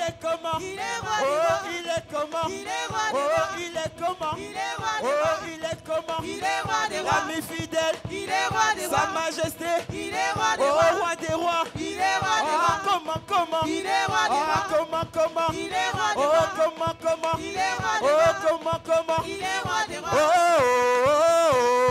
est comment? Il est roi Oh, des rois. il est comment? Il est roi des Oh, rois. il est comment? Il est roi des Oh, rois. il est comment? Il est roi des rois. L'ami fidèle, Il est roi des Sa rois. Majesté, Il est roi des oh, rois. roi des rois. Il est roi des Ah, rois. comment? Il est roi des Ah, rois. comment? Il est roi des Oh, rois. comment? Il est roi des Oh, rois. comment? Il est roi des Oh, rois. oh, oh,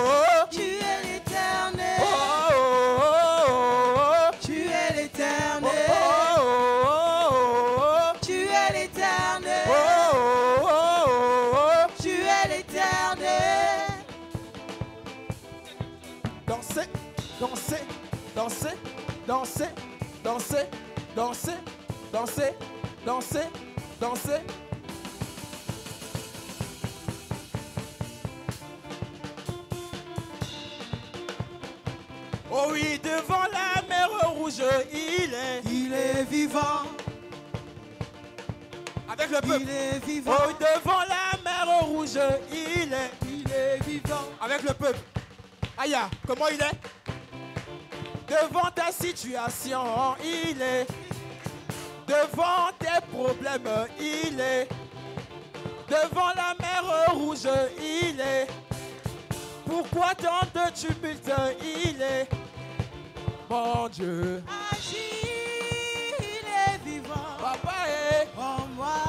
oh. Tu es l'éternel. Oh, oh, oh, oh. Tu es l'éternel. Oh, oh, oh, oh. Tu es l'éternel. Oh, oh, oh, oh. Tu es l'éternel. Dansez, dansez, dansez, dansez, dansez, dansez, dansez, dansez, dansez. Oh oui, devant la mer rouge, Il est vivant. avec le peuple. Il est vivant. Oh, devant la mer rouge, Il est vivant. avec le peuple. Aïe, comment il est? Devant ta situation, il est. Devant tes problèmes, il est. Devant la mer rouge, il est. Pourquoi tant de tumulte, il est. Mon Dieu, Agis, il est vivant. papa est. En moi,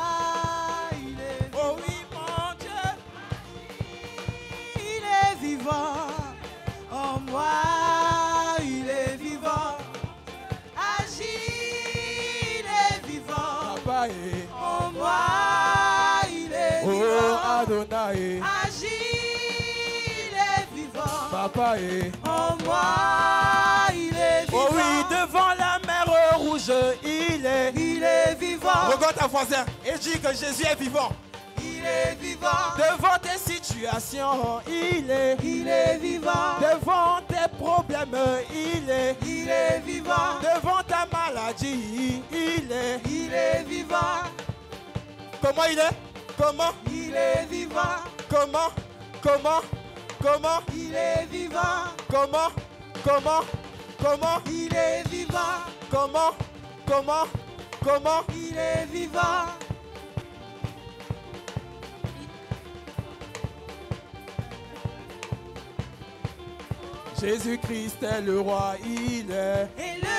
il est vivant. Oh oui, mon Dieu. Il est vivant. En moi, il est vivant. Agis, il est vivant. Papa est. En moi, il est Oh vivant. Adonai. Agis, il est vivant. Papa est. En moi, il est vivant. Oh oui, devant la mer rouge, il est. Il est vivant. Regarde ta voisin et dis que Jésus est vivant. Il est vivant. Devant tes situations, il est. Il est vivant. Devant tes problèmes, il est. Il est vivant. Devant ta maladie, il est. Il est vivant. Comment il est? Comment? Il est vivant. Comment? Il est vivant. Comment? Il est vivant. Comment? Il est vivant. Jésus-Christ est le roi, il est. Élevé.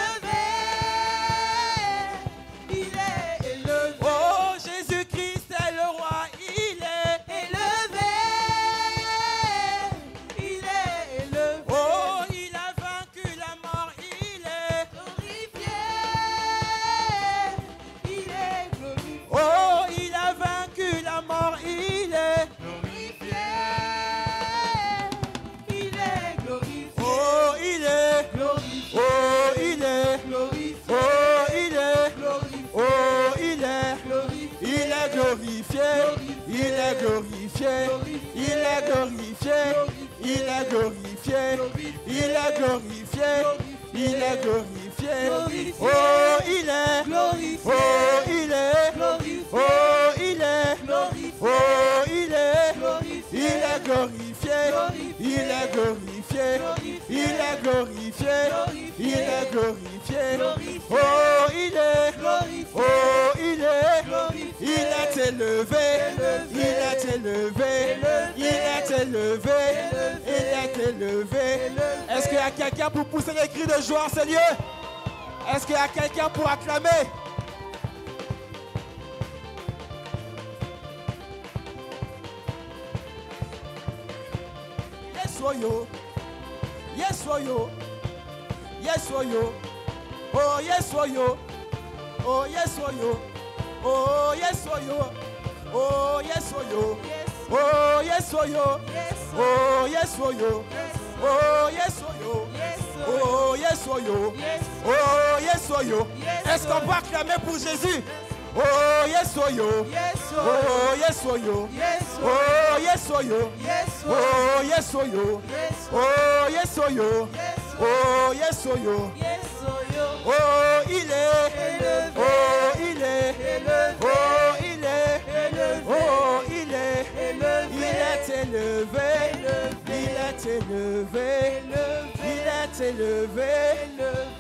Il est élevé. Oh, Jésus-Christ est le roi, il est. Élevé. Il est élevé. Oh, il a vaincu la mort, il est. Glorifié. Il est glorifié. Oh, il a vaincu la mort, il est. Glorifié. Il est glorifié. Oh, il est. Glorifié. Oh, il est. Glorifié. Oh, il est. Glorifié. Oh, il est. Glorifié. Il est glorifié. Il est glorifié. Il est glorifié. Il est glorifié. Il est glorifié. Il est glorifié. Oh, il est. Glorifié. Oh, il est. Glorifié. Oh, il est. Glorifié. Oh, il est. Glorifié. Il est glorifié. Il est glorifié. Il est glorifié. Il est glorifié. Oh, il est. Glorifié. Oh, il est. Glorifié. Il est élevé. Il est élevé. Il est élevé. Il est élevé. Est-ce qu'il y a quelqu'un pour pousser les cris de joie en ce lieu? Est-ce qu'il y a quelqu'un pour acclamer? Yes, oh yo. Yes, oh yo. Yes, oh yo. Oh, yes, oh yo. Oh, yes, oh yo. Oh, yes, oh yo. Oh, yes, oh yo. Oh, yes, oh yo. Oh, yes, oh yo. Oh, yes, oh yo. Oh, yes, oh yo. Oh, yes, oh yo. Est-ce qu'on peut acclamer pour Jésus? Oh, yes, oh yo. Oh, yes, oh yo. Oh, yes, oh yo. Oh, yes, oh yo. Oh, yes, oh yo. Oh, yes, oh yo. Oh, il est. Oh, il est. Oh, il est. Oh, il est. Il est élevé. Il est élevé. Il est élevé.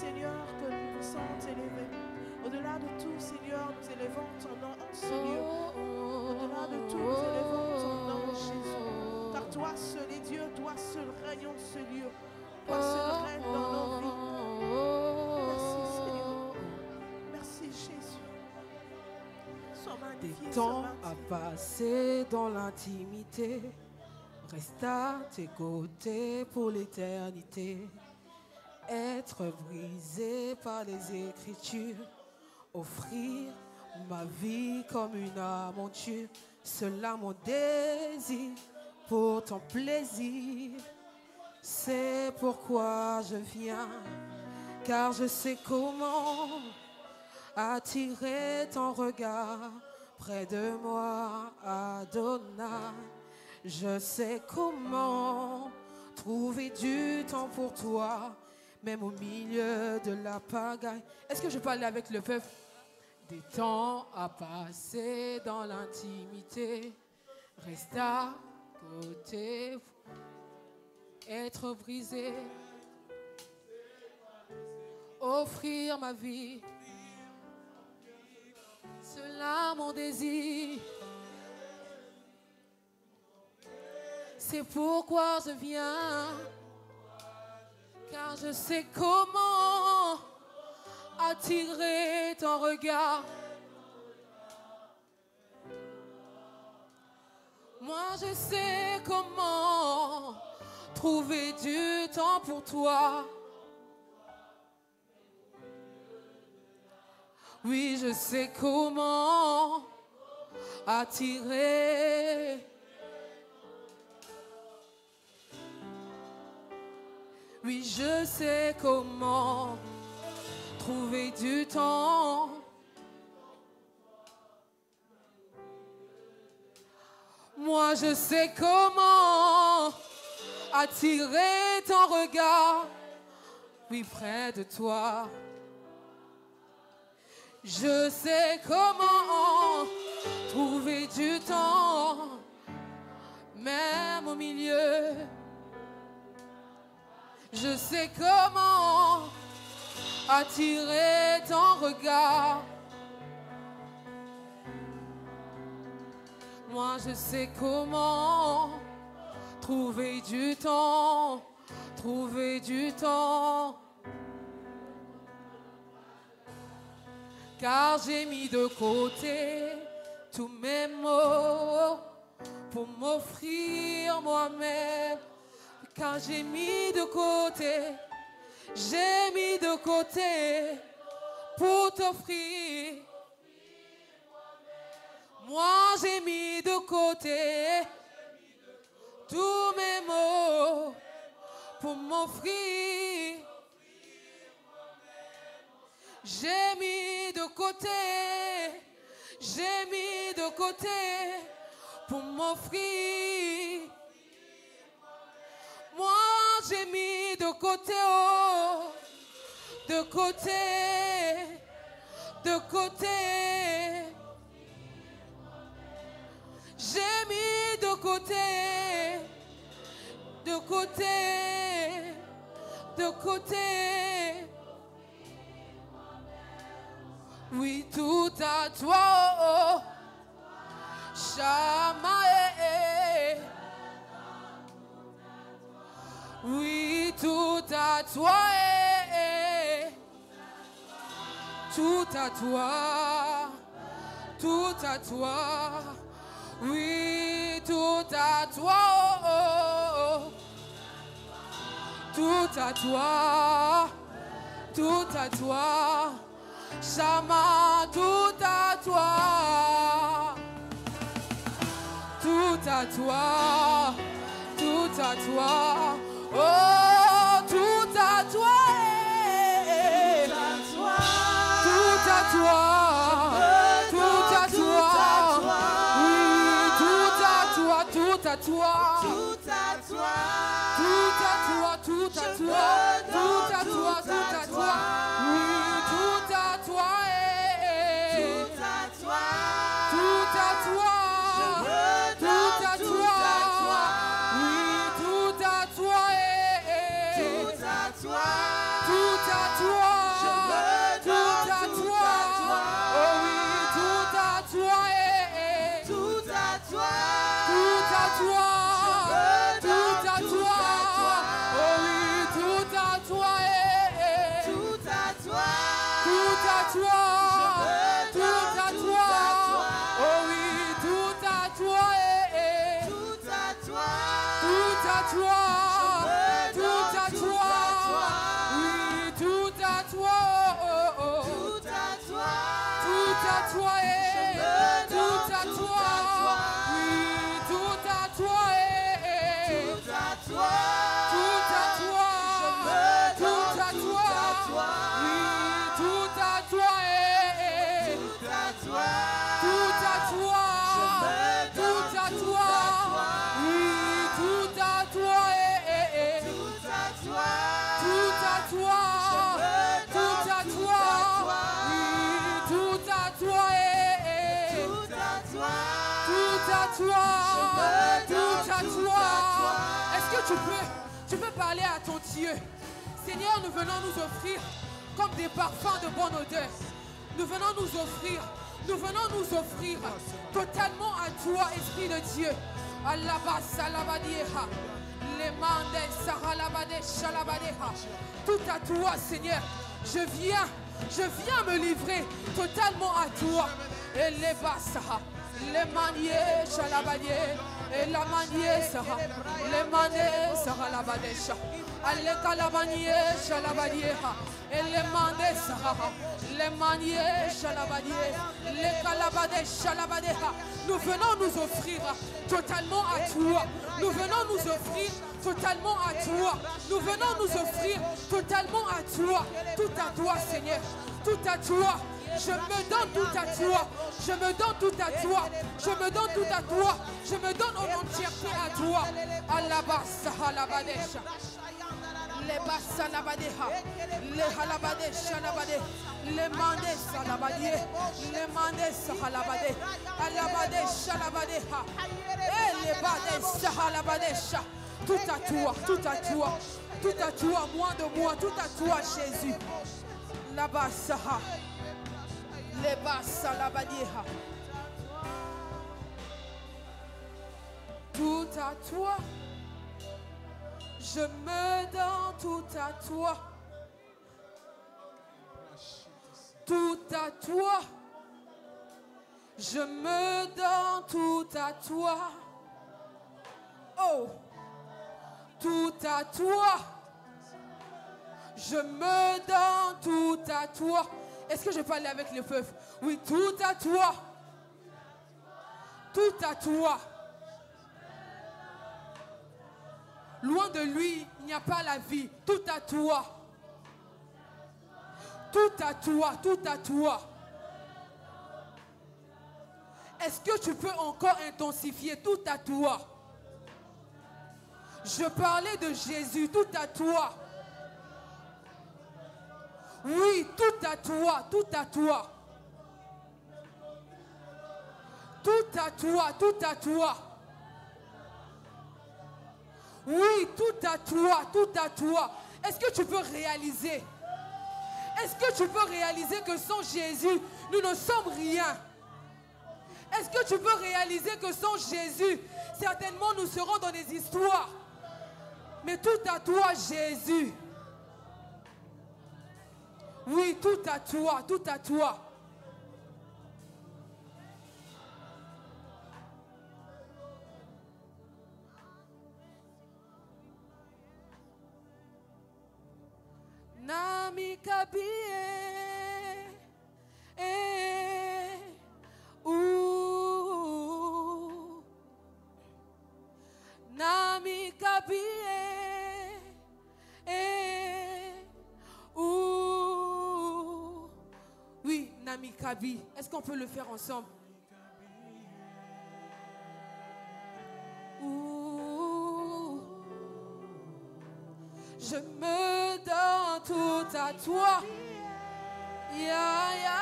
Seigneur, que nous puissions t'élever. Au-delà de tout, Seigneur, nous élevons ton nom en ce lieu. Au-delà de tout, nous élevons ton nom, Jésus. Car toi seul est Dieu, toi seul règne en ce lieu. Toi seul règne dans nos vies. Merci, Seigneur. Merci, Jésus. Sois magnifié Des ce temps matin. à passer dans l'intimité, reste à tes côtés pour l'éternité. Être brisé par les Écritures, offrir ma vie comme une aventure, cela mon désir pour ton plaisir. C'est pourquoi je viens, car je sais comment attirer ton regard près de moi, Adonai. Je sais comment trouver du temps pour toi, même au milieu de la pagaille. Est-ce que je peux aller avec le peuple? Des temps à passer dans l'intimité, reste à côté, être brisé, offrir ma vie, cela mon désir. C'est pourquoi je viens, car je sais comment attirer ton regard. Moi je sais comment trouver du temps pour toi. Oui, je sais comment attirer. Oui, je sais comment trouver du temps. Moi, je sais comment attirer ton regard. Oui, près de toi. Je sais comment trouver du temps, même au milieu. Je sais comment attirer ton regard. Moi, je sais comment trouver du temps, trouver du temps. Car j'ai mis de côté tous mes maux pour m'offrir moi-même. Car j'ai mis de côté pour t'offrir. Moi j'ai mis de côté tous mes maux pour m'offrir. J'ai mis de côté pour m'offrir. Moi j'ai mis de côté, oh, de côté. J'ai mis de côté. Oui, tout à toi, oh, Shamae. Oui, tout à toi, tout à toi, tout à toi. Oui, tout à toi, oh, oh. Tout à toi, tout à toi. Shama, tout à toi, tout à toi, tout à toi, oh, tout à toi, tout à toi, tout à toi, oui, tout à toi, tout à toi, tout à toi, tout à toi, tout à toi, tout à toi, tout à toi, oui. Tout à toi, tout à toi, tout à toi, oui, tout à toi, tout à toi, tout à toi. Tu peux parler à ton Dieu. Seigneur, nous venons nous offrir comme des parfums de bonne odeur. Nous venons nous offrir totalement à toi, Esprit de Dieu. Tout à toi, Seigneur. Je viens me livrer totalement à toi. Et les basses, les maniers, chalabadier, et la manier sera, les maniers sera la badesha. Alle calabanier, chalabadier, et les maniers sera, les maniers, chalabadier, les calabades, chalabadéha. Nous venons nous offrir totalement à toi. Nous venons nous offrir totalement à toi. Nous venons nous offrir totalement à toi. Tout à toi, Seigneur. Tout à toi. Je me donne tout à toi. Je me donne tout à toi. Je me donne tout à toi. Je me donne en entièreté à toi. Alabassa halabadesha. Les bassa labadeha. Les halabadesha labade. Les mandesa labadie. Les mandesa halabade. Alabadesha labadeha. Et les badesha halabadesha. Tout à toi. Tout à toi. Tout à toi. Moins de moi. Tout à toi, Jésus. La bassa. Les basses à la badieha. Tout à toi. Je me donne tout à toi. Tout à toi. Je me donne tout à toi. Oh. Tout à toi. Je me donne tout à toi. Est-ce que je peux aller avec le peuple? Oui, tout à toi. Tout à toi. Loin de lui, il n'y a pas la vie. Tout à toi. Tout à toi, tout à toi. Est-ce que tu peux encore intensifier? Tout à toi. Je parlais de Jésus, tout à toi. Oui, tout à toi, tout à toi. Tout à toi, tout à toi. Oui, tout à toi, tout à toi. Est-ce que tu peux réaliser? Est-ce que tu peux réaliser que sans Jésus, nous ne sommes rien? Est-ce que tu peux réaliser que sans Jésus, certainement nous serons dans des histoires? Mais tout à toi, Jésus. Oui, tout à toi, tout à toi. Nami kabie, Nami kabie, Oui, Nami Kabi. Est-ce qu'on peut le faire ensemble? Je me donne tout à toi. Ya, ya,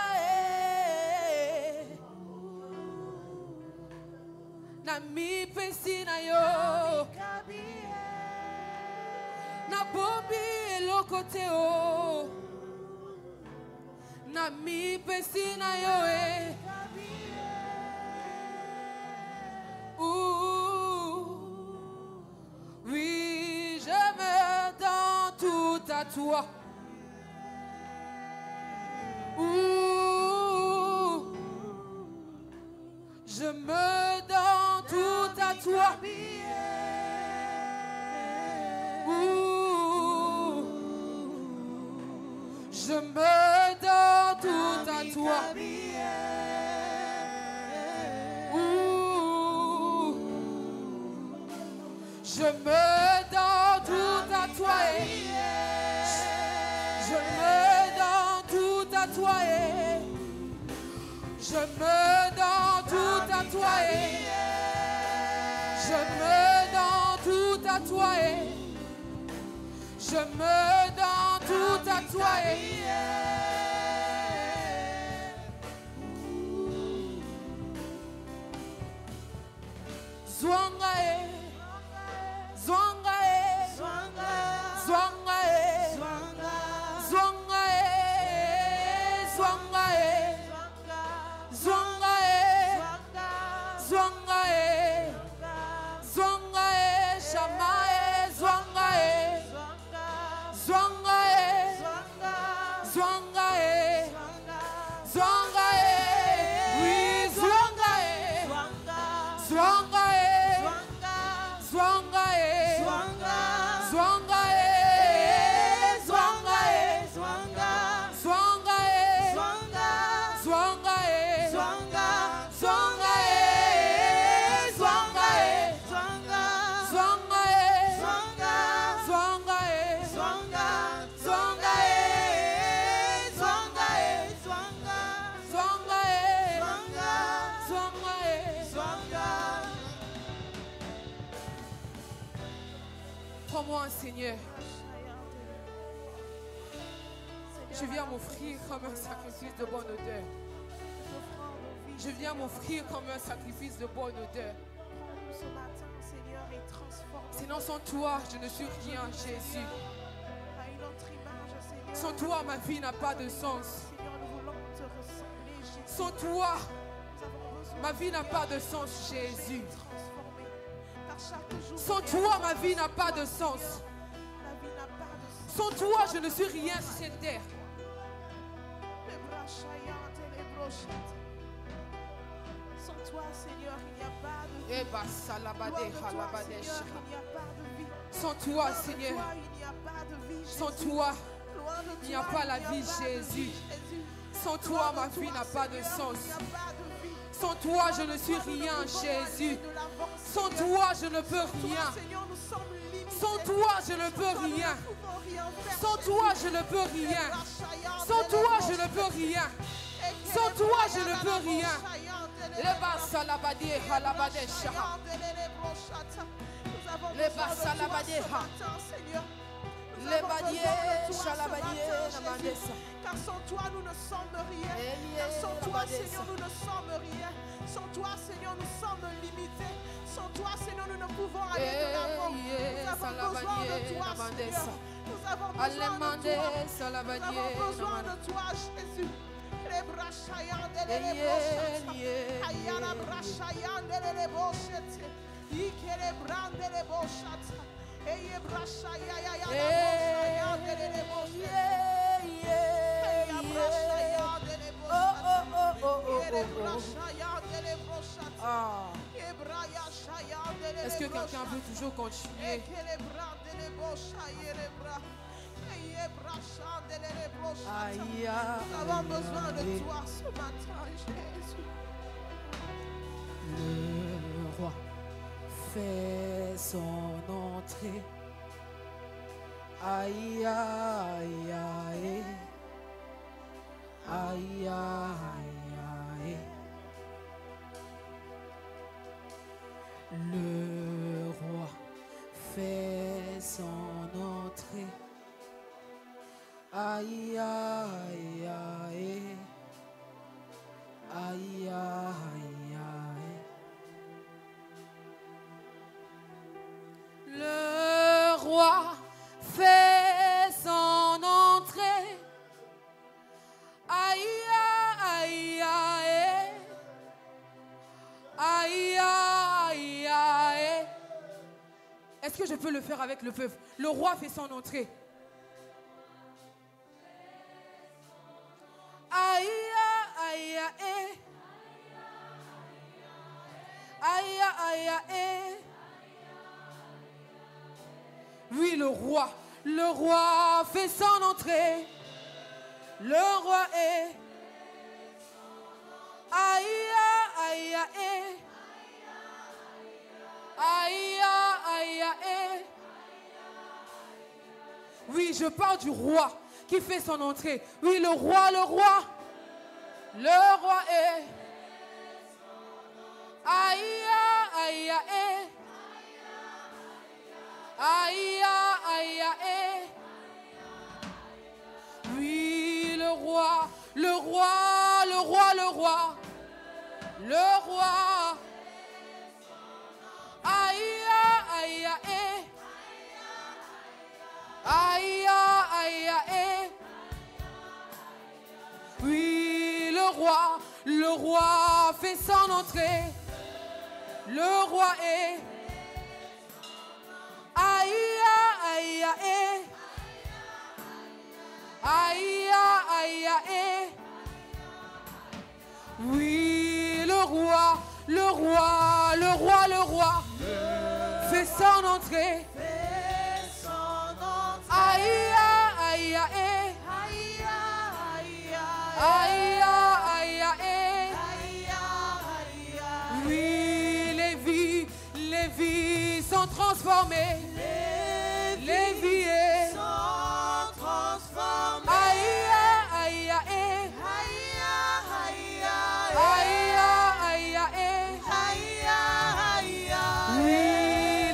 Nami pesina yo. Na bobi lo kote o. Nami pesina yo Oui, je me donne tout à toi. Je me donne tout à toi. Je me donne tout à toi. Je me donne tout à toi. Je me donne tout à toi. Je me donne tout à toi. Je me donne tout à toi. Je me donne tout à toi. Zwangae, Zwangae, Zwangae, Zwangae, oui, Zwangae, Zwangae, Zwangae, Zwangae, Zwangae, Zwangae, Zwangae, Zwangae, Prends-moi, Seigneur. Je viens m'offrir comme un sacrifice de bonne odeur. Je viens m'offrir comme un sacrifice de bonne odeur. Ce matin, Seigneur, et transforme Sinon, sans toi, je ne suis rien, Jésus. à une autre image, Seigneur. Sans toi, ma vie n'a pas de sens. Seigneur, nous voulons te ressembler, Jésus. Sans toi, Nous avons besoin ma vie n'a pas de sens, Jésus. d'être transformés. Car chaque jour, Sans toi, ma vie n'a pas de sens. la vie n'a pas de sens. Sans toi, je ne suis rien sur cette terre. Les bras chaillantes et les brochettes. Sans toi, Seigneur, il n'y a pas de vie. Eh bah, salabade, Loin de toi, halabade, Seigneur, shaka. il n'y a pas de vie. Sans toi, Loin de Seigneur, toi, il n'y a pas de vie, sans Jésus. toi, Loin de il n'y a toi, pas la il n'y a vie, pas de Jésus. Jésus. Sans toi, ma vie n'a pas de sens. Il n'y a pas de vie. Sans toi, je ne suis rien, Jésus. Sans toi, je ne peux rien. Seigneur, nous sommes limités. Sans toi, je ne peux Nous rien. ne pouvons rien faire. Sans toi, je ne peux rien. Sans toi, je ne peux rien. Sans toi, je ne peux rien. Le bas salabadi, halabade, shaka. Le bas salabadi, ha. Le badier, shalabadier, namandesa. Car sans toi, nous ne sommes rien. Car sans toi, Seigneur, nous ne sommes rien. Sans toi, Seigneur, nous sommes limités. Sans toi, Seigneur, nous ne pouvons aller de l'avant. Nous avons besoin de toi, Seigneur. Nous avons besoin de toi. Nous avons besoin de toi, Jésus. Les bras chaillants de les Ayala bras chaillants de les bochettes. Ike les bras de les bochettes. Eye bras chaillants de les bochettes. Est-ce que quelqu'un veut toujours continuer? Nous avons besoin de toi ce matin, Jésus. Le roi fait son entrée. Aïe, aïe, aïe. Aïe, aïe, aïe. Le roi fait son entrée. Aïe, aïe, aïe. Aïe, aïe, aïe. Le roi fait son entrée. Aïe, aïe, aïe. Aïe, aïe, aïe. Est-ce que je peux le faire avec le peuple? Le roi fait son entrée. Aïe, aïe, aïe. Aïe, aïe, aïe. Oui, le roi fait son entrée. Le roi est. Aïe, aïe, aïe. Aïe, aïe, aïe. Oui, je parle du roi qui fait son entrée. Oui, le roi. Le roi est. Aïe, aïe, aïe. Aïe, aïe, aïe. Oui, le roi. Le roi. Aïe, aïe, aïe. Aïe, aïe, aïe. Oui, le roi fait son entrée. Le roi est. Aïe, aïe, aïe. Aïe, Oui, le roi, le roi, le roi, le roi fait son entrée. Aïe, aïe, aïe, aïe, aïe, aïe. Oui, les vies sont transformées. Les vies sont transformées. Aïe, aïe, aïe. Aïe, aïe, aïe. Oui,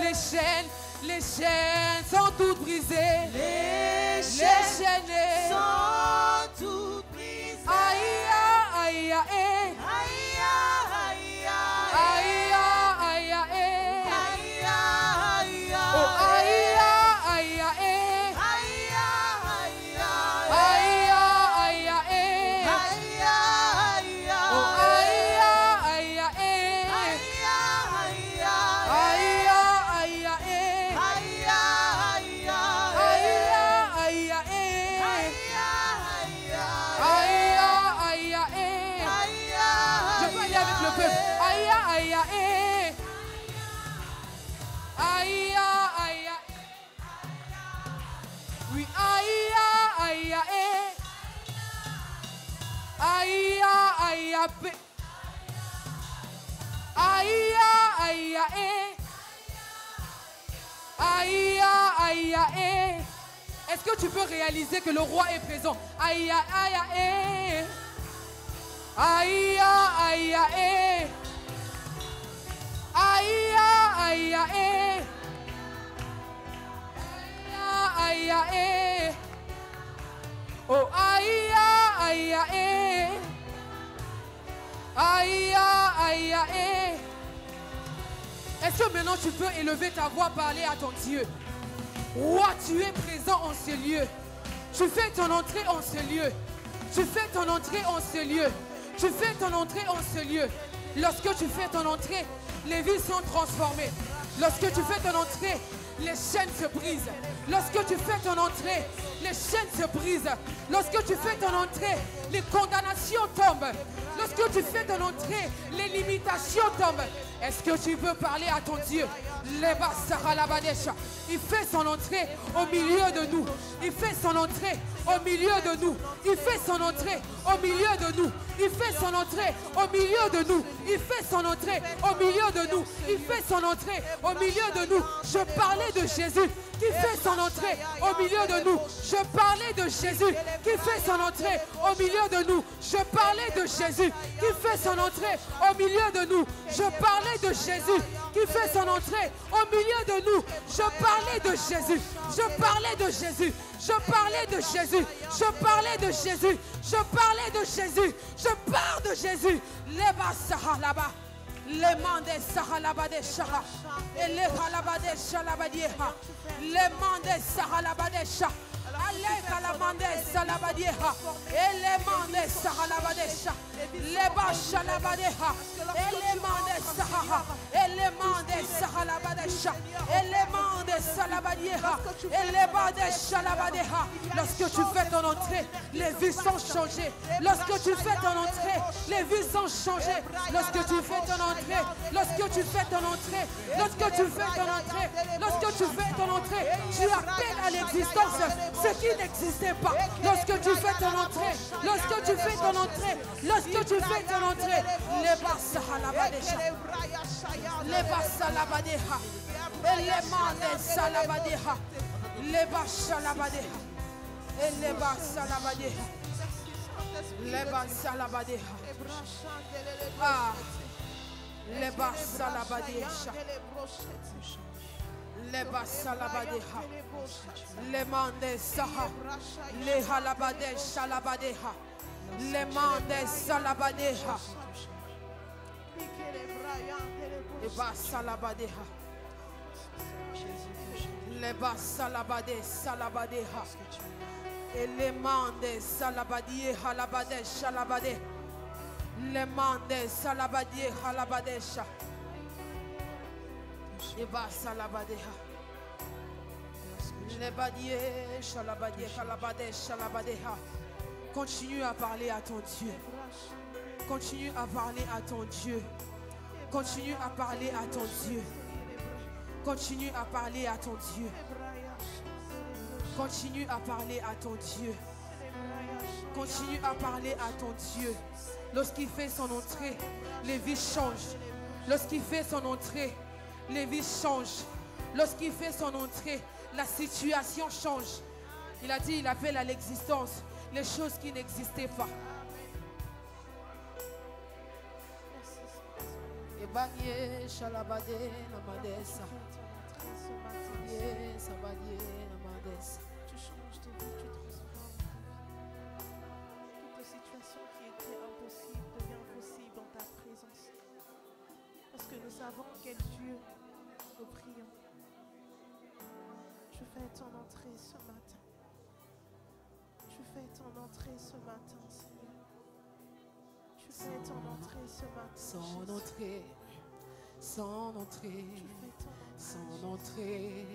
les chaînes sont toutes brisées. Les chaînes sont toutes brisées. Aïe, aïe, aïe. Aïe, aïe, aïe. Oh, aïe, aïe, aïe. Aïe, aïe, aïe. Oh, aïe, aïe, aïe. Aïe, aïe, aïe. Aïe, aïe, aïe. Je peux aller avec le peuple. Aïe, aïe, aïe. Aïe, aïe, aïe. Oui, aïe, aïe, aïe. Aïe, aïe, aïe. Aïe, aïe, aïe. Aïe, aïe, aïe. Est-ce que tu peux réaliser que le roi est présent? Aïe, aïe, aïe. Aïe, aïe, aïe. Aïe, aïe, aïe. Aïe, aïe. Oh, aïe, aïe, aïe. Aïe, aïe, aïe. Est-ce que maintenant tu peux élever ta voix, parler à ton Dieu? Roi, tu es présent en ce lieu. Tu fais ton entrée en ce lieu. Tu fais ton entrée en ce lieu. Tu fais ton entrée en ce lieu. Lorsque tu fais ton entrée, les vies sont transformées. Lorsque tu fais ton entrée, les chaînes se brisent. Lorsque tu fais ton entrée, les chaînes se brisent. Lorsque tu fais ton entrée, les condamnations tombent. Lorsque tu fais ton entrée, les limitations tombent. Est-ce que tu peux parler à ton Dieu? Il fait son entrée au milieu de nous. Il fait son entrée au milieu de nous. Il fait son entrée au milieu de nous. Il fait son entrée au milieu de nous. Il fait son entrée au milieu de nous. Il fait son entrée au milieu de nous. Je parlais de Jésus qui fait son entrée au milieu de nous. Je parlais de Jésus qui fait son entrée au milieu de nous. Je parlais de Jésus qui fait son entrée au milieu de nous. Je parlais de Jésus qui fait son entrée au milieu de nous. Je parlais de Jésus. Je parlais de Jésus. Je parlais de Jésus. Je parlais de Jésus. Je parlais de Jésus. Je parle de Jésus. Les bas là-bas. Les mandés sahalabade shaha. Et les halabade shalabadieha. Les mandés sahalabade shaha. Allez kalamande salabadieha. Et les mandés sahalabade shaha. Les bachalabadeha. Et les mandés sahaha. Et les mandés sahalabade shaha. Et les mandés salabadieha. Et les mandés shalabadeha. Lorsque tu fais ton entrée, les vies sont changées. Lorsque tu fais ton entrée, les vies sont changées. Lorsque tu fais ton entrée, lorsque tu fais ton entrée, lorsque tu fais ton entrée, lorsque tu fais ton entrée, tu appelles à l'existence ce qui n'existait pas. Lorsque tu fais ton entrée, lorsque tu fais ton entrée, lorsque tu fais ton entrée, les basahalabadeha, les basalabadeha, et les mandés salabadeha, les basalabadeha, et les basalabadeha, les basalabadeha. Ah. Les basalabadeha. Les basalabadeha. Les mandés saha. Les halabade shalabadeha. Les mandés salabadeha. Les basalabadeha. Les basalabade salabadeha. Et les mandés salabadier halabade shalabade. Les mandés salabadier halabadesha. Les basalabadeha. Les badier shalabadier halabade shalabadeha. Continue à parler à ton Dieu. Continue à parler à ton Dieu. Continue à parler à ton Dieu. Continue à parler à ton Dieu. Continue à parler à ton Dieu. Continue à parler à ton Dieu. Lorsqu'il fait son entrée, les vies changent. Lorsqu'il fait son entrée, les vies changent. Lorsqu'il fait son entrée, la situation change. Il a dit, il appelle à l'existence les choses qui n'existaient pas. Ebanye shalabade namadesa. Ye sabadie namadesa. Tu changes de vie, tu transformes. Toute situation qui était impossible devient possible dans ta présence. Parce que nous savons quel Dieu nous prions. Je fais ton entrée ce matin. Je fais ton entrée ce matin, Seigneur. Je fais ton entrée ce matin. Son entrée, son entrée, son entrée,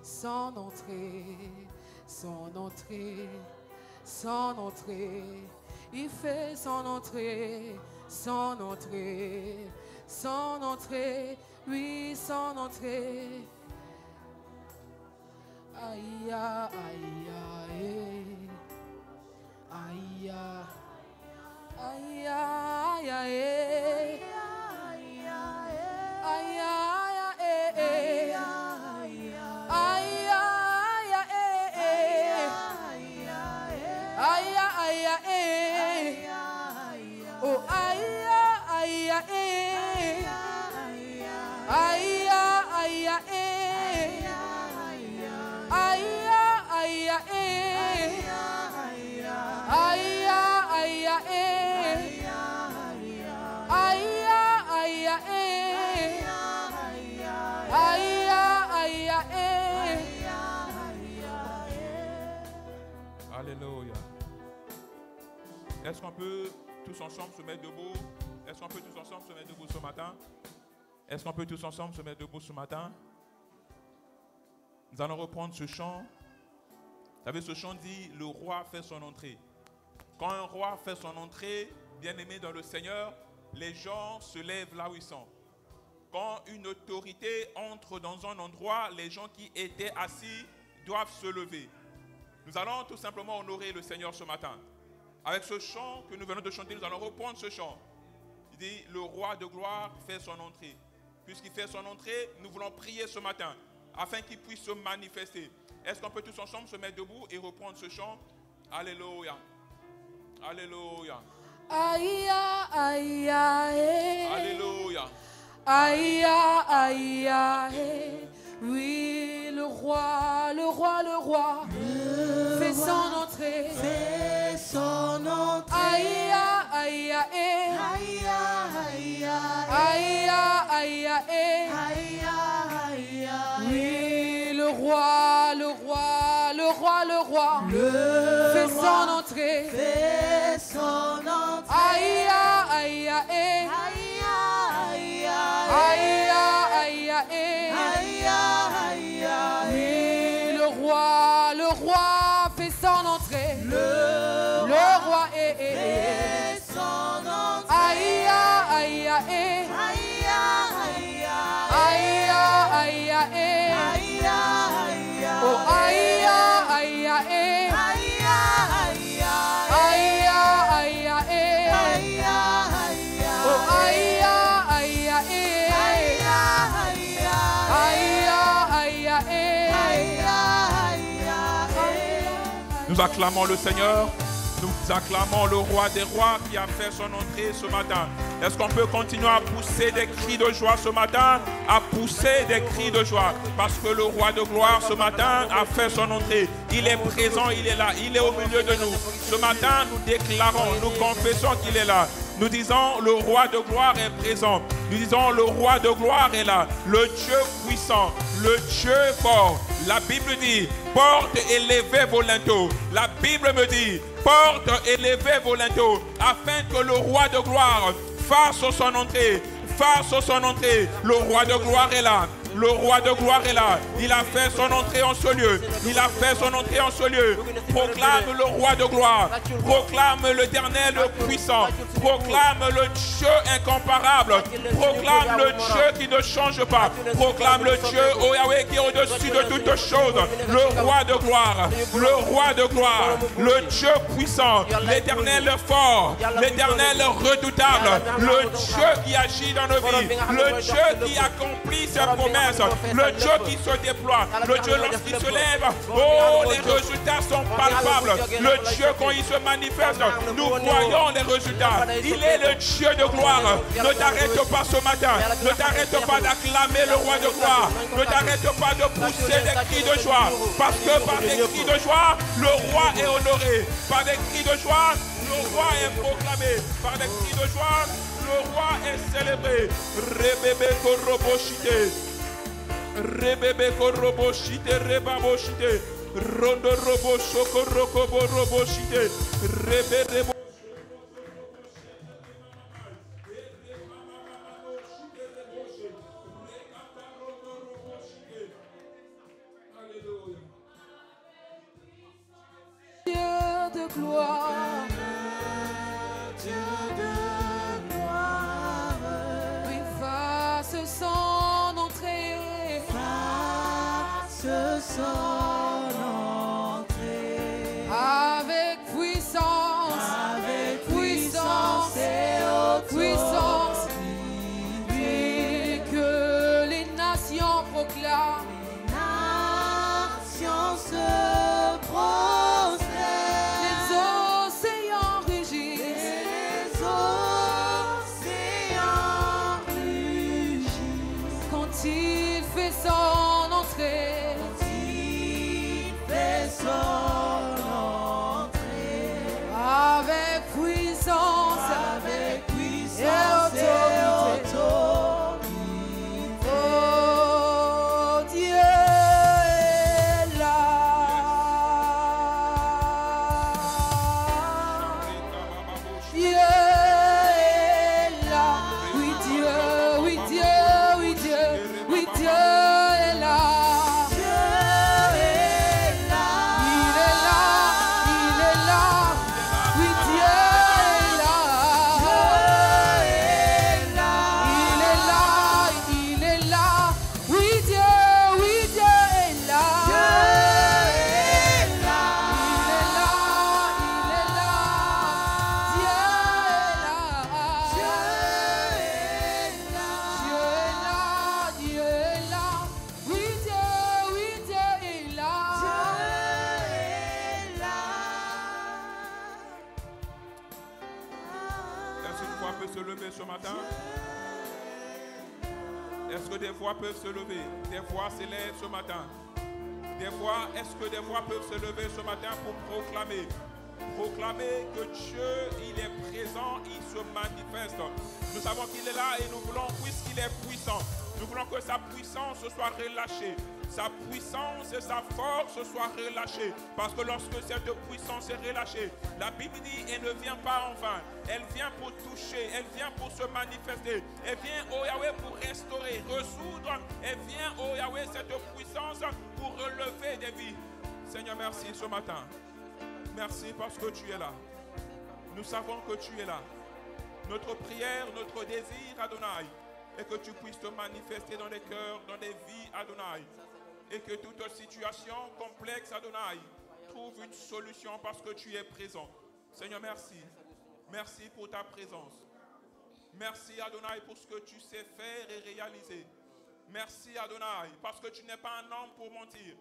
son entrée, son entrée, son entrée. Il fait son entrée, son entrée, son entrée, oui, son entrée. Aïe, aïe, aïe, aïe, aïe, aïe, aïe, Alléluia. Est-ce qu'on peut tous ensemble se mettre debout? Est-ce qu'on peut tous ensemble se mettre debout ce matin? Est-ce qu'on peut tous ensemble se mettre debout ce matin? Nous allons reprendre ce chant. Vous savez, ce chant dit, le roi fait son entrée. Quand un roi fait son entrée, bien-aimé dans le Seigneur, les gens se lèvent là où ils sont. Quand une autorité entre dans un endroit, les gens qui étaient assis doivent se lever. Nous allons tout simplement honorer le Seigneur ce matin. Avec ce chant que nous venons de chanter, nous allons reprendre ce chant. Il dit, le roi de gloire fait son entrée. Puisqu'il fait son entrée, nous voulons prier ce matin, afin qu'il puisse se manifester. Est-ce qu'on peut tous ensemble se mettre debout et reprendre ce chant? Alléluia. Alléluia. Aïe, aïe, aïe. Alléluia. Aïe, aïe, aïe. Oui, le roi, le roi, le roi fait son entrée. Fais son entrée. Aïe, aïe, aïe. Aïe, aïe, Aïe, aïe, aïe. aïe, aïe, Oui, le roi, le roi, le roi, le roi fait son entrée. fais son entrée. Aïe, aïe, aïe. Aïe, aïe, Aïe, aïe, aïe. aïe, aïe, Oui, le roi fait son entrée. Le roi est. fais son entrée. Aïe, aïe, aïe. Aïe, aïe, Aïe, aïe, aïe. aïe, aïe, Oh, aïe, aïe, aïe. aïe, aïe, Aïe, aïe, aïe. aïe, Oh, aïe, aïe, aïe. Aïe, aïe, aïe. Nous acclamons le Seigneur. Nous acclamons le roi des rois qui a fait son entrée ce matin. Est-ce qu'on peut continuer à pousser des cris de joie ce matin? À pousser des cris de joie. Parce que le roi de gloire ce matin a fait son entrée. Il est présent, il est là, il est au milieu de nous. Ce matin, nous déclarons, nous confessons qu'il est là. Nous disons, le roi de gloire est présent. Nous disons, le roi de gloire est là. Le Dieu puissant, le Dieu fort. La Bible dit, porte élevée vos linteaux. La Bible me dit, porte élevée vos linteaux, afin que le roi de gloire fasse son entrée. Fasse son entrée. Le roi de gloire est là. Le roi de gloire est là. Il a fait son entrée en ce lieu. Il a fait son entrée en ce lieu. Proclame le roi de gloire. Proclame l'Éternel puissant. Proclame le Dieu incomparable. Proclame le Dieu qui ne change pas. Proclame le Dieu, oh Yahweh, qui est au-dessus de toutes choses. Le roi de gloire. Le roi de gloire. Le Dieu puissant. L'Éternel fort. L'Éternel redoutable. Le Dieu qui agit dans nos vies. Le Dieu qui accomplit ses promesses. Le Dieu qui se déploie. Le Dieu lorsqu'il se lève. Oh, les résultats sont palpables. Le Dieu quand il se manifeste, nous voyons les résultats. Il est le Dieu de gloire. Ne t'arrête pas ce matin. Ne t'arrête pas d'acclamer le roi de gloire. Ne t'arrête pas de pousser des cris de joie. Parce que par des cris de joie, le roi est honoré. Par des cris de joie, le roi est proclamé. Par des cris de joie, le roi est célébré. Rebebe koroboshite. Rebebe koroboshite. Rebaboshite. Rondo robo shoko rokobo roboshite. Rebe. Dieu de gloire, Dieu de gloire, oui, fasse son entrée, fasse son entrée, avec puissance, avec puissance, et puissance, et que les nations proclament. nations se prostrent, Les océans rugissent, les océans rugissent, quand il fait son entrée. il fait son entrée, Avec puissance, avec puissance et autorité. Oh, Dieu est là. Dieu est là. Oui, Dieu, oui, Dieu, oui, Dieu, oui, Dieu est là. Dieu est là, Il est là, il est là. Oui, Dieu est là. Dieu est là, Il est là, il est là. Oui, Dieu est là. Dieu est là, Il est là, il est là. Dieu est là. Dieu est là. Oui, Dieu est là. Dieu est là. Est-ce qu'une voix peut se lever ce matin? Est-ce que des voix peuvent se lever? Des voix s'élèvent ce matin. Des voix, est-ce que des voix peuvent se lever ce matin pour proclamer? Proclamer que Dieu, il est présent, il se manifeste. Nous savons qu'il est là et nous voulons, puisqu'il est puissant, nous voulons que sa puissance soit relâchée. Sa puissance et sa force soient relâchées. Parce que lorsque cette puissance est relâchée, la Bible dit, elle ne vient pas en vain. Elle vient pour toucher, elle vient pour se manifester. Elle vient, oh Yahweh, pour restaurer, ressoudre. Elle vient, oh Yahweh, cette puissance pour relever des vies. Seigneur, merci ce matin. Merci parce que tu es là. Nous savons que tu es là. Notre prière, notre désir, Adonai, est que tu puisses te manifester dans les cœurs, dans les vies, Adonai. Et que toute situation complexe, Adonai, trouve une solution parce que tu es présent. Seigneur, merci. Merci pour ta présence. Merci, Adonai, pour ce que tu sais faire et réaliser. Merci, Adonai, parce que tu n'es pas un homme pour mentir.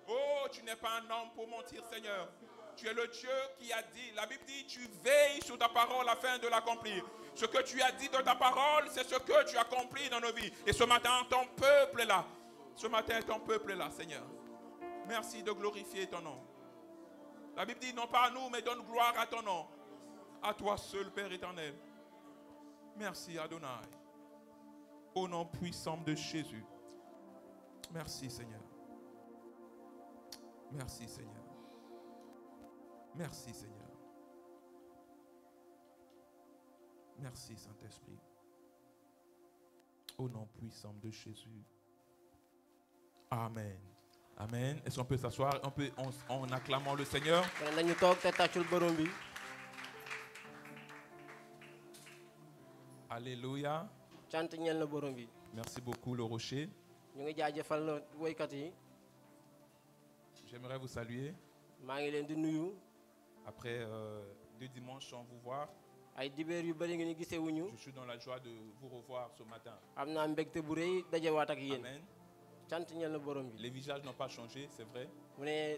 Oh, tu n'es pas un homme pour mentir, Seigneur. Tu es le Dieu qui a dit, la Bible dit, tu veilles sur ta parole afin de l'accomplir. Ce que tu as dit dans ta parole, c'est ce que tu as accompli dans nos vies. Et ce matin, ton peuple est là. Ce matin, ton peuple est là, Seigneur. Merci de glorifier ton nom. La Bible dit, non pas à nous, mais donne gloire à ton nom. À toi seul, Père éternel. Merci, Adonai. Au nom puissant de Jésus. Merci, Seigneur. Merci, Seigneur. Merci, Seigneur. Merci, Saint-Esprit. Au nom puissant de Jésus. Amen. Amen. Est-ce qu'on peut s'asseoir en acclamant le Seigneur? kon nañu toog te tàccul borom bi. Alléluia. cant ñeel na borom bi. Merci beaucoup, le Rocher. ñu ngi jaajëfal woykat yi. J'aimerais vous saluer. maa ngi leen di nuyu. Après 2 dimanches sans vous voir, ay dibeer yu bëri ngi ni gisee wuñu. je suis dans la joie de vous revoir ce matin. am naa mbégte bu rëy dajewaat ak yéen. Amen. cant ñeel na borom bi. Les visages n'ont pas changé, c'est vrai. mu ne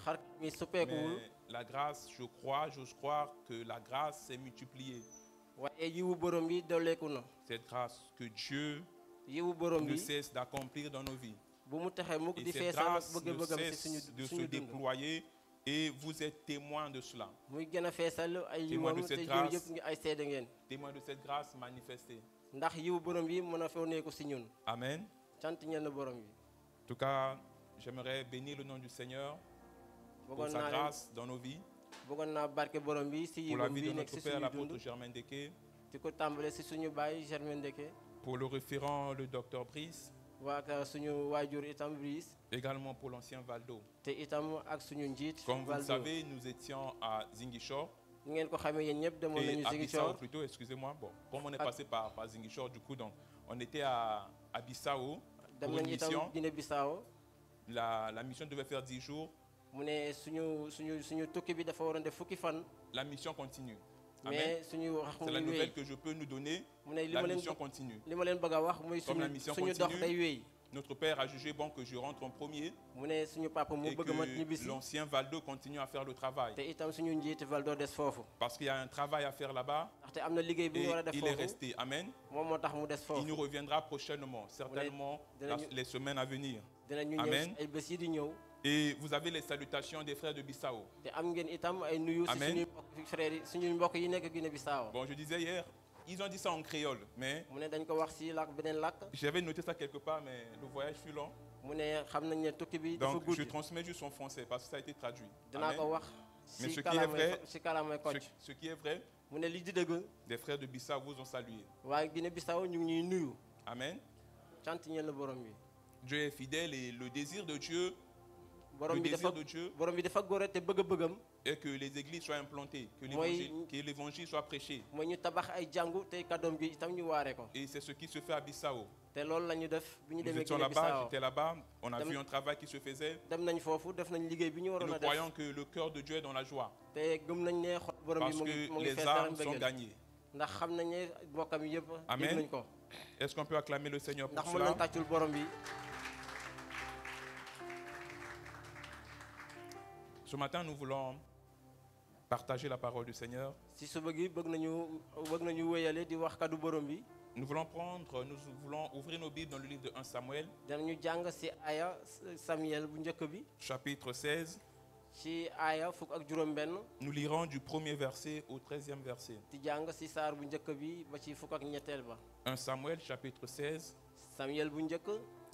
xar mi soppeekuwul. Mais la grâce, j'ose croire que la grâce s'est multipliée. waaye yiwu borom bi dolleeku na. Cette grâce que Dieu yiwu borom ne bi cesse d'accomplir dans nos vies. bu mu taxee mukk Et di cette feesal grâce ne bëgg-bëggam ci cesse de se suñu dund. déployer et vous êtes témoin de cela. muy gën a feesal ay Témoin de yiwam te cette yooyu grâce. yëpp ngi ay seede ngeen. Témoin de cette grâce manifestée. ndax yiwu borom bi mën a fewneeku si ñun. Amen. cant ñeel na borom bi. En tout cas, j'aimerais bénir le nom du Seigneur pour bëggoon sa naa grâce dans nos vies, bëggoon naa barke borom bi si pour la yiwam vie de bi nekk notre si Père, suñu l'apôtre dund. Germain Deke, di ko tàmbale si suñu baay Germain Ndeke. pour le référent, le docteur Brice, waa ka suñu waajur itam Brice. également pour l'ancien Valdo. te itam ak suñu njiit. Comme vous le Valdo. savez, nous étions à Zinguichor ñu ngeen ko xamee yéen ñëpp demoon et nañu à Bissau Ziguinchor. plutôt, excusez-moi. Bon, comme on est À- passé par Zinguichor, du coup, donc, on était à Bissau dem pour une nañu itam mission. Guinée Bissau. La mission devait faire 10 jours. mu ne suñu tukki bi dafa waroon def fukki fan. La mission continue. Amen. mais suñu wax C'est mu la ngi nouvelle wéy. que je peux nous donner. mu ne li La ma leen mission continue. li ma leen bëgg a wax muy Comme la mission suñu dox continue. day wéy. Notre Père a jugé bon que je rentre en premier mu ne suñu papa mu et bëgg ma que ñibbisi. l'ancien Valdo continue à faire le travail. te itam suñu njiit Valdo des foofu. Parce qu'il y a un travail à faire là-bas ndaxte am na liggéey bi et ñu war a def il est foofu. resté. Amen. moom moo tax mu des Il foofu. nous reviendra prochainement, certainement les semaines à venir. dinañu ñëw Amen. ay bés yi di ñëw. Et vous avez les salutations des frères de Bissau. te am ngeen itam ay nuyu si Amen. suñuy mbokk frères yi suñuy mbokk yi nekk Guinée Bissau. Bon, je disais hier, ils ont dit ça en créole, mais mu ne dañ ko wax si làkk beneen làkk. j'avais noté ça quelque part, mais le voyage fut long. mu ne xam nañ ne tukki bi dafa Donc, je guddi. transmets juste en français parce que ça a été traduit. dinaa Amen. ko wax Mais ce si qui est vrai, kàllaamay Kocc. Ce qui est vrai, mu ne li di dëgg. des frères de Bissau vous ont salué. waaye Guinée Bissau ñu ngi ñuy nuyu. Amen. cant ñeel na borom bi. Dieu est fidèle et le désir de Dieu, borom le bi désir dafa de Dieu borom bi dafa góore te bëgg-bëggam. est que les églises soient implantées, que l'évangile soit prêché. mooy ñu tabax ay jàngu te kàddoom gi itam ñu waare ko. Et c'est ce qui se fait à Bissau. te loolu la ñu def bi ñu Nous demee étions Guinée là-bas, Bissau. j'étais là-bas, on a Dem- vu un travail qui se faisait. dem nañ foofu def nañ liggéey bi ñu Et waroon nous a def. croyons que le cœur de Dieu est dans la joie. te gëm nañ ne xol borom bi Parce mu ngi que mu ngi les fees dara âmes sont mbëggeel. gagnées. ndax xam nañ ne bokkam yëpp. Amen. dégg nañ ko. Est-ce qu'on peut acclamer le Seigneur pour ndax mën nañ cela? tàccul borom bi. Ce matin, nous voulons partager la parole du Seigneur. si suba gi bëgg nañu wéyale di wax kaddu borom bi. Nous voulons ouvrir nos Bibles dans le livre de 1 Samuel, danañu jàng si aya Samuel bu njëkk bi. chapitre 16. ci aya fukk ak juróom-benn. Nous lirons du premier verset au 13e verset. di jàng si saar bu njëkk bi ba ci fukk ak ñetteel ba. 1 Samuel, chapitre 16, Samuel bu njëkk.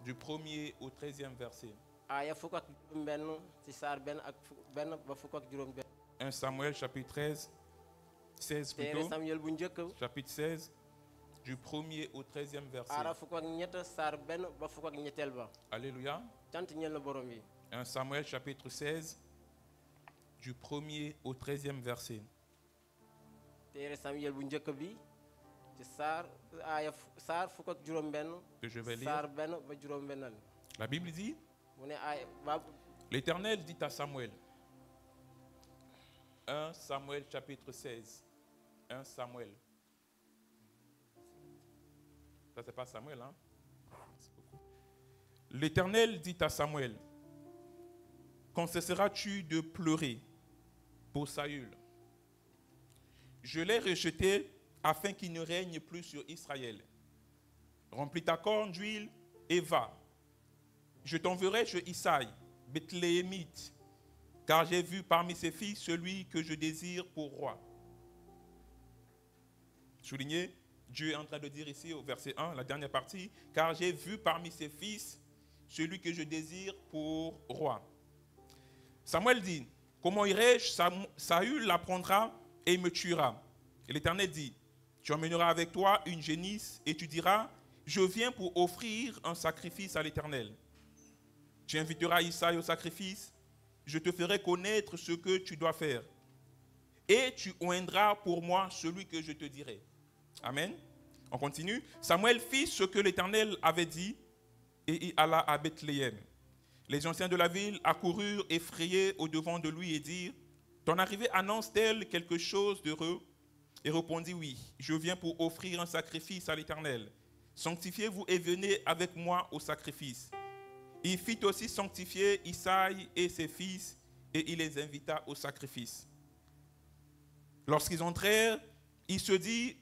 du premier au 13e verset. aya fukk ak juróom-benn si saar benn ak benn ba fukk ak juróom-benn. 1 Samuel, chapitre 16 téere plutôt, Samuel bu njëkk. chapitre 16, du premier au 13e verset. aara fukk ak ñett saar benn ba fukk ak ñetteel ba. Alléluia. cant ñeel na borom bi. 1 Samuel, chapitre 16, du premier au 13e verset. téere Samuel bu njëkk bi ci saar fukk ak juróom-benn. Que je vais lire. saar benn ba juróom-bennal. La Bible dit, mu ne ay ba l'Éternel dit à Samuel, 1 Samuel chapitre 16, 1 Samuel. Ça c'est pas Samuel, hein? Merci beaucoup. L'Éternel dit à Samuel, quand cesseras-tu de pleurer pour Saül? Je l'ai rejeté afin qu'il ne règne plus sur Israël. Remplis ta corne d'huile et va. Je t'enverrai chez Isaïe, Bethléemite, car j'ai vu parmi ses fils celui que je désire pour roi. Soulignez, Dieu est en train de dire ici au verset 1, la dernière partie, car j'ai vu parmi ses fils celui que je désire pour roi. Samuel dit, comment irai-je? Saül l'apprendra et il me tuera. Et l'Éternel dit, tu emmèneras avec toi une génisse et tu diras, je viens pour offrir un sacrifice à l'Éternel. Tu inviteras Isaïe au sacrifice. Je te ferai connaître ce que tu dois faire. Et tu oindras pour moi celui que je te dirai. Amen. On continue. Samuel fit ce que l'Éternel avait dit et il alla à Bethléem. Les anciens de la ville accoururent effrayés au-devant de lui et dirent, « Ton arrivée annonce-t-elle quelque chose d'heureux ?» Et répondit, « Oui, je viens pour offrir un sacrifice à l'Éternel. Sanctifiez-vous et venez avec moi au sacrifice. » Il fit aussi sanctifier Isaïe et ses fils et il les invita au sacrifice. Lorsqu'ils entrèrent, il se dit,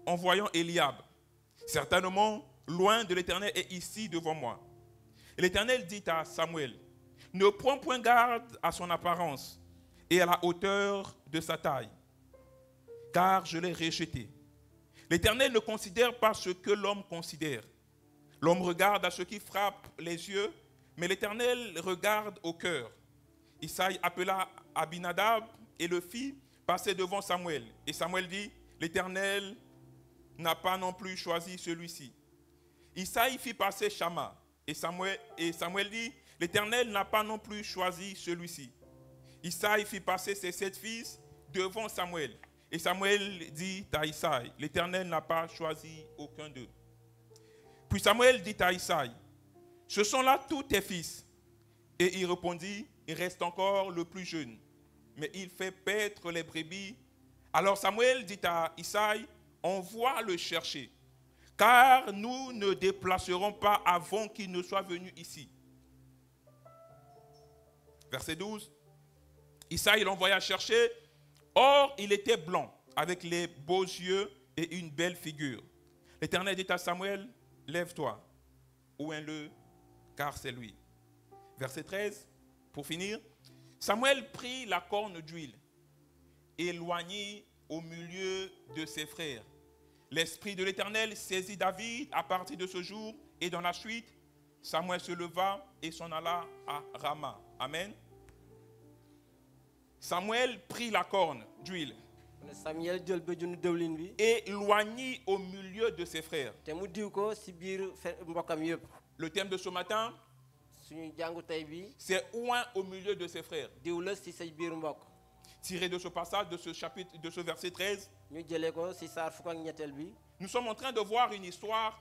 en voyant Eliab, « Certainement, loin de l'Éternel est ici devant moi. » Et l'Éternel dit à Samuel, « Ne prends point garde à son apparence et à la hauteur de sa taille, car je l'ai rejeté. L'Éternel ne considère pas ce que l'homme considère. L'homme regarde à ce qui frappe les yeux, mais l'Éternel regarde au cœur. » Isaïe appela Abinadab et le fit passer devant Samuel. Et Samuel dit, « L'Éternel n'a pas non plus choisi celui-ci. » Isaïe fit passer Shama. Et Samuel dit, « L'Éternel n'a pas non plus choisi celui-ci. » Isaïe fit passer ses 7 fils devant Samuel. Et Samuel dit à Isaïe, « L'Éternel n'a pas choisi aucun d'eux. » Puis Samuel dit à Isaïe, « Ce sont là tous tes fils. » Et il répondit, « Il reste encore le plus jeune, mais il fait paître les brebis. » Alors Samuel dit à Isaïe, « Envoie le chercher, car nous ne déplacerons pas avant qu'il ne soit venu ici. » Verset 12. Isaïe l'envoya chercher. Or, il était blanc, avec les beaux yeux et une belle figure. L'Éternel dit à Samuel, « Lève-toi, oins-le, car c'est lui. » Verset 13, pour finir. Samuel prit la corne d'huile, éloigné au milieu de ses frères. L'Esprit de l'Éternel saisit David à partir de ce jour, et dans la suite, Samuel se leva et s'en alla à Rama. Amen. Samuel prit la corne d'huile, Samuel jël bëjunu dëwlin bi éloigné au milieu de ses frères. te mu diw ko si biir mbokkam yëpp. Le thème de ce matin, Suñu jàngu tey bi c'est oint au milieu de ses frères. diw la si say biir mbokk. Tiré de ce passage, de ce chapitre, de ce verset 13, ñu jëlee ko si saar fukk ak ñetteel bi. nous sommes en train de voir une histoire.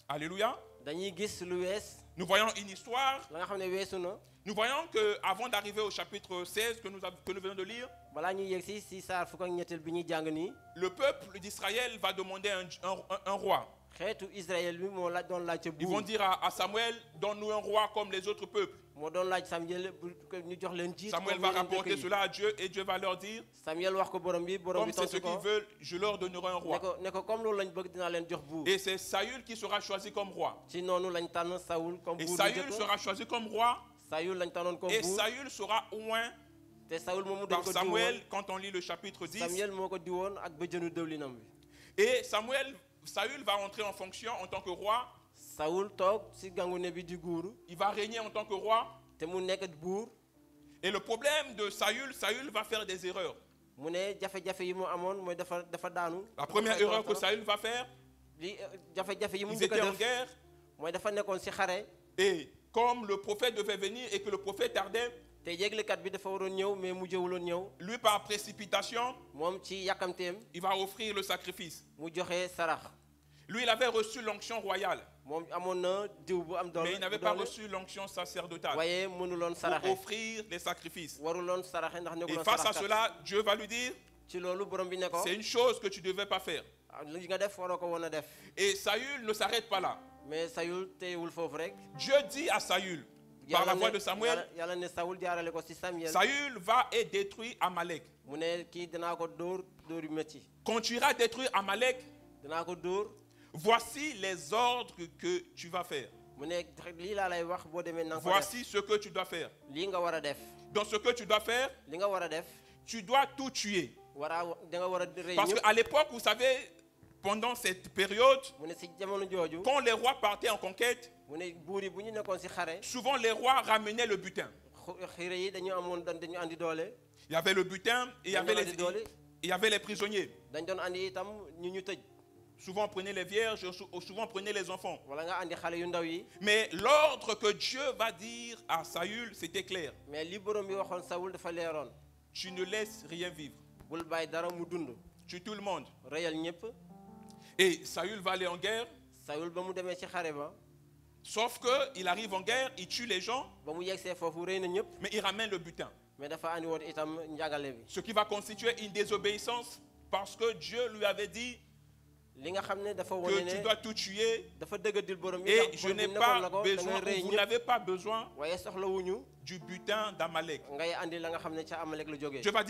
Alléluia. Dañuy gis lu wees Nous voyons une histoire. la nga xam ne weesu na. Nous voyons qu'avant d'arriver au chapitre 16 que nous venons de lire, balaa ñuy yegg si saar fukk ak ñetteel bi ñuy jàng nii. le peuple d'Israël va demander un roi. xeetu Israël bi moo la doon laaj ca Ils vont buur. dire à Samuel, donne-nous un roi comme les autres peuples. moo doon laaj Samuel ñu jox leen jiit. Samuel va rapporter cela à Dieu et Dieu va leur dire, Samuel wax ko borom bi comme c'est ce tontu ko. qu'ils veulent, je leur donnerai un roi. ne ko comme loolu lañ bëgg dinaa leen jox buur. Et c'est Saül qui sera choisi comme roi. ci noonu lañ tànn Saoul comme Et buur bu Saül njëkk. sera choisi comme roi. Saül lañ tànnoon comme Et buur. Saül sera oint te Saoul moomu dañ par ko Samuel diwoon. quand on lit le chapitre 10. Samuel moo ko diwoon ak bëjënu dëwlinam bi. Et Saül va entrer en fonction en tant que roi. Saoul toog si gangune bi di guuru. Il va régner en tant que roi. te mu nekk buur. Et le problème de Saül va faire des erreurs. mu ne jafe-jafe yi mu amoon mooy dafa daanu. La première erreur que Saül va faire, li jafe-jafe yi mu ils njëkk étaient a en def guerre. mooy dafa nekkoon si xare. Et comme le prophète devait venir et que le prophète tardait, te yéglekat bi dafa waroon ñëw mais mu jëwuloon ñëw. lui par précipitation, moom ci yàkkamteem il va offrir le sacrifice. mu joxe sarax. Lui, il avait reçu l'onction royale, moom amoon na diw bu am doole. mais il n'avait pas reçu l'onction sacerdotale waaye mënuloon pour saraxe. offrir les sacrifices. waruloon saraxe ndax Et nekkuloon face à saraxkat. cela, Dieu va lui dire, ci loolu borom bi ne ko. c'est une chose que tu ne devais pas faire. li nga def waroo ko woon a def. Et Saül ne s'arrête pas là. mais Saül teewul foofu rek. Dieu dit à Saül, par la voix de Samuel, yàlla ne Saoul jaarale ko si Samuel. Saül va et détruire Amalek. mu ne kii dinaa ko dóor yu métti. Quand tu iras détruire Amalek, dinaa ko dóor. voici les ordres que tu vas faire. mu ne lii laa lay wax boo demee na nga ko def. Voici ce que tu dois faire. lii nga war a def. Dans ce que tu dois faire, li nga war a def. tu dois tout tuer. da nga war a rey Parce ñëpp. qu'à l'époque, vous savez, pendant cette période, mu ne si jamono jooju. quand les rois partaient en conquête, mu ne buur yi bu ñu nekkoon si xare. souvent les rois ramenaient le butin. xire yi dañu andi doole. Il y avait le butin et il y avait les prisonniers. dañ doon andi itam ñu tëj. Souvent, on prenait les vierges, souvent, on prenait les enfants. wala nga andi xale yu ndaw yi. Mais l'ordre que Dieu va dire à Saül, c'était clair. mais li borom bi waxoon Saoul dafa leeroon. Tu ne laisses rien vivre. bul bàyyi dara mu dund. Tue tout le monde. reyal ñëpp. Et Saül va aller en guerre. Saoul ba mu demee ci xare ba. Sauf qu'il arrive en guerre, il tue les gens, ba mu yegsee foofu rey na ñëpp. mais il ramène le butin. mais dafa andi woon itam njàngale bi. Ce qui va constituer une désobéissance parce que Dieu lui avait dit li nga xam ne dafa que wane tu ne dois tout tuer. dafa dëggadil borom bi. Et ndax je borom bi n'ai nekkoon pas na ko da besoin, ngay rey vous ñëpp. n'avez pas besoin waaye soxlawuñu du butin d'Amalek. ngay andi la nga xam ne ca Amalek la jógee. Dieu va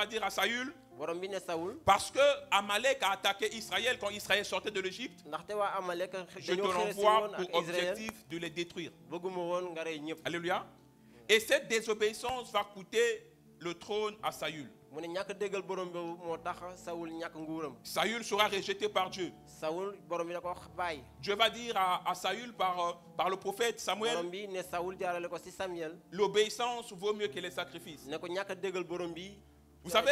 dire à Saül, borom bi ne Saoul. parce que Amalek a attaqué Israël quand Israël sortait de l'Égypte, ndaxte waa Amalek je te dañoo xeesi renvoie woon ak pour Israël. objectif de les détruire. bëgguma woon nga rey ñëpp. Alléluia. Et cette désobéissance va coûter le trône à Saül. mu ne ñàkk déggal borom boobu moo tax Saoul ñàkk nguuram. Saül sera rejeté par Dieu. Saoul borom bi da ko bàyyi. Dieu va dire à Saül par le prophète Samuel, borom bi ne Saoul jaarale ko si Samuel. l'obéissance vaut mieux que les sacrifices. ne ko ñàkk déggal borom bi. Vous savez,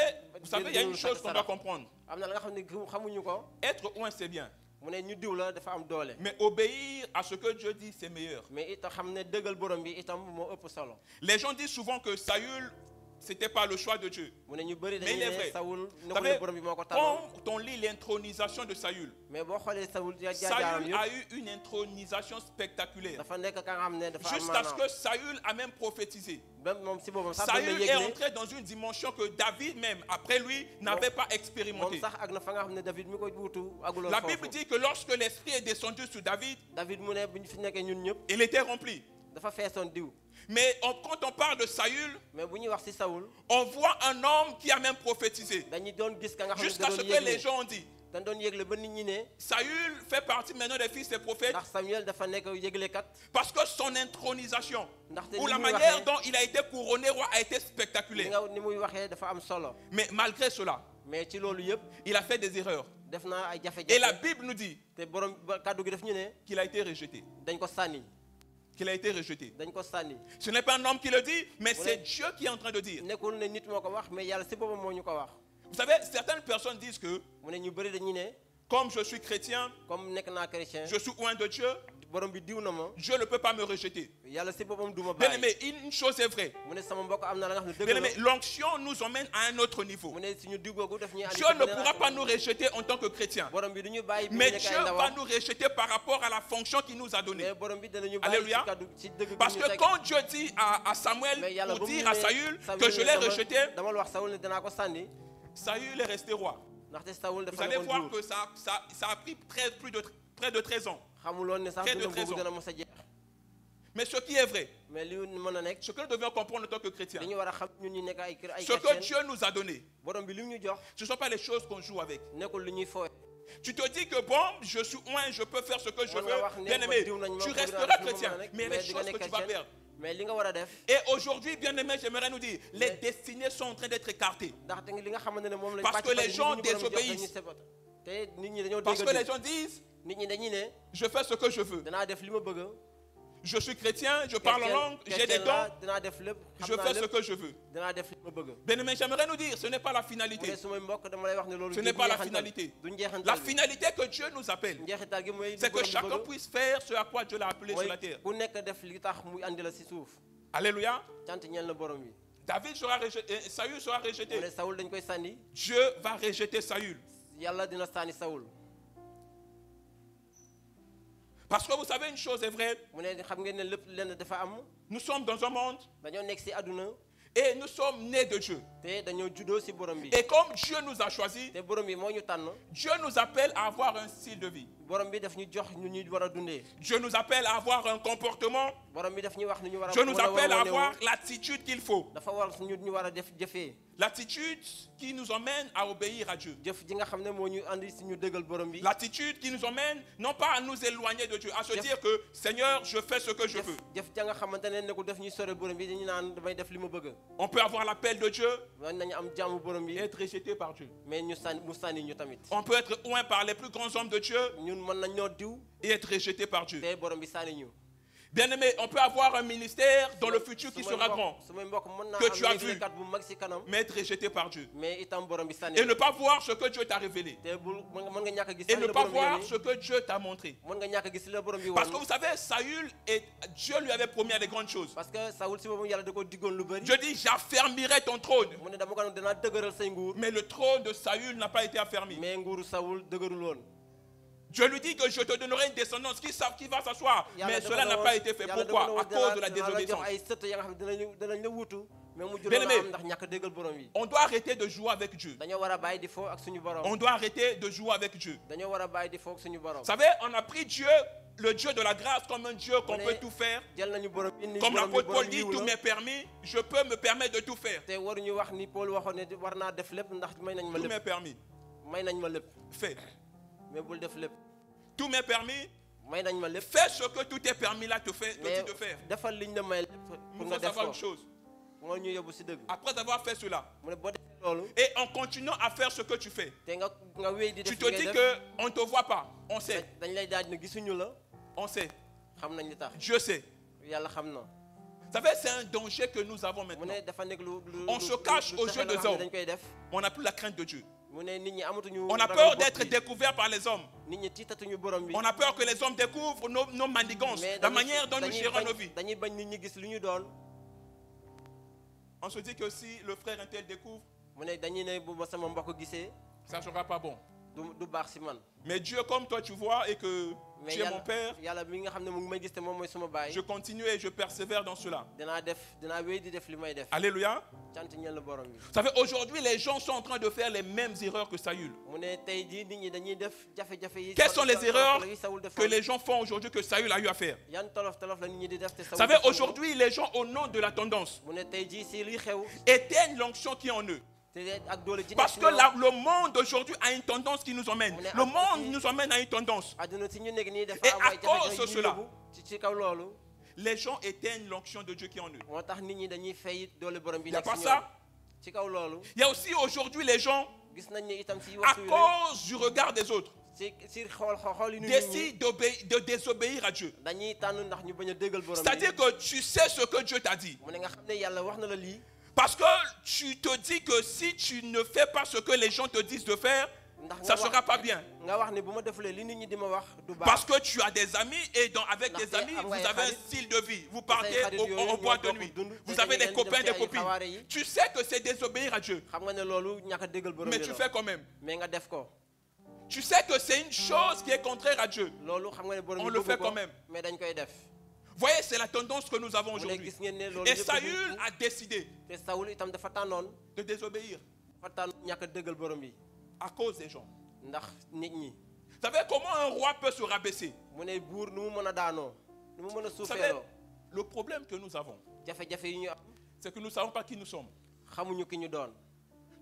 il y a une chose qu'on doit comprendre. am na la nga xam ne xamuñu ko. Être oint, c'est bien. mu ne ñu diw la dafa am doole. Mais obéir à ce que Dieu dit, c'est meilleur. mais itam xam ne déggal borom bi itam moo ëpp solo. Les gens disent souvent que Saül, c'était pas le choix de Dieu. mu ne ñu bëri Mais il est dañuy ne vrai. Saoul Vous nekkul ne savez, borom bi moo ko tànnoon. quand on lit l'intronisation de Saül, mais boo xoolee Saoul jaajaram Saül yëpp a eu une intronisation spectaculaire. dafa nekk ka nga xam ne dafa am Jusqu'à ce maanaam. que Saül a même prophétisé. même moom si boppam sax dina Saül est yëg ne entré dans une dimension que David même, après lui, n'avait pas moom expérimentée. sax ak na fa nga xam ne David mi ko wuutu aguloon La foofu. Bible dit que lorsque l'Esprit est descendu sur David, David mu ne bu ñu fi nekkee ñun ñëpp il était rempli. dafa feesoon diw. Mais quand on parle de Saül, mais bu ñuy wax si Saoul on voit un homme qui a même prophétisé. dañuy doon gis ka nga xam ne Jusqu'à da ce doon que les yëgle gens ont dit, dañ doon yëgle ba nit ñi ne Saül fait partie maintenant des fils des prophètes ndax Samuel dafa nekk yëglekat. parce que son intronisation ndaxte ou ni la muy manière waxee dont il a été couronné roi a été ni spectaculaire. nga ni muy waxee dafa am solo. Mais malgré cela, mais ci loolu yëpp il a fait des erreurs. def na ay Et la jafe-jafe. Bible nous dit te borom kàddu gi daf ñu ne qu'il a été rejeté. dañ ko sànni. Qu'il a été rejeté. dañ ko sànni. Ce n'est pas un homme qui le dit, mais Ouais. c'est Dieu qui est en train de dire. nekkul ne nit moo ko wax mais yàlla si boppam moo ñu ko wax. Vous savez, certaines personnes disent que, mu ne ñu bëri dañuy ne comme je suis chrétien, comme nekk naa chrétien je suis oint de Dieu, borom bi diw na ma Dieu ne peut pas me rejeter. yàlla si boppam du ma Bien bàyyi. aimé, une chose est vraie. mu ne sama mbokk am na la nga xam ne dëgg Bien la. aimé, l'onction nous emmène à un autre niveau. mu ne suñu diw googu daf ñuy andi Dieu ci ne beneen pourra aspect. pas nous rejeter en tant que chrétiens. borom bi du ñu bàyyi bu Mais ñu nekk Dieu ay va ndawam. nous rejeter par rapport à la fonction qu'il nous a donnée. mais borom bi danañu bàyyi Alléluia. ci kàddu ci dëgg bi Parce ñu que teg. quand Dieu dit à Samuel mais yàlla pour ba mu dire à ne Saül Samuel que je l'ai dama- rejeté, dama la wax Saoul ne danaa ko sànni. Saül est resté roi. ndaxte Saoul Vous dafa allez nekkoon voir buur. que ça a pris près de 13 ans. xamuloon ne sax Près de dundam 13 boobu ans. dana mos a jeex. Mais ce qui est vrai, mais li mën a nekk ce que nous devions comprendre en tant que chrétiens, dañu war a xam ñun ñi nekk ay ce que chrétien. Dieu nous a donné, borom bi li mu ñu jox ce ne sont pas les choses qu'on joue avec. nekkul lu ñuy fooy. Tu te dis que bon, je suis oint, je peux faire ce que je Mën nga wax veux. ne Bien ma aimé, diw nañ ma tu bëgg naa resteras def lu ma chrétien. mën a nekk, Mais mais les di nga choses que nekk tu vas chrétien. perdre. mais li nga war a def. Et aujourd'hui, bien aimé, j'aimerais nous dire, les destinées sont en train d'être écartées. ndaxte li nga xamante ne moom lañ Parce que les gens désobéissent. te nit ñi dañoo Parce que les dégg gens disent, nit ñi dañuy ne je fais ce que je veux. danaa def li ma bëgg. Je suis chrétien, je parle en langue, j'ai des dons, dinaa def lépp. je fais ce que je veux. dinaa def li ma bëgg. Bien aimé, j'aimerais nous dire, ce n'est pas la mu ne finalité. su may mbokk dama lay wax ne loolu. Ce n'est pas la finalité. du njeexantal La bi. finalité que Dieu nous appelle, njeexital gi mooy. c'est que chacun puisse faire ce à quoi Dieu l'a appelé sur mooy la terre. ku nekk def li tax muy andi la si suuf. Alléluia. cant ñeel na borom bi. David sera rejeté, Saül sera mu rejeté. ne Saoul dañ koy sànni. Dieu va rejeter Saül. yàlla dina sànni Saoul. Parce que vous savez, une chose est vraie, mu ne xam ngeen ne lépp lenn dafa am. nous sommes dans un monde dañoo nekk si àdduna. et nous sommes nés de Dieu. te dañoo juddoo si borom bi. Et comme Dieu nous a choisis, te borom bi moo ñu tànn. Dieu nous appelle à avoir un style de vie. borom bi daf ñu jox ñu ñu war a dundee. Dieu nous appelle à avoir un comportement. borom bi daf ñu wax ni ñu war a. Dieu nous appelle à wane avoir wu. l'attitude qu'il faut. dafa war ñu war a def jëfee. L'attitude qui nous emmène à obéir à Dieu. jëf ji nga xam ne moo ñu andi si ñu dëggal borom bi. L'attitude qui nous emmène non pas à nous éloigner de Dieu, à se dire que Seigneur, je fais ce que je veux. jëf ja nga xamante ne nekkul def ñuy sore borom bi dañu naan damay def li ma bëgg. On peut avoir l'appel de Dieu mën nañu am jàmm borom et bi. être rejeté par Dieu. mais ñu sànni mu sànni ñu tamit. On peut être oint par les plus grands hommes de Dieu ñun mën nañ ñoo diw. et être rejeté par Dieu. te borom bi sànni ñu. Bien-aimé, on peut avoir un ministère dans le futur qui sera grand, que tu as vu, mais être rejeté par Dieu. Et ne pas voir ce que Dieu t'a révélé. Et ne pas voir ce que Dieu t'a montré. Parce que vous savez, Saül, Dieu lui avait promis des grandes choses. Dieu dit, j'affermirai ton trône. Mais le trône de Saül n'a pas été affermi. Dieu lui dit que je te donnerai une descendance qui va s'asseoir. Mais cela n'a pas été fait. Pourquoi? À cause de la désobéissance. Bien-aimé, on doit arrêter de jouer avec Dieu. On doit arrêter de jouer avec Dieu. Vous savez, on a pris Dieu, le Dieu de la grâce, comme un Dieu qu'on peut tout faire. Comme l'apôtre Paul dit, tout m'est permis, je peux me permettre de tout faire. Tout m'est permis. Fais. Tout m'est permis. Fais ce que tout est permis là de faire. Il faut savoir une chose. Après avoir fait cela, et en continuant à faire ce que tu fais, tu te dis qu'on ne te voit pas. On sait. On sait. Dieu sait. Vous savez, c'est un danger que nous avons maintenant. On se cache aux yeux des hommes. On n'a plus la crainte de Dieu. On a peur d'être découvert par les hommes. On a peur que les hommes découvrent nos manigances, la manière dont nous gérons nos vies. On se dit que si le frère un tel découvre, ça ne sera pas bon. Mais Dieu, comme toi tu vois et que tu es mon père, je continue et je persévère dans cela. Alléluia. Vous savez, aujourd'hui les gens sont en train de faire les mêmes erreurs que Saül. Quelles sont les erreurs que les gens font aujourd'hui que Saül a eu à faire? Vous savez, aujourd'hui les gens, au nom de la tendance, éteignent l'onction qui est en eux. Parce que le monde aujourd'hui a une tendance qui nous emmène. Le monde nous emmène à une tendance. Et à cause de cela, les gens éteignent l'onction de Dieu qui est en eux. Il n'y a pas ça. Il y a aussi aujourd'hui les gens, à cause du regard des autres, décident de désobéir à Dieu. C'est-à-dire que tu sais ce que Dieu t'a dit. Parce que tu te dis que si tu ne fais pas ce que les gens te disent de faire, ça ne sera pas bien. Parce que tu as des amis et avec tes amis, vous avez un style de vie. Vous partez en boîte de nuit. Vous avez des copains, des copines. Tu sais que c'est désobéir à Dieu. Mais tu fais quand même. Tu sais que c'est une chose qui est contraire à Dieu. On le fait quand même. Voyez, c'est la tendance que nous avons aujourd'hui. Et Saül a décidé de désobéir à cause des gens. Vous savez comment un roi peut se rabaisser? Vous savez, le problème que nous avons, c'est que nous ne savons pas qui nous sommes.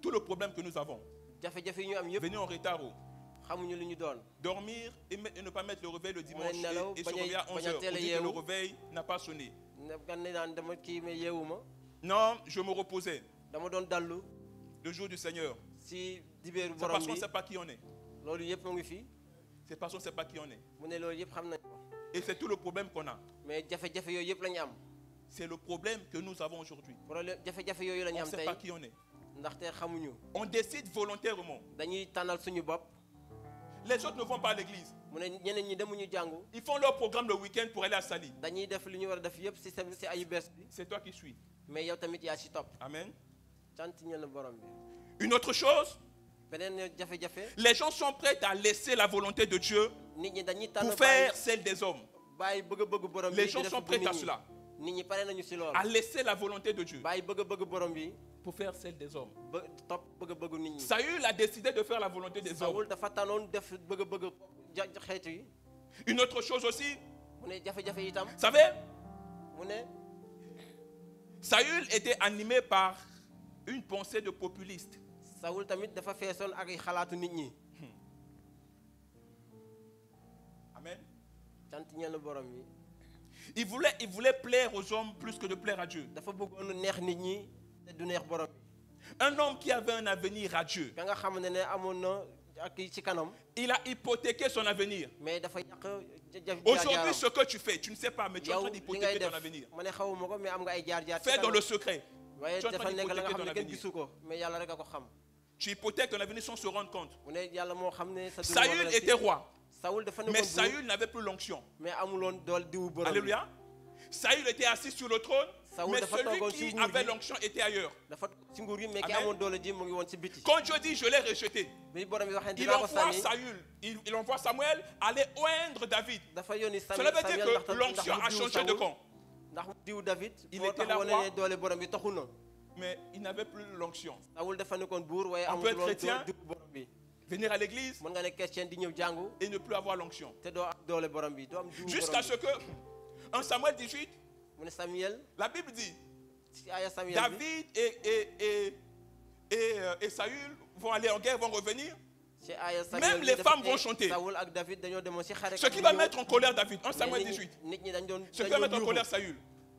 Tout le problème que nous avons, venir en retard, dormir et ne pas mettre le réveil le dimanche et se réveiller à 11h. On dit que le réveil n'a pas sonné. Non, je me reposais. Le jour du Seigneur. C'est parce qu'on ne sait pas qui on est. C'est parce qu'on ne sait pas qui on est. Et c'est tout le problème qu'on a. C'est le problème que nous avons aujourd'hui. On ne sait pas qui on est. On décide volontairement. Les autres ne vont pas à l'église. Ils font leur programme le week-end pour aller à Sali. C'est toi qui suis. Amen. Une autre chose, les gens sont prêts à laisser la volonté de Dieu pour faire celle des hommes. Les gens sont prêts à cela. À laisser la volonté de Dieu pour faire celle des hommes. Saül a décidé de faire la volonté des hommes. Une autre chose aussi, vous savez, Saül était animé par une pensée de populiste. Amen. Il voulait plaire aux hommes plus que de plaire à Dieu. Un homme qui avait un avenir radieux, il a hypothéqué son avenir Aujourd'hui, ce que tu fais, tu ne sais pas, mais tu es en train d'hypothéquer ton avenir. ma ne xawuma ko mais am nga ay jaar-jaar ci Fais dans kanam. le secret. waaye tu es en dafa train nekk la nga d'hypothéquer xam ton ne kenn avenir. gisu ko mais yàlla rek a ko xam. Tu hypothèques ton avenir sans se rendre compte. mu ne yàlla moo xam ne sa dund Saül moom la était roi, Saoul dafa mais nekkoon buur Saül n'avait plus l'onction. mais amuloon dool diwu borom bi. Alléluia. Saül était assis sur le trône, Saül mais dafa celui toogoon qui ci nguur avait gi. l'onction était ailleurs. dafa ci nguur gi mais ki Amen. amoon doole ji mu ngi woon ci biti. Quand Dieu dit je l'ai rejeté, bi borom bi waxee il dinaa ko envoie sànni Saül, il envoie Samuel aller oindre David. dafa yónni Cela veut dire que l'onction a changé de camp. ndax mu diw David Il moo était tax là wane roi. ne doole borom bi taxu na. Mais il n'avait plus l'onction. Saoul dafa nekkoon buur waaye On peut être amuloon chrétien. diw borom bi. Venir à l'église mën nga ne chrétien di ñëw jàngu et ne plus avoir l'onction. te doo am doole borom bi doo am diw Jusqu'à borom ce que, en Samuel 18, bi. mu ne Samuel la Bible dit, ci aaya Samuel bi David et Saül vont aller en guerre, vont revenir. ci aaya Samuel Même bi les dafa femmes ne vont chanter. Saoul ak David dañoo demoon ci xare. Ce qui va mettre en colère David, en Samuel 18. nit ñi dañ doon Ce qui va mettre en colère Saül.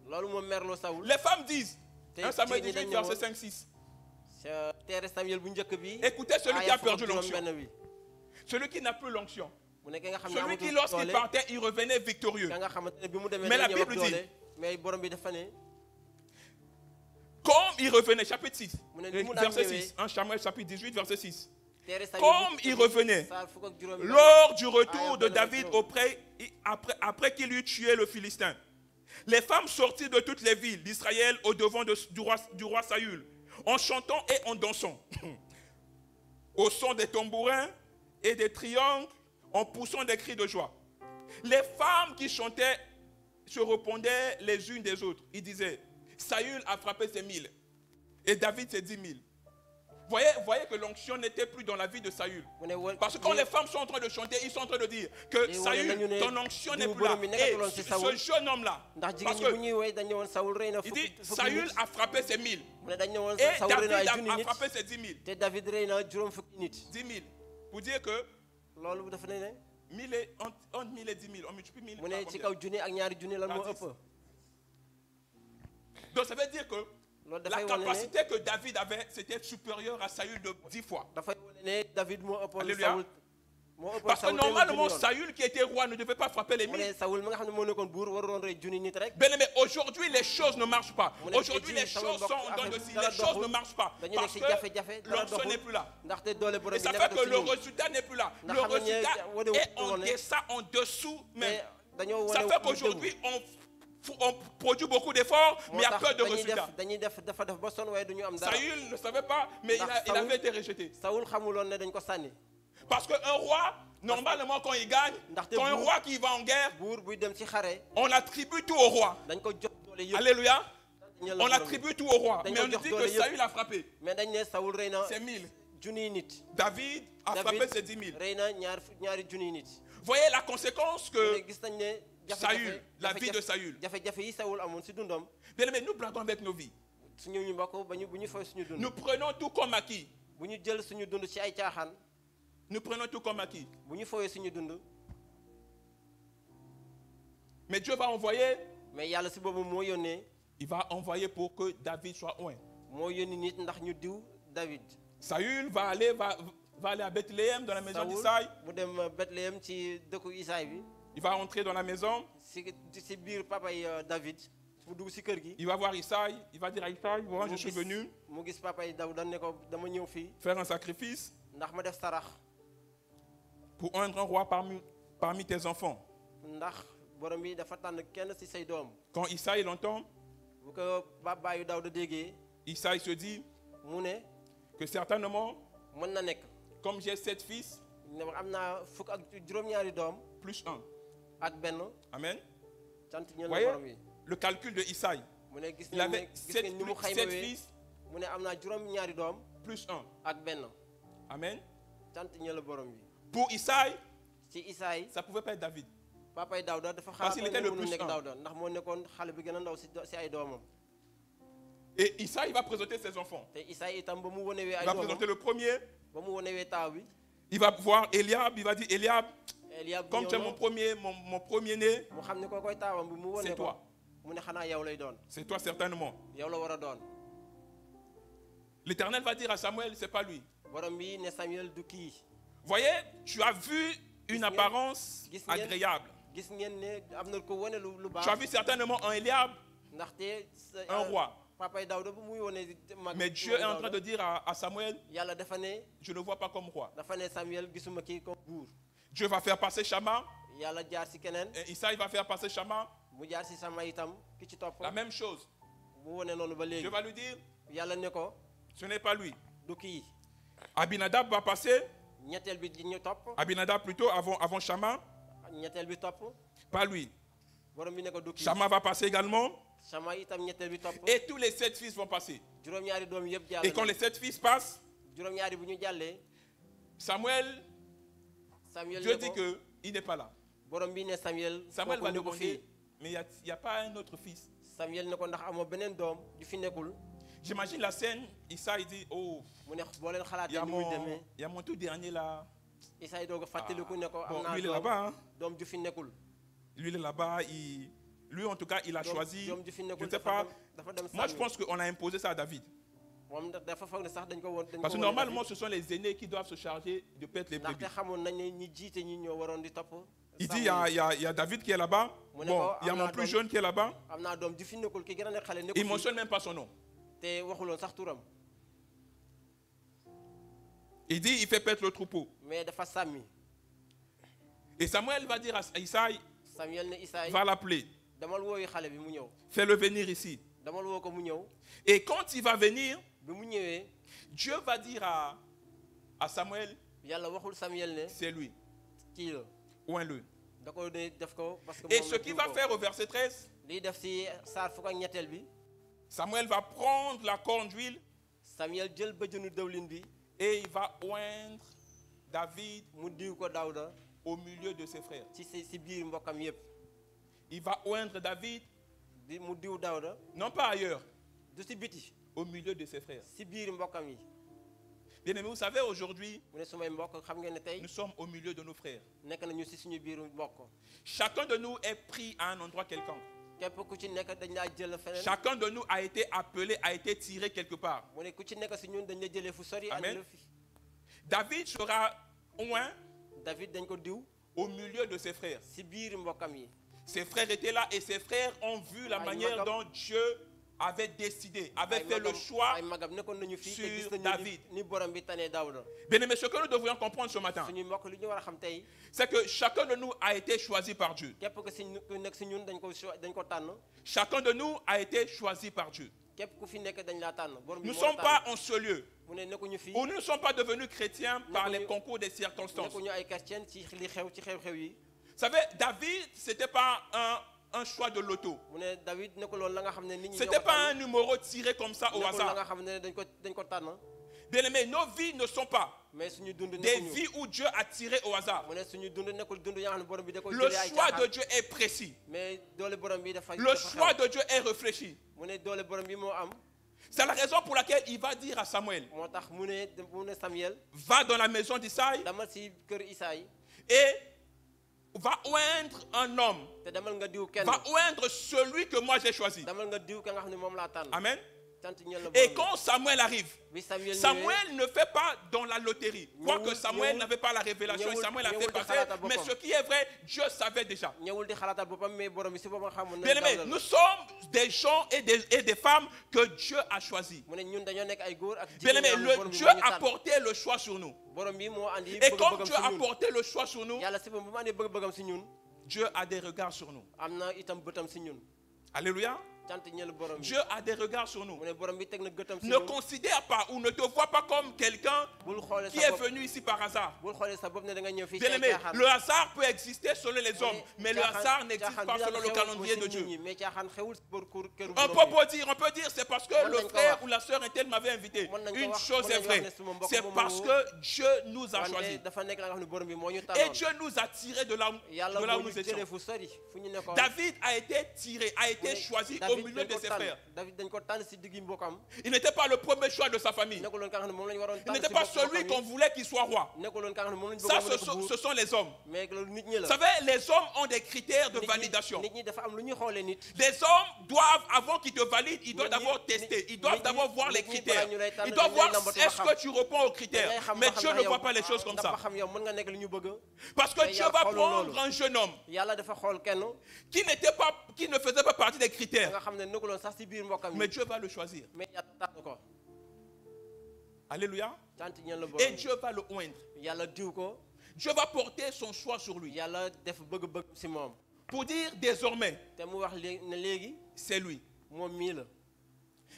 loolu moo merloo Saoul. Les femmes disent, Te 1 Samuel jigéen ñi 18, dañ verset ñëwoon 5-6. ca teere Samuel bu njëkk bi. Écoutez celui qui aaya a perdu fukk ak l'onction. juróom-benn bi. Celui qui n'a plus l'onction. mu ne ki nga xam ne Celui qui, amatul lorsqu'il doole partait, il revenait victorieux. ka nga xamante ne bi mu demee Mais la day ñëw ak Bible dit- doole mais borom bi dafa ne Comme il revenait, chapitre 6, mu ne ni mu daan verset ñëwee 6, 1 Samuel chapitre 18, verset 6. teere Samuel Comme bu il njëkk bi, revenait, saar fukk ak juróom-benn. lors du retour Ah, de ben, David non. après qu'il eut tué le Philistin, les femmes sortirent de toutes les villes d'Israël au devant du roi Saül, en chantant et en dansant, au son des tambourins et des triangles, en poussant des cris de joie. Les femmes qui chantaient se répondaient les unes des autres. Ils disaient, Saül a frappé ses 1000 et David ses 10 000. Voyez que l'onction n'était plus dans la vie de Saül. mu ne woon Parce que quand les femmes sont en train de chanter, ils sont en train de dire que Les Saül, wane nañu ne ton onction n'est diw plus là. borom bi nekkatuloon Et ci ce Saül. jeune homme-là, ndax parce jigéen ñi bu que ñuy woy dañ ne woon Saoul rey na il fukki dit, fukki Saül nit. a frappé ses 1000 mu ne dañ ne woon et Saoul rey na ay David junni a nit frappé ses 10 000. te David rey na juróom fukki nit. 10 000. Pour dire que loolu dafa ne 1000 et, entre 1000 et 10 000, on multiplie 1000 mu par ne ci combien? kaw junni ak ñaari junni lan moo Par 10. ëpp. Donc ça veut dire que loolu la dafay wane ne capacité que David avait, c'était supérieur à Saül de 10 fois. dafay wane ne David moo ëppoon Alléluia. Saoul moo ëppoon Parce que Saoul téeméer normalement, junni yoon. Saül qui était roi ne devait pas frapper les mu 1000. ne Saoul mi nga xam ne moo nekkoon buur waroon rey junni nit rek. Bien aimé, aujourd'hui les choses ne marchent pas. Mu ne Aujourd'hui tey les jii choses Saoul sont bokk en dents de affaire scie. bi dara Les choses doxul. ne marchent pas. dañu Parce nekk ci jafe-jafe que dara l'onction doxul n'est plus là. ndaxte doole borom Et bi ça fait nekkatu que ci le ñun. résultat n'est plus là. Le Ndax xam nañ ne résultat wane est en woon ne- deçà, en dessous même. mais dañoo Ça wane fait qu'aujourd'hui on produit beaucoup d'efforts, mais il y a peu de résultats. dañuy def dafa def ba sonn waaye du ñu am dara. Saül ne savait pas, mais Ndax il avait été rejeté. Saoul xamuloon ne dañ ko sànni. Parce qu'un roi, normalement quand il gagne, Ndaxte quand un buur- roi qui va en guerre, buur buy dem ci xare on attribue tout au roi. dañ ko jox doole yëpp. Alléluia. ñeel la On borom bi. attribue tout au roi. Dañ Mais ko on jox dit doole que yëpp. Saül a frappé. mais dañ ne Saoul rey na C'est 1000. junniy nit. David a David frappé ses 10 000. rey na ñaari junniy nit. Voyez la conséquence que te gis nañ ne Saül, la vie de Saül. jafe-jafe yi Saoul amoon si dundam Bien aimé, nous blaguons avec nos vies. suñu ñu mbokk ba ñu bu ñu fay suñu dund. Nous prenons tout comme acquis. bu ñu jël suñu dund ci ay caaxaan Nous prenons tout comme acquis. bu ñu fooyee suñu dund Mais Dieu va envoyer, mais yàlla si boobu moo yónnee il va envoyer pour que David soit oint. moo yónni nit ndax ñu diw David. Saül va aller à Bethléem dans la maison Saoul d'Isaïe. mu dem Bethléem ci dëkku Isaay bi Il va entrer dans la maison. si biir papay David mu dugg si kër gi. Il va voir Isaïe. Il va dire à Isaïe, moi je suis venu mu gis papay Dawuda ne ko dama ñëw fii faire un sacrifice ndax ma def sarax pour oindre un roi parmi tes enfants. ndax borom bi dafa tànn kenn si say doom. Quand Isaïe l'entend, bu ko babaayu Dawuda déggee Isaïe se dit mu ne que certainement, mën na nekk comme j'ai 7 fils, ne am naa fukk ak juróom-ñaari doom plus 1. ak benn Amen. cant ñeel na Voyez borom yi. le calcul de Isaïe. mu ne gis Il nañ ne avait gis ngeen ni mu 7 xaymawee fils, mu ne am naa juróom-ñaari doom plus 1. ak benn Amen. cant ñeel na borom yi. Pour Isaïe, ci Isaay ça ne pouvait pas être David. papay Dawuda dafa Parce qu'il xalaatoon était ne le mënul plus nekk un. Dawuda ndax moo nekkoon xale bi gën a ndaw si ay doomam. Et Isaïe va présenter ses enfants. te Isaay itam ba mu wonewee Il ay va doomam présenter le premier. ba mu wonewee taaw bi Il va voir Eliab. Il va dire, Eliab, Eliab comme tu es ñëw mon premier-né, na mu xam ne koo koy taawam bi mu wone c'est ko toi. mu ne xanaa yow lay doon C'est toi certainement. yow la war a doon. L'Éternel va dire à Samuel, c'est pas lui. borom bi ne Samuel du kii Voyez, tu as vu une apparence Gis ngeen. agréable. gis ngeen ne am na ko wane lu Tu as baax vu certainement un Eliab, ndaxte un roi. papay Daawuda bu muy wane mag Mais Dieu est en train de dire à Samuel, yàlla dafa ne je ne vois pas comme roi. Samuel gisuma kii comme buur Dieu va faire passer Shammah, yàlla jaar si keneen et Isaïe va faire passer Shammah. mu jaar si sama itam ki ci topp La même chose. mu wane noonu ba Dieu léegi va lui dire, yàlla ne ko ce n'est pas lui. du kii Abinadab va passer, ñetteel bi ñu topp Abinadab plutôt avant Shammah, ñetteel bi topp pas lui. borom bi ne ko du kii Shammah va passer également, sama itam ñetteel bi topp et tous les 7 fils vont passer. juróom-ñaari doom yëpp Et quand jàll les 7 fils passent, juróom-ñaari bu ñu jàllee Samuel, Samuel Dieu ne dit ko qu'il n'est pas là. borom bi ne Samuel Samuel kooku va ne ko fii demander, mais il n'y a pas un autre fils. Samuel ne ko ndax amoo beneen doom ju fi nekkul J'imagine la scène, Isaïe dit, oh, mu ne boo leen il y, xalaatee a ni muy mon, demee il y a mon tout dernier là. Isaay doog a fàttaliku ne ko Bon, am naa lui il est doom là-bas. Hein. doom ju fi nekkul Lui il est là-bas. Lui en tout cas, il a choisi. doom ju fi Je nekkul ne sais pas. dafa dem Moi je sàmmi pense qu'on a imposé ça à David. moom dafa foog ne sax dañ ko woon dañ Parce que ko woon normalement, ce sont les aînés qui doivent se charger de paître les brebis. ndaxte xamoon nañ ne ñi jiite ñi ñoo waroon di topp Il dit, il y a David qui est là-bas. Bon, il y a mon plus jeune qui est là-bas. am naa doom ju fi nekkul ki gën a nekk xale Il ne nekkul fi mentionne même pas son nom. te waxuloon sax turam Il dit, il fait paître le troupeau. mais dafa sàmmi Et Samuel va dire à Isaïe, Samuel ne Isaay va l'appeler. damal wooyu xale bi mu ñëw Fais-le venir ici. damal woo ko mu ñëw Et quand il va venir, bi mu ñëwee Dieu va dire à Samuel, yàlla waxul Samuel ne c'est lui. kii la Ouin-le. da ko ne def ko parce que Et moom ce la qu'il jiw va ko. faire au verset 13, liy def si saar fukk ak ñetteel bi Samuel va prendre la corne d'huile Samuel jël bëjënu dëwlin bi et il va oindre David mu diw ko Daawuda au milieu de ses frères. si biir mbokkam yëpp Il va oindre David, mu diw Daawuda non pas ailleurs, du si biti au milieu de ses frères. si biir mbokkam yi Bien aimé, vous savez, aujourd'hui, mu ne sumay mbokk xam ngeen ne tey nous sommes au milieu de nos frères. nekk nañu si suñu biir mbokk Chacun de nous est pris à un endroit quelconque. képp ku ci nekk dañ laa jël feneen Chacun de nous a été appelé, a été tiré quelque part. mu ne ku ci nekk si ñun dañ la jëlee fu sori Amen. andi la fi David sera oint David dañ ko diw au milieu de ses frères. si biir mbokkam yi Ses frères étaient là et ses frères ont vu la Ay manière magam. dont Dieu avait décidé, avait ay fait le magam choix. ay magam nekkoon nañu fii te sur gis nañu David. ni borom bi tanee Daawuda Bien aimé, ce que nous devrions comprendre ce matin, suñuy mbokk li ñu war a xam tey c'est que chacun de nous a été choisi par Dieu. képp ku si ku nekk si ñun dañ ko tànn Chacun de nous a été choisi par Dieu. képp ku fi nekk dañ laa tànn borom bi Nous ne moo la sommes pas tànn en ce lieu mu ne nekkuñu fii où nous ne sommes pas devenus chrétiens par Nekkuñu- les concours des circonstances. Vous nekkuñu ay chrétien ci li xew ci xew-xew yi savez, David, ce n'était pas un choix de loto. mu ne David nekkuloon la nga xam ne nit ñi Ce ñoo n'était ko pas un tànn numéro tiré comme ça au nekkul la nga hasard. xam ne dañ ko tànn Bien aimé, nos vies ne sont pas mais suñu dund des nekkuñu vies où Dieu a tiré au hasard. mu ne suñu dund nekkul dund yaa xam ne borom bi da ko Le jëlee ay choix de caaxaan Dieu est précis. mais doole borom bi dafa Le dafa choix xew de Dieu est réfléchi. mu ne doole borom bi moo am C'est la raison pour laquelle il va dire à Samuel, moo tax mu ne Samuel va dans la maison d'Isaïe demal si kër Isaay et va oindre un homme. te demal nga diw kenn Va oindre celui que moi j'ai choisi. demal nga diw ka nga xam ne moom laa tànn Amen. sant ñeel la Et borom bi. quand Samuel arrive, bi Samuel ñëwee Samuel ne fait pas dans la loterie. Quoique Ñëwul- Samuel ñëwul- n'avait pas la révélation et ñëwul- Samuel a fait ñëwul di passer. xalaatal Mais boppam. ce qui est vrai, Dieu savait déjà. ñëwul di xalaatal boppam mais borom bi si boppam xamul ne Bien aimé, Daawuda la. nous sommes des gens et des femmes que Dieu a choisis. mu ne ñun dañoo nekk ay góor ak Bien jigéen aimé, yoo xam ne le borom bi Dieu moo ñu a tànn. porté le choix sur nous. borom bi moo andi Et comme bëgg-bëggam Dieu si a ñun porté le choix sur nous, yàlla si boppam bu mu andee bëgg-bëggam si ñun Dieu a des regards sur nous. am na itam bëtam si ñun Alléluia. cant ñeel borom bi Dieu a des regards sur nous. mu ne borom bi teg na gëtam si Ne ñun considère pas ou ne te vois pas comme quelqu'un bul xoolee qui sa est bopp venu ici par hasard. bul xoolee sa bopp ne da nga ñëw fii ci Bien ay aimé, caaxaan. le hasard peut exister selon les hommes, mais le hasard n'existe caaxaan pas bi daan selon le xew calendrier si de nit Dieu. ñi, mais caaxaan xewul pour këru On borom bi. peut dire, c'est parce que Mën le nañ ko frère wax. ou la sœur interne m'avait invité. Mën nañ ko Une wax, chose mën est nañ wax vraie, ne suma mbokk c'est moom parce moo que Dieu nous a wante choisis. dafa nekk la nga xam ne borom bi moo ñu Et tànnoon Dieu nous a tirés de là yàlla où moo nous ñu étions. jëlee fu sori fu ñu nekkoon David a été tiré, a été Oui. choisi David au milieu de ses frères. David dañ ko tànn si diggi mbokkam. Il n'était pas le premier choix de sa famille. nekkuloon ka nga xam ne moom la ñu waroon Il tànn n'était si pas mbokkam celui yi. qu'on voulait qu'il soit roi. nekkuloon ka nga xam ne moom la ñu Ça, bëggoon mu nekk buur. ce sont les hommes. mais loolu nit ñi Vous la. savez, les hommes ont des critères de validation. nit ñi dafa am lu ñuy xoolee nit. Les hommes doivent, avant qu'ils te valident, ils doivent d'abord tester. Ils doivent d'abord voir les critères. Ils doivent voir est-ce que tu réponds aux critères. Mais Dieu ne voit pas les choses comme ça. dafa xam yow mën nga nekk li ñu bëgg. Parce que Dieu va prendre un jeune homme yàlla dafa xool kenn. qui ne faisait pas partie des critères. nga xam ne nekkuloon sax si biir mbokkam yi. Mais Dieu va le choisir. mais yàlla tànn ko. Alléluia. tant ñeen la Et borom. Dieu va le oindre. yàlla diw ko. Dieu va porter son choix sur lui. yàlla def bëgg-bëgg si moom. Pour dire désormais, te mu wax léegi ne léegi c'est lui. moom mii la.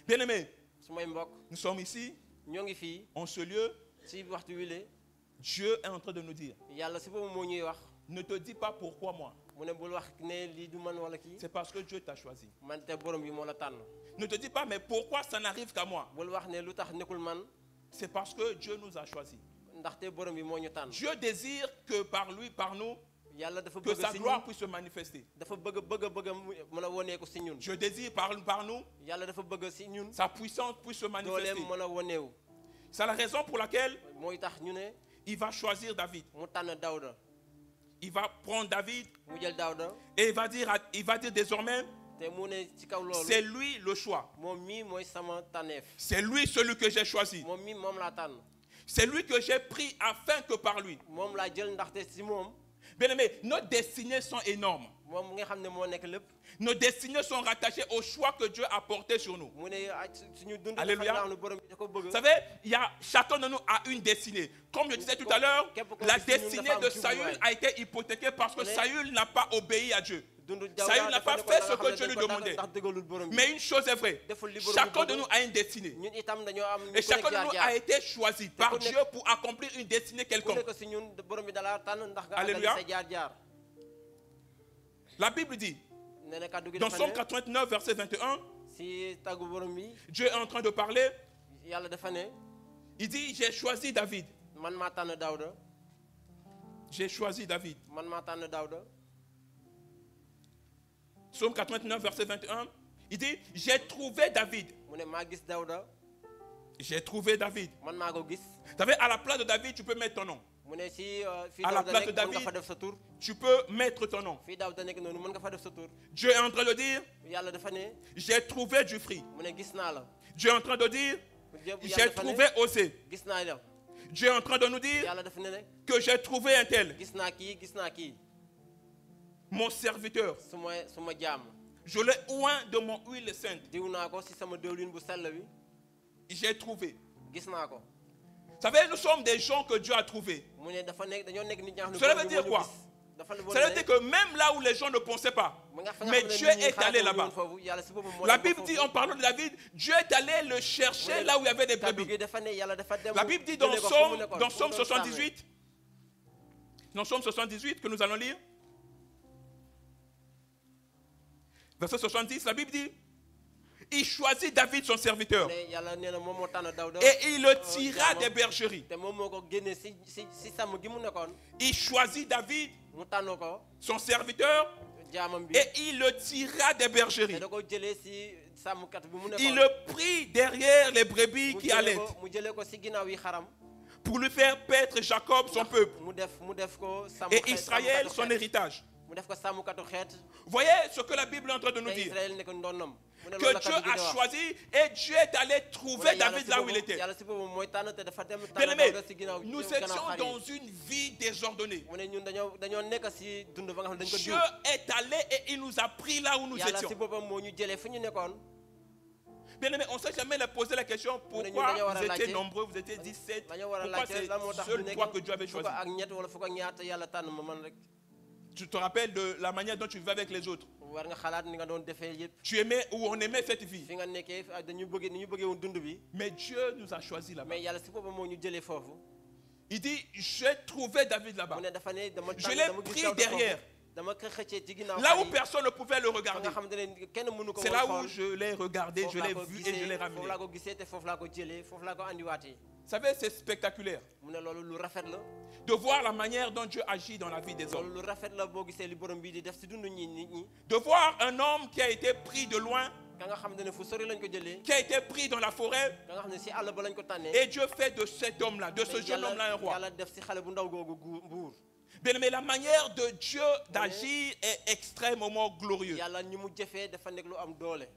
Bien-aimés, su may mbokk nous sommes ici, ñoo ngi fii en ce lieu. si waxtu wile Dieu est en train de nous dire, yàlla si boobu moo ñuy wax ne te dis pas pourquoi moi. mu ne bul wax ne lii du man wala kii C'est parce que Dieu t'a choisi. man te borom bi moo la tànn. Ne te dis pas, mais pourquoi ça n'arrive qu'à moi. bul wax ne lu tax nekkul man C'est parce que Dieu nous a choisis. ndaxte borom bi moo ñu tànn. Dieu désire que par lui, par nous, yàlla dafa que bëgg sa si gloire ñun puisse se manifester. dafa bëgg mën a woneeku si ñun. Dieu désire par nous, yàlla dafa bëgg si ñun sa puissance puisse se manifester. dooleem mën a woneewu. C'est la raison pour laquelle mooy tax ñu ne il va choisir David. mu tànn Daouda. Il va prendre David mu jël Daouda et il va dire désormais, te mu ne ci kaw loolu c'est lui le choix. moom mii mooy sama tànneef. C'est lui celui que j'ai choisi. moom mii moom laa tànn. C'est lui que j'ai pris afin que par lui. moom laa jël ndaxte si moom Bien-aimés, nos destinées sont énormes. moom nga xam ne moo nekk lépp. Nos destinées sont rattachées au choix que Dieu a porté sur nous. mu ne suñu dund. Alléluia. dafa borom bi da ko bëgg. Vous savez, chacun de nous a une destinée. Comme je disais tout à l'heure, la destinée de Saül a été hypothéquée parce que Saül n'a pas obéi à Dieu. Saül n'a pas fait ce que Dieu lui demandait. Mais une chose est vraie, chacun de nous a une destinée. ñun itam dañoo am Et chacun de nous a été choisi par Dieu pour accomplir une destinée ku quelconque. nekk si ñun borom bi dala tànn ndax nga Alléluia. àggali sa jaar-jaar. La Bible dit, nee na kàddu gi dans dafa Somme ne 89, verset 21, si tàggu borom bi Dieu est en train de parler. yàlla dafa ne Il dit, j'ai choisi David. man maa tànn Daouda. J'ai choisi David. man maa tànn Daouda. Somme 89, verset 21, il dit, j'ai trouvé David. mu ne maa gis Daouda. J'ai trouvé David. man maa ko gis. Vous savez, à la place de David, tu peux mettre ton nom. mu ne si fii À la Daouda place de nekk mën nga David. fa def sa tur. Tu peux mettre ton nom. fii Daouda nekk noonu mën nga fa def sa tur. Dieu est en train de dire, yàlla dafa ne j'ai trouvé du fruit. mu ne gis naa la. Dieu est en train de dire, yàlla j'ai dafa ne trouvé Osée. gis naa la. Dieu est en train de nous dire yàlla dafa ne que j'ai trouvé un tel, gis naa kii mon serviteur. suma jaam. Je l'ai oint de mon huile sainte. diw naa ko si sama diwlin bu sell bi. J'ai trouvé. gis naa ko. Vous savez, nous sommes des gens que Dieu a trouvés. mu ne dafa nekk dañoo nekk nit ñaa xam ne Cela borom veut bi dire moo ñu quoi? gis. dafa la Ça veut dire que même là où les gens ne pensaient pas, mais Dieu est allé là-bas. La Bible dit, en parlant de David, Dieu est allé le chercher là où il y avait des brebis. La Bible dit dans Somme 78, dans Somme 78 que nous allons lire, verset 70, la Bible dit, il choisit David son serviteur et il le tira des bergeries. Il choisit David son serviteur et il le tira des bergeries. Il le prit derrière les brebis qui allaitent pour lui faire paître Jacob son peuple et Israël son héritage. Vous voyez ce que la Bible est en train de nous dire? Que Dieu a choisi et Dieu est allé trouver David là où il était. Bien-aimés, nous étions dans une vie désordonnée. Dieu est allé et il nous a pris là où nous étions. Bien-aimés, on ne s'est jamais posé la question pourquoi vous étiez nombreux, vous étiez 17. Pourquoi c'est seul toi que Dieu avait choisi? Tu te rappelles de la manière dont tu vivais avec les autres. Tu aimais ou on aimait cette vie. Mais Dieu nous a choisis là-bas. Il dit, j'ai trouvé David là-bas. Je l'ai pris derrière. Là où personne ne pouvait le regarder. C'est là où je l'ai regardé, je l'ai vu et je l'ai ramené. Vous savez, c'est spectaculaire de voir la manière dont Dieu agit dans la vie des hommes. De voir un homme qui a été pris de loin ka nga xam ne fu sori lañ ko jëlee. qui a été pris dans la forêt. ka nga xam ne si àll ba lañ ko tànnee. Et Dieu fait de cet homme-là, de ce jeune homme-là un roi. yàlla def si xale bu ndaw googu buur. Bien, mais la manière de Dieu d'agir est extrêmement glorieuse. yàlla ñi mu jëfee dafa nekk lu am doole.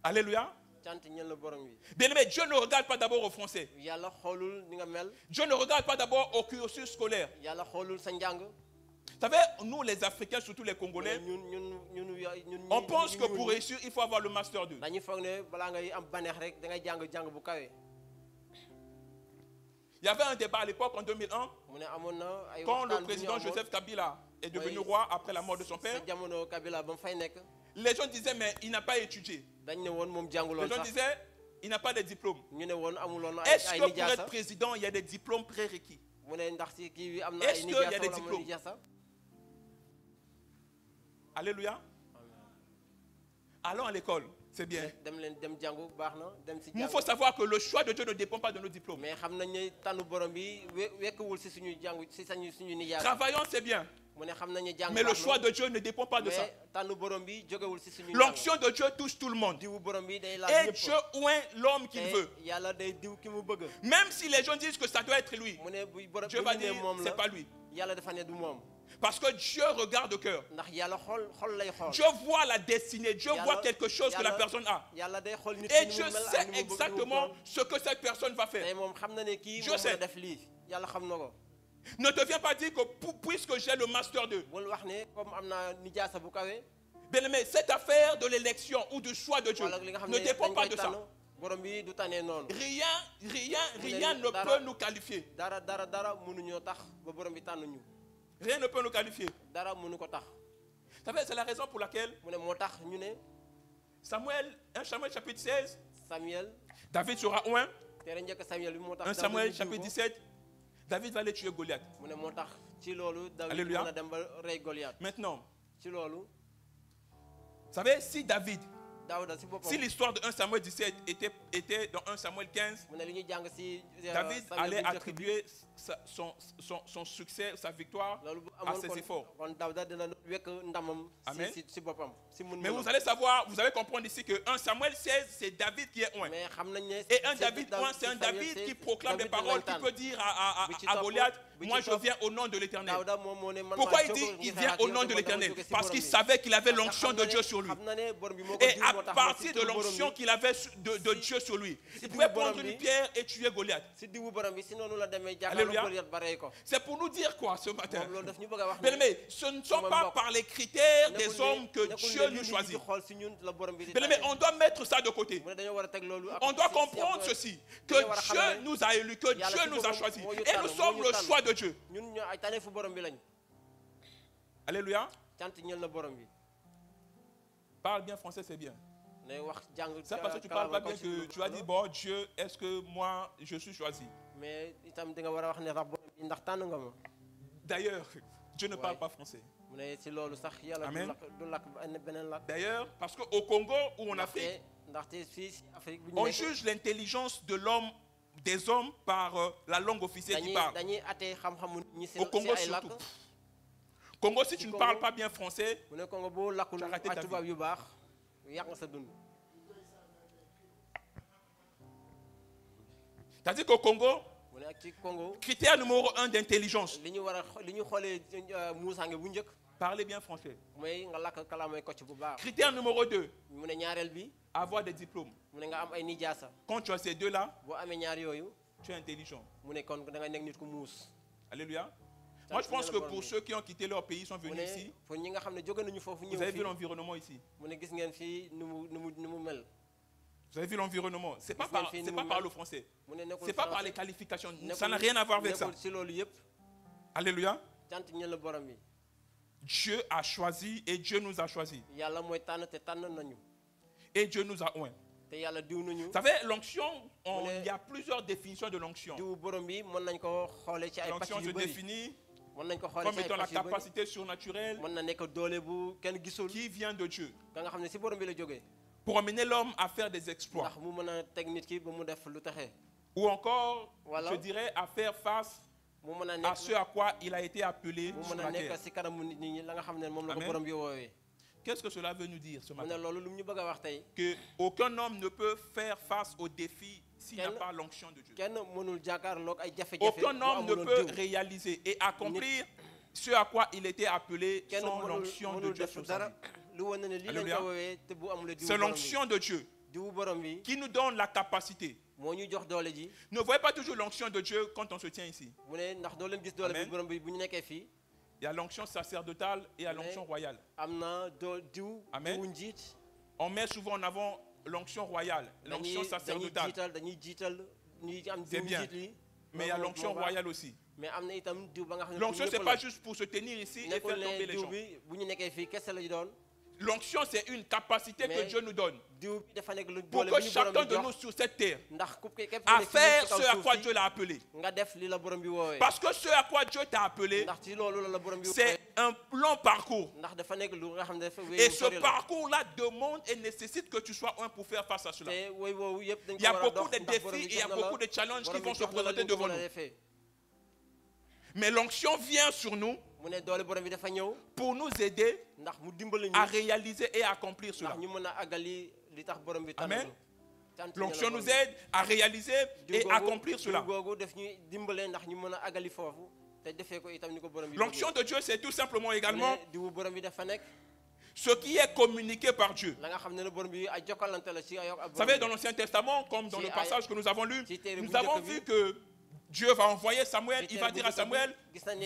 Alléluia. cant ñeel na borom bi. Bien, mais Dieu ne regarde pas d'abord au français. yàlla xoolul ni nga mel. Dieu ne regarde pas d'abord au cursus scolaire. yàlla xoolul sa njàng. Vous savez, nous les Africains, surtout les Congolais, ñun on pense que pour réussir, il faut avoir le master 2. dañuy foog ne balaa ngay am baneex rek da ngay jàng bu kawe. Il y avait un débat à l'époque en 2001, mu ne amoon na ay quand le waxtaan bu ñu président amoon. Joseph Kabila est devenu Oui. roi après la mort de son père. sa jamono Kabila ba mu fay nekk. Les gens disaient, mais il n'a pas étudié. dañ ne woon moom Les jànguloon gens sax. disaient, il n'a pas de diplôme. ñu ne woon amuloon Est-ce ay que pour nijaasa. être président, il y a des diplômes prérequis? mu ne ndax si kii bi am na Est-ce ay qu'il y a nijaasa des wala amul diplômes? nijaasa. Alléluia. Allons à l'école, c'est bien. dem jàngu baax na dem si Il jàng. faut savoir que le choix de Dieu ne dépend pas de nos diplômes. mais xam nañ ne tànnu borom bi wekkuwul si suñu jàngu si suñu nijaasa. Travaillons, c'est bien. mu ne xam nañ ne jàng Mais le baax na. choix de Dieu ne dépend pas de ça. mais tànnu borom bi jógewul si suñu. L'onction de Dieu touche tout le monde. diwu borom bi day laal Et ñëpp. Dieu oint l'homme qu'il veut. te yàlla day diw ki mu bëgg. Même si les gens disent que ça doit être lui, mu ne buy borom Dieu bu va ñu ne dire moom c'est la pas lui. yàlla dafa ne du moom. Parce que Dieu regarde au cœur. ndax yàlla xol lay xool. Dieu voit la destinée. Dieu voit quelque chose que la personne a. yàlla day xool nit Et ki ni Dieu mu mel ak sait ni mu bëgg, ni mu exactement doon. ce que cette personne va tey faire. moom xam na ne kii Dieu moom sait. la def lii yàlla xam na ko. Ne te viens pas dire que puisque j'ai le master 2, bul wax ne comme am naa nijaasa bu kawe. bien aimé, cette affaire de l'élection ou du choix de Dieu wala li nga xam ne ne dépend dañ pas koy de tànn ça. borom bi du tànnee noonu. Rien ne peut nous qualifier. dara mënuñoo tax ba borom bi tànn ñu. Rien ne peut nous qualifier. dara mënu ko tax. Vous savez, c'est la raison pour laquelle mu ne moo tax ñu ne Samuel, 1 Samuel chapitre 16, Samuel David sera oint. tere njëkk Samuel bi moo tax. 1 Daawuda Samuel ñu diw chapitre ko. 17, David va aller tuer Goliath. mu ne moo tax ci loolu. David Alléluia. mën a dem ba rey Goliath. Maintenant, ci loolu vous savez, si David, Daawuda si boppam. si l'histoire de 1 Samuel 17 était dans 1 Samuel 15, mu ne li ñuy jàng si. David Samuel allait bu njëkk bi. attribuer son succès, sa victoire loolu bu à amoon ses kon efforts. kon Daawuda dina wekk ndamam. Amen. si boppam si mun. Mais vous allez savoir, vous allez comprendre ici que 1 Samuel 16, c'est David qui est oint. mais xam nañ ne. Et un David oint, c'est un David qui proclame des paroles, qui peut dire à Goliath, moi je viens au nom de l'Éternel. Daawuda moom moo ne man Pourquoi maa il dit jóg il ngir vient xeex au ak nom yow, de dama l'Éternel? jóge si Parce borom qu'il bi. savait qu'il avait Parce que l'onction xam de na ne- Dieu sur lui. xam na ne borom bi moo ko Et diw à moo tax partir de si turu borom l'onction bi- qu'il avait de Dieu sur lui, il si pouvait turu borom prendre bi- une pierre et tuer Goliath. si diwu borom bi si noonu la demee Alléluia. jàkkaarloo Goliath ba rey ko. C'est pour nous dire quoi ce matin? moom loolu daf ñu bëgg a wax Bien aimé, ce ne sont pas par les critères des hommes que Dieu nous choisit. xool si ñun la borom bi di Bien aimé, tànn. on doit mettre ça de côté. mu ne dañoo war a teg loolu. On doit comprendre ceci, que Dieu nous a élus, que Yàlla Dieu ci nous a boppam choisis. moo ñu Et tànn, nous moo sommes ñu le tànn. choix de Dieu. ñun ñoo ay tànneefu borom bi lañ. Alléluia. cant ñeel na borom bi. Parle bien français, c'est bien. ne wax jàng. C'est parce que tu parles pas bien que tu as dit, bon Dieu, est-ce que moi je suis choisi? mais itam di nga war a wax ne sax borom bi ndax tànn nga ma. D'ailleurs, Dieu ne parle Ouais. pas français. mu ne si loolu sax yàlla Amen. du lakk beneen lakk. D'ailleurs, parce qu'au Congo ou en Afrique, ndaxte fii si Afrique bu ñu on nekk, juge l'intelligence de l'homme, des hommes par la langue officielle qu'ils parlent. dañuy attee xam-xamu nit ñi si Au Congo ay lakk. surtout. Congo, si tu ne Congo. parles pas bien français, mu ne Congo boo lakkul Tu as raté ay ta tubaab vie. yu baax yàq nga sa dund. c'est-à-dire qu'au Congo, mu ne ak ci Congo critère numéro 1 d'intelligence, li ñu war a li ñu xoolee muusaange bu njëkk parler bien français. mooy nga lakk kalaamay kocc bu baax. Critère numéro 2, mu ne ñaareel bi avoir des diplômes. mu ne nga am ay nijaasa. Quand tu as ces deux-là, boo amee ñaar yooyu tu es intelligent. mu ne kon da nga nekk nit ku muus. Alléluia. Moi, je pense que pour ceux qui ont quitté leur pays, sont mu venus ne ici, pour ñi nga xam ne jóge nañu foofu vous ñëw avez vu fii l'environnement ici. mu ne gis ngeen fii nu mu mel. Vous avez vu l'environnement. C'est pas Vous avez par le français. mu ne nekkul C'est pas par français, les qualifications. nekkul- Ça n'a rien à voir avec ça. nekkul si loolu yëpp Alléluia. cant ñeel la borom bi. Dieu a choisi et Dieu nous a choisis. yàlla mooy tànn te tànn nañu Et Dieu nous a oint. te yàlla diw nañu. Vous savez, l'onction, Vous il y a plusieurs définitions de l'onction. diw borom bi mën nañ ko xoolee ci ay pàcc L'onction se yu bëri. définit mën nañ ko xoolee comme ci ay étant la pàcc yu bëri. capacité surnaturelle mën na nekk doole bu kenn gisul. qui vient de Dieu ka nga xam ne si borom bi la jógee. pour amener l'homme à faire des exploits. ndax mu mën a teg nit ki ba mu def lu taxee. Ou encore, Voilà. je dirais, à faire face mu mën a à ce nekk à quoi il a été appelé mu sur mën a la nekk terre. si kanamu nit ñi la nga xam ne moom la ko Amen. borom bi woowee. Qu'est-ce que cela veut nous dire ce mu ne matin? loolu lu mu ñu bëgg a wax tey Qu'aucun homme ne peut faire face aux défis s'il n'a Quel- pas l'onction de Dieu. kenn mënul jàkkaarloog ay jafe-jafe Aucun bu homme ne amuloon peut diw. réaliser et accomplir ce à quoi il était appelé kenn sans mënul l'onction de mënul Dieu def sur sa dara vie. lu wane ne lii lañ Alléluia. ko woowee te bu amulee diwu C'est borom bi l'onction de Dieu diwu borom bi qui nous donne la capacité. moo ñuy jox doole ji Ne voyez pas toujours l'onction de Dieu quand on se tient ici. mu ne ndax doo leen gis doole bi Amen. borom bi bu ñu nekkee fii Il y a l'onction sacerdotale et il y a l'onction royale. am na diw Amen. diwu njiit On met souvent en avant l'onction royale, l'onction sacerdotale. dañuy jiital ñuy am C'est diwu bien. njiit li Mais il y a l'onction royale aussi. mais am na itam diw ba nga xam ne L'onction, pour ce n'est ñëpp pas la. juste pour se tenir ici et faire nekkul tomber ne les diw gens. bi bu ñu nekkee fii kese la ñu doon L'onction, c'est une capacité que Mais- Dieu nous donne diw bi dafa nekk lu pour doole que bi ñu borom chacun bi de nous jox sur cette terre ndax ku képp à ku nekk faire ci kaw ce à suuf quoi si, Dieu l'a appelé. nga def li la borom bi woowee Parce que ce à quoi Dieu t'a appelé, ndax ci loolu la borom bi c'est un long parcours. ndax dafa nekk lu nga xam ne dafa Et wéy ce sori la parcours-là demande et nécessite que tu sois un pour faire face à cela. te woy woowu yëpp dañ Il y a ko war a beaucoup dox de ndax borom défis bi et il y a jox na la beaucoup de challenges qui borom bi vont se jox na la présenter lu ko devant mën a nous. defee. Mais l'onction vient sur nous mu ne doole borom bi dafa ñëw pour nous aider ndax mu dimbali ñu à réaliser et à accomplir cela. ndax ñu mën a àggali li tax borom bi tànn Amen. ñu. Tant L'onction ñu nous la borom aide à réaliser bi. et Diw googu- accomplir cela. diw googu daf ñuy dimbale ndax ñu mën a àggali foofu te defee ko itam ni ko borom bi L'onction de Dieu, c'est tout simplement également mu ne diwu borom bi dafa nekk ce qui est communiqué par Dieu. la nga xam ne borom bi ay jokkalante la ci ay ak Vous savez, dans l'Ancien Testament, comme dans Si, le passage que nous avons lu, si, t'es nous le avons bout de vu vie. que Dieu va envoyer Samuel, il va dire à Samuel,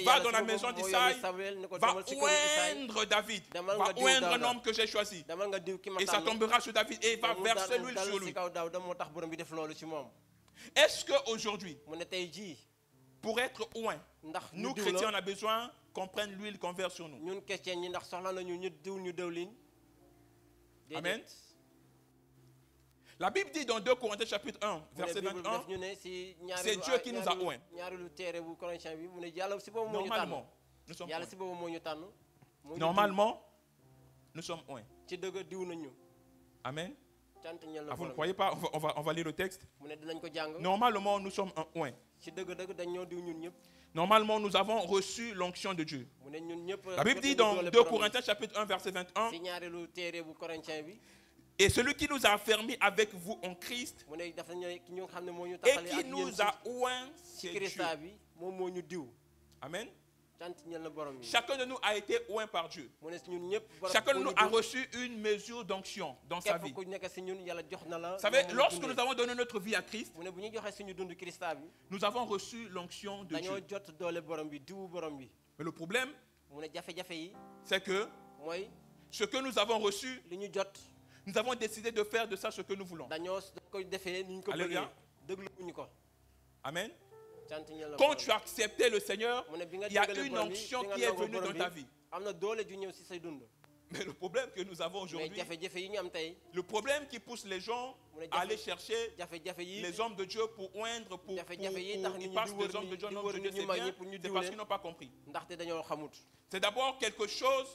va dans la maison d'Isaïe, va oindre David, Demal va nga diw oindre un Daouda. homme que j'ai choisi. demal nga diw ki ma Et ça tànn tombera sur David et il va mu verser dal- l'huile dal sur ci lui. kaw Daawuda moo tax borom bi def loolu ci moom Est-ce qu'aujourd'hui, mu ne tey jii pour être oint, ndax ñu nous diw chrétiens, on la a besoin qu'on prenne l'huile qu'on verse sur nous? ñun chrétien ñi ndax soxla nañu ñu diw ñu dëwlin Amen. La Bible dit dans 2 Corinthiens chapitre 1, verset 21, def ñu ne si c'est Dieu qui nous a oint. ñaareelu téere bu Corinthiens bi mu ne yàlla si boobu moo ñu tànn normalement, nous sommes yàlla oints. si boobu moo ñu tànn moo ñu Normalement, nous sommes oints. diw. ci dëgg diw nañu Amen. cant ñel la Ah, vous ne borom croyez pas? On va lire le texte. mu ne dinañ ko jàng Normalement, nous sommes un oint. ci dëgg dañ ñoo diw ñun ñëpp Normalement, nous avons reçu l'onction de Dieu. mu ne ñun ñëpp La Bible dit dans 2 Corinthiens chapitre 1, verset 21, si ñaareelu téere bu Corinthiens bi et celui qui nous a affermis avec vous en Christ mu ne dafa ñëw ki ñu nga xam ne moo ñu et taxale qui ak yéen nous a oint, ci c'est Dieu. Christa bi moom moo ñu diw Amen. cant ñel na borom bi Chacun de nous a été oint par Dieu. mu ne si ñun ñëpp borom Chacun de moo nous ñu a diw. reçu une mesure d'onction dans sa vie. képp ku nekk si ñun yàlla jox na la Vous savez, moom lorsque dundee. nous avons donné notre vie à Christ, mu ne bu ñu joxee suñu dund Christa bi nous avons reçu l'onction de dañoo Dieu. jot doole borom bi diwu borom bi Mais le problème, mu ne jafe-jafe yi c'est que mooy ce que nous avons reçu, li ñu jot nous avons décidé de faire de ça ce que nous voulons. dañoo koy defee ni ñu ko bëggee Alléluia. dégluwuñu ko Amen. cant ñel na Quand borom tu as accepté le Seigneur, mu ne bi nga il y a déggalee une borom bi, onction bi nga qui est nangoo venue borom dans bi, ta vie. am na doole ju ñëw si say dund Mais le problème que nous avons mais aujourd'hui, jafe-jafe yi ñu am tey le problème qui pousse les gens mu ne à aller chercher jafe-jafe yi les hommes de Dieu pour oindre, Jafe-jafe yi tax nit ils ñi passent di wër des hommes de ni- Dieu, di non wër de Dieu, nit ñu c'est mag ñi bien, pour ñu c'est diw parce leen. qu'ils n'ont pas compris. ndaxte dañoo xamut C'est d'abord quelque chose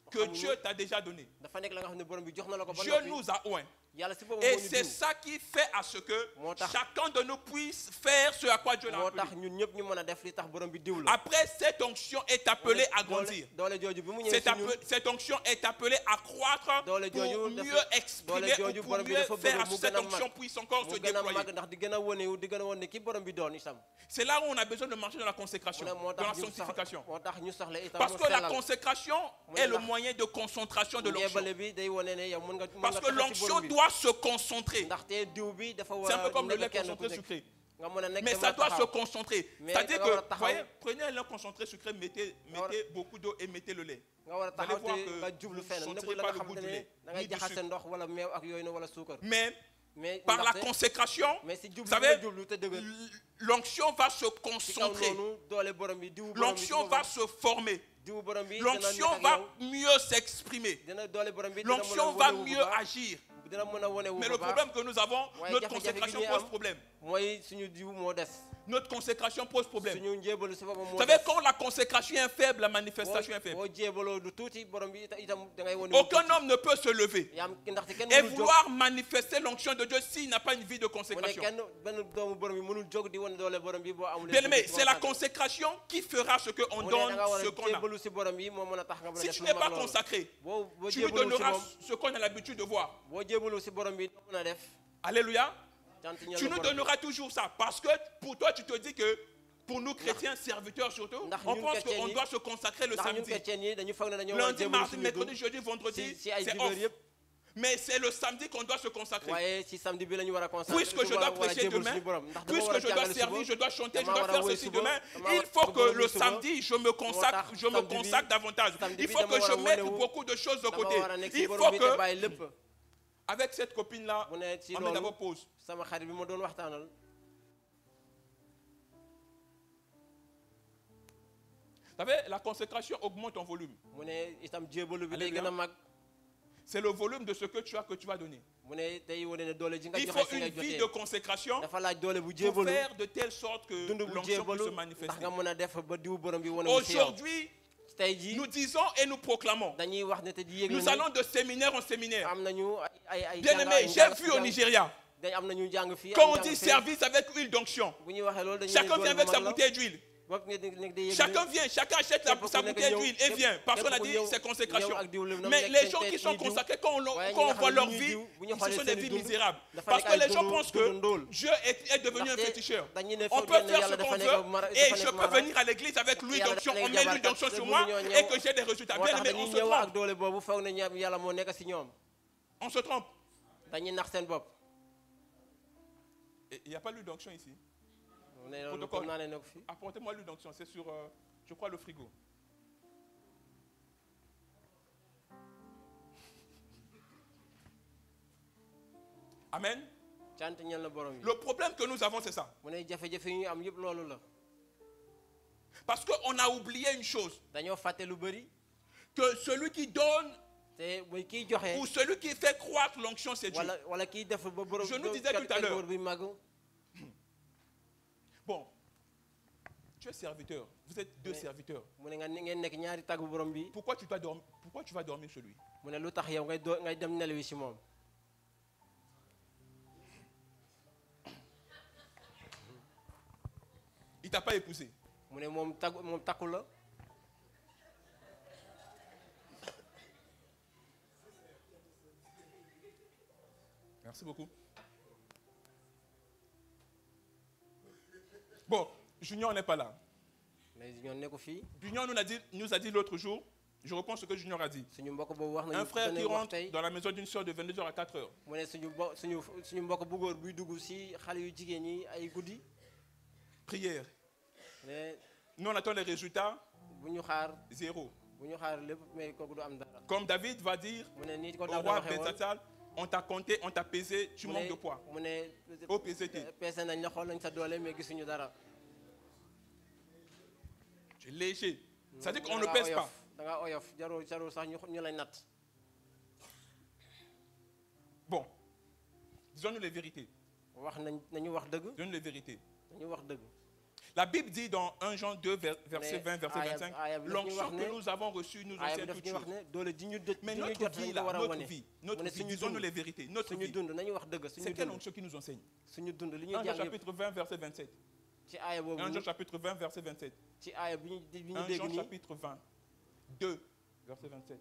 que Xamuñu. Dieu t'a déjà donné. dafa nekk la nga xam ne borom bi jox na la ko ba Dieu noppi nous a oint. yàlla si boobu Et moo ñu c'est diw ça qui fait à ce que Moo tax- chacun de nous puisse faire ce à quoi Dieu l'a moo tax appelé. ñun ñëpp ñu mën a def li tax borom bi diw la Après, cette onction est appelée à grandir. doole jooju bi mu ñëwee Cette, si ñun cette onction est appelée à croître Doole pour jooju mieux dafa- exprimer doole jooju ou pour borom bi mieux dafa faire à bëgg ce mu que cette gën a mag. onction puisse encore mu se gën a mag déployer. ndax di gën a wonewu di gën a wone ki borom bi doon itam C'est là où on a besoin de marcher dans la consécration, mu ne moo dans la tax ñu sanctification. moo tax ñu soxla itam Parce mu que la sellal consécration ne est le ndax- moyen de concentration de l'onction. ngeebale bi day wone ne yow mën nga Parce que taxaw ci l'onction borom bi doit se concentrer. ndaxte diw bi dafa C'est un war peu a comme le lait nekk kenn ku concentré nekk sucré. nga mën a nekk Mais te ça mën a doit se taxaw. concentrer. Mais C'est-à-dire da nga war a que, taxaw. voyez, prenez un lait concentré sucré, mettez beaucoup d'eau et mettez le lait. nga war a Vous allez taxaw voir te que nga jublu vous fenn ne nekkul sentirez la pas nga le goût xamante du ne lait, da ni ngay du jaxase sucre. ndox wala meew ak yooyu wala suukar Mais mais par la ndaxte- consécration, mais si jublu vous nga savez, jublu te dëgër l'onction va se ci kaw concentrer. noonu doole borom bi diwu borom bi L'onction va se former. diwu borom bi dina L'onction nekk ak va yow mieux s'exprimer. dina doole borom bi dina mën a L'onction va wonewu bu mieux baax agir. dina mën a wonewu Mais bu le baax problème que nous avons, Ouais, notre jafe-jafe gi consécration ñuy pose am. problème. mooy suñu diw moo des. Notre consécration pose problème. suñu njébalu si boppam Vous moo savez, des. quand la consécration est faible, la manifestation est faible. boo jébaloo du tuuti borom bi itam da ngay wane. Aucun homme ne peut se lever ndaxte kenn et mënul jóg. vouloir manifester l'onction de Dieu s'il n'a pas une vie de mu ne consécration. kenn benn doomu borom bi mënul jóg di wane doole borom bi boo amul. Bien aimé, c'est la consécration qui fera ce qu'on mu ne donne, da nga war ce a qu'on a. jébalu si borom bi moo mën a tax nga mën a Si def tu lu n'es mag pas loolu. consacré, boo tu lui jébalu si donneras moom ce qu'on a l'habitude de voir. boo jébalu si borom bi mën a def. Alléluia. cant ñeel Tu na nous borom bi. donneras toujours ça. Parce que pour toi, tu te dis que pour nous chrétiens, serviteurs surtout, ndax on ñun pense chrétiens qu'on yi- doit se consacrer le ndax ñun samedi. chrétien yi dañu foog ne dañoo war a Lundi, jébalu mardi, suñu mercredi, dund. jeudi, vendredi, si ay c'est dibéer off. yëpp. Mais c'est le samedi qu'on doit se consacrer. waaye si samedi bi la ñu war a consacrer. Puisque je dois prêcher demain, puisque je dois servir, je dois chanter, je dois faire ceci demain, il faut que le samedi, je me consacre davantage. Il faut que je mette beaucoup de choses de côté. Il faut que, bàyyi lépp. avec cette copine-là, mu ne si on met loolu d'abord pause. sama xarit bi ma doon waxtaanal. Vous savez, la consécration augmente en volume. mu ne itam jébalu bi day Alléluia. gën a mag. C'est le volume de ce que tu as que tu vas donner. mu ne day wane ne doole ji nga Il joxe faut si nga une vie jotee. de consécration dafa laaj doole bu pour jébalu. faire de telle sorte que dund bu l'onction puisse jébalu se ndax manifester. nga mën a def ba diw borom bi wane wu si yow. Aujourd'hui, tey jii nous disons et nous proclamons. dañuy wax ne te di yëgle Nous allons de séminaire en séminaire. am nañu ay Bien aimé, j'ai vu au Nigeria, day am nañu jàng fii. quand on dit service avec huile d'onction, bu ñuy waxee loolu dañuy chacun vient avec sa bouteille d'huile. bouteille. Chacun vient, chacun achète sa bouteille d'huile et vient. Parce qu'on a dit c'est consécration. Mais les gens qui sont consacrés, quand on voit leur vie, ce sont des vies misérables. Parce que les gens pensent que Dieu est devenu un féticheur. On peut faire ce qu'on veut et je peux venir à l'église avec l'huile d'onction, on met l'huile d'onction sur moi et que j'ai des résultats. Bien aimé, on se trompe. doole boobu foog na yàlla moo nekk si ñoom. On se trompe. dañuy nax seen bopp. Il n'y a pas l'huile d'onction ici. mu ne loolu Protocole. comme naa ne nekk fii. Apportez-moi l'huile d'onction, c'est sur, je crois, le frigo. Amen. cant ñeel na borom bi. Le problème que nous avons, c'est ça. mu ne jafe-jafe yi ñu am yëpp loolu la. Parce qu'on a oublié une chose, dañoo fàtte lu bëri. que celui qui donne te muy kiy joxe. ou celui qui fait croître l'onction, c'est Dieu. wala kiy def ba borom. Je nous disais tout à l'heure. bi màgg. Bon, tu es serviteur, vous êtes deux serviteurs. mu ne nga ngeen nekk ñaari tàggu borom bi. Pourquoi tu vas dormir chez lui? mu ne lu tax yow ngay dem nelawi si moom. Il t'a pas épousé. mu ne moom takku la. Merci beaucoup. Bon, Junior n'est pas là. mais ñoo nekku fii. Junior nous a dit l'autre jour, je reprends ce que Junior a dit. suñu mbokk boobu wax nañu. Un frère qui rentre tey. dans la maison d'une soeur de 22h à 4h. mu ne suñu mbokk bu góor buy dugg si xale yu jigéen ñi ay guddi. Prière. mais Nous on attend les résultats, bu ñu xaar. zéro. bu ñu xaar lépp mais kooku du am dara. Comme David va dire mu ne nii ko au Daawuda roi waxee woon. Bethsatsal, on t'a compté, on t'a pesé, tu mu manques ne de poids. mu ne. Au PCT. peese nañ la xool nañ sa doole mais gisuñu dara. Tu es léger. Ça veut dire qu'on ne pèse pas. da ngaa oyof jarul sax ñu lay natt. Bon, disons-nous les vérités. wax nañu wax dëgg. Disons-nous les vérités. nañu wax dëgg. La Bible dit dans 1 Jean 2, verset 20, verset 25, aaya bi daf ñuy l'onction wax que ne- nous avons reçue nous aaya bi enseigne daf toutes ñuy wax choses. ne doole ji ñu Mais ji ñu notre jot vie, nañ ko là, war a notre wane. vie, mu ne suñu disons-nous dund les vérités, notre suñu vie, dund nañu wax dëgg suñu c'est quelle dund onction qui nous enseigne? suñu dund li 1 ñuy Jean jàng yëpp chapitre 20, verset 27. ci aaya boobu 1 Jean chapitre 20, verset 27. ci aaya bi ñu 1 dégg Jean nii chapitre 20, 2, verset 27.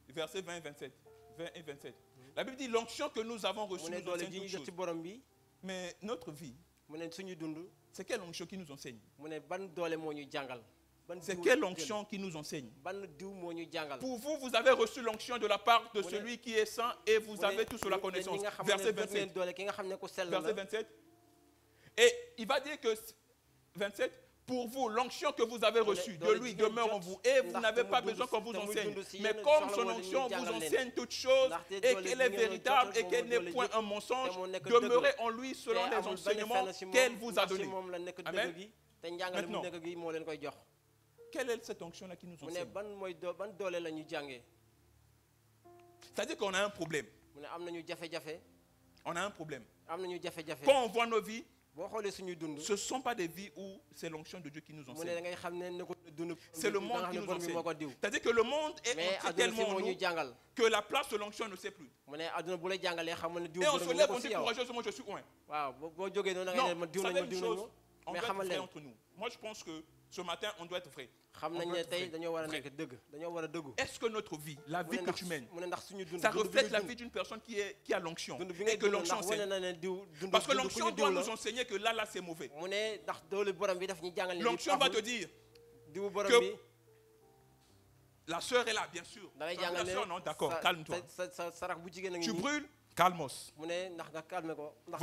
Verset 20 et 27. 20 et 27. La Bible dit l'onction que nous avons mu reçue ne nous doole enseigne ji ñu toutes jot ci choses. borom bi Mais notre vie, mu ne suñu dund c'est quelle onction qui nous enseigne? mu ne ban doole moo ñu jàngal ban C'est diw quelle la onction qui nous enseigne? ban diw moo ñu jàngal. Pour vous, vous avez reçu l'onction de la part de celui qui est saint et vous avez tous la connaissance. Verset 27. doole ki nga xam ne ku sell Verset la 27. Et il va dire que 27, pour vous, l'onction que vous avez reçue de lui demeure en vous et vous n'avez pas besoin qu'on vous enseigne. Mais comme son onction vous enseigne toutes choses et qu'elle est véritable et qu'elle n'est point un mensonge, demeurez en lui selon les enseignements qu'elle vous a donnés. moom la nekk Amen. dëgg gi te njàngale mu Maintenant. dëgg gi moo leen koy jox. Quelle est cette onction-là qui nous mu ne enseigne? ban doole la ñu jàngee. C'est-à-dire qu'on a un problème. mu ne am nañu jafe-jafe On a un problème. am nañu jafe-jafe Quand on voit nos vies, boo xoolee suñuy dund ce ne sont pas des vies où c'est l'onction de Dieu qui nous mu ne enseigne. da ngay xam ne ne ko dund C'est le da nga monde xam qui ne nous borom bi moo ko enseigne. diw C'est-à-dire que le monde est mais entré adduna si tellement en moo ñu nous jàngal que la place de l'onction ne sait plus. mu ne adduna bu la jàngalee xamal ne diw Et on borom se bi moo lève, ko on si dit yow courageusement, je suis loin. waaw boo jógee noonu da ngay ne Non, ma diw vous nañ savez ma une diw nañ chose, on mais doit être xamal vrai leen entre nous. Moi, je pense que ce matin, on doit être vrai. xam On nañ doit ne être tey vrai. dañoo war a Vrai. nekk dëgg dañoo war a dëggu Est-ce que notre vie, la mu vie ne que ndax tu mènes, mu ne ndax suñu dund ça dund bi reflète nga la dund vie d'une personne qui a l'onction dund bi et ngay que dund l'onction ndax wane enseigne? na ne diw dund Parce que dund ku l'onction ñu doit diw la nous enseigner que là, c'est mauvais. mu ne ndax doole borom bi daf ñu jàngal ne L'onction va te dire, diw borom que bi la sœur est là, bien sûr. da lay Tu as vu jàngal la ne sœur, non, d'accord, calme-toi. sa sarax bu jigéen a ngi Tu nii brûles, calmos. mu ne ndax nga calme ko ndax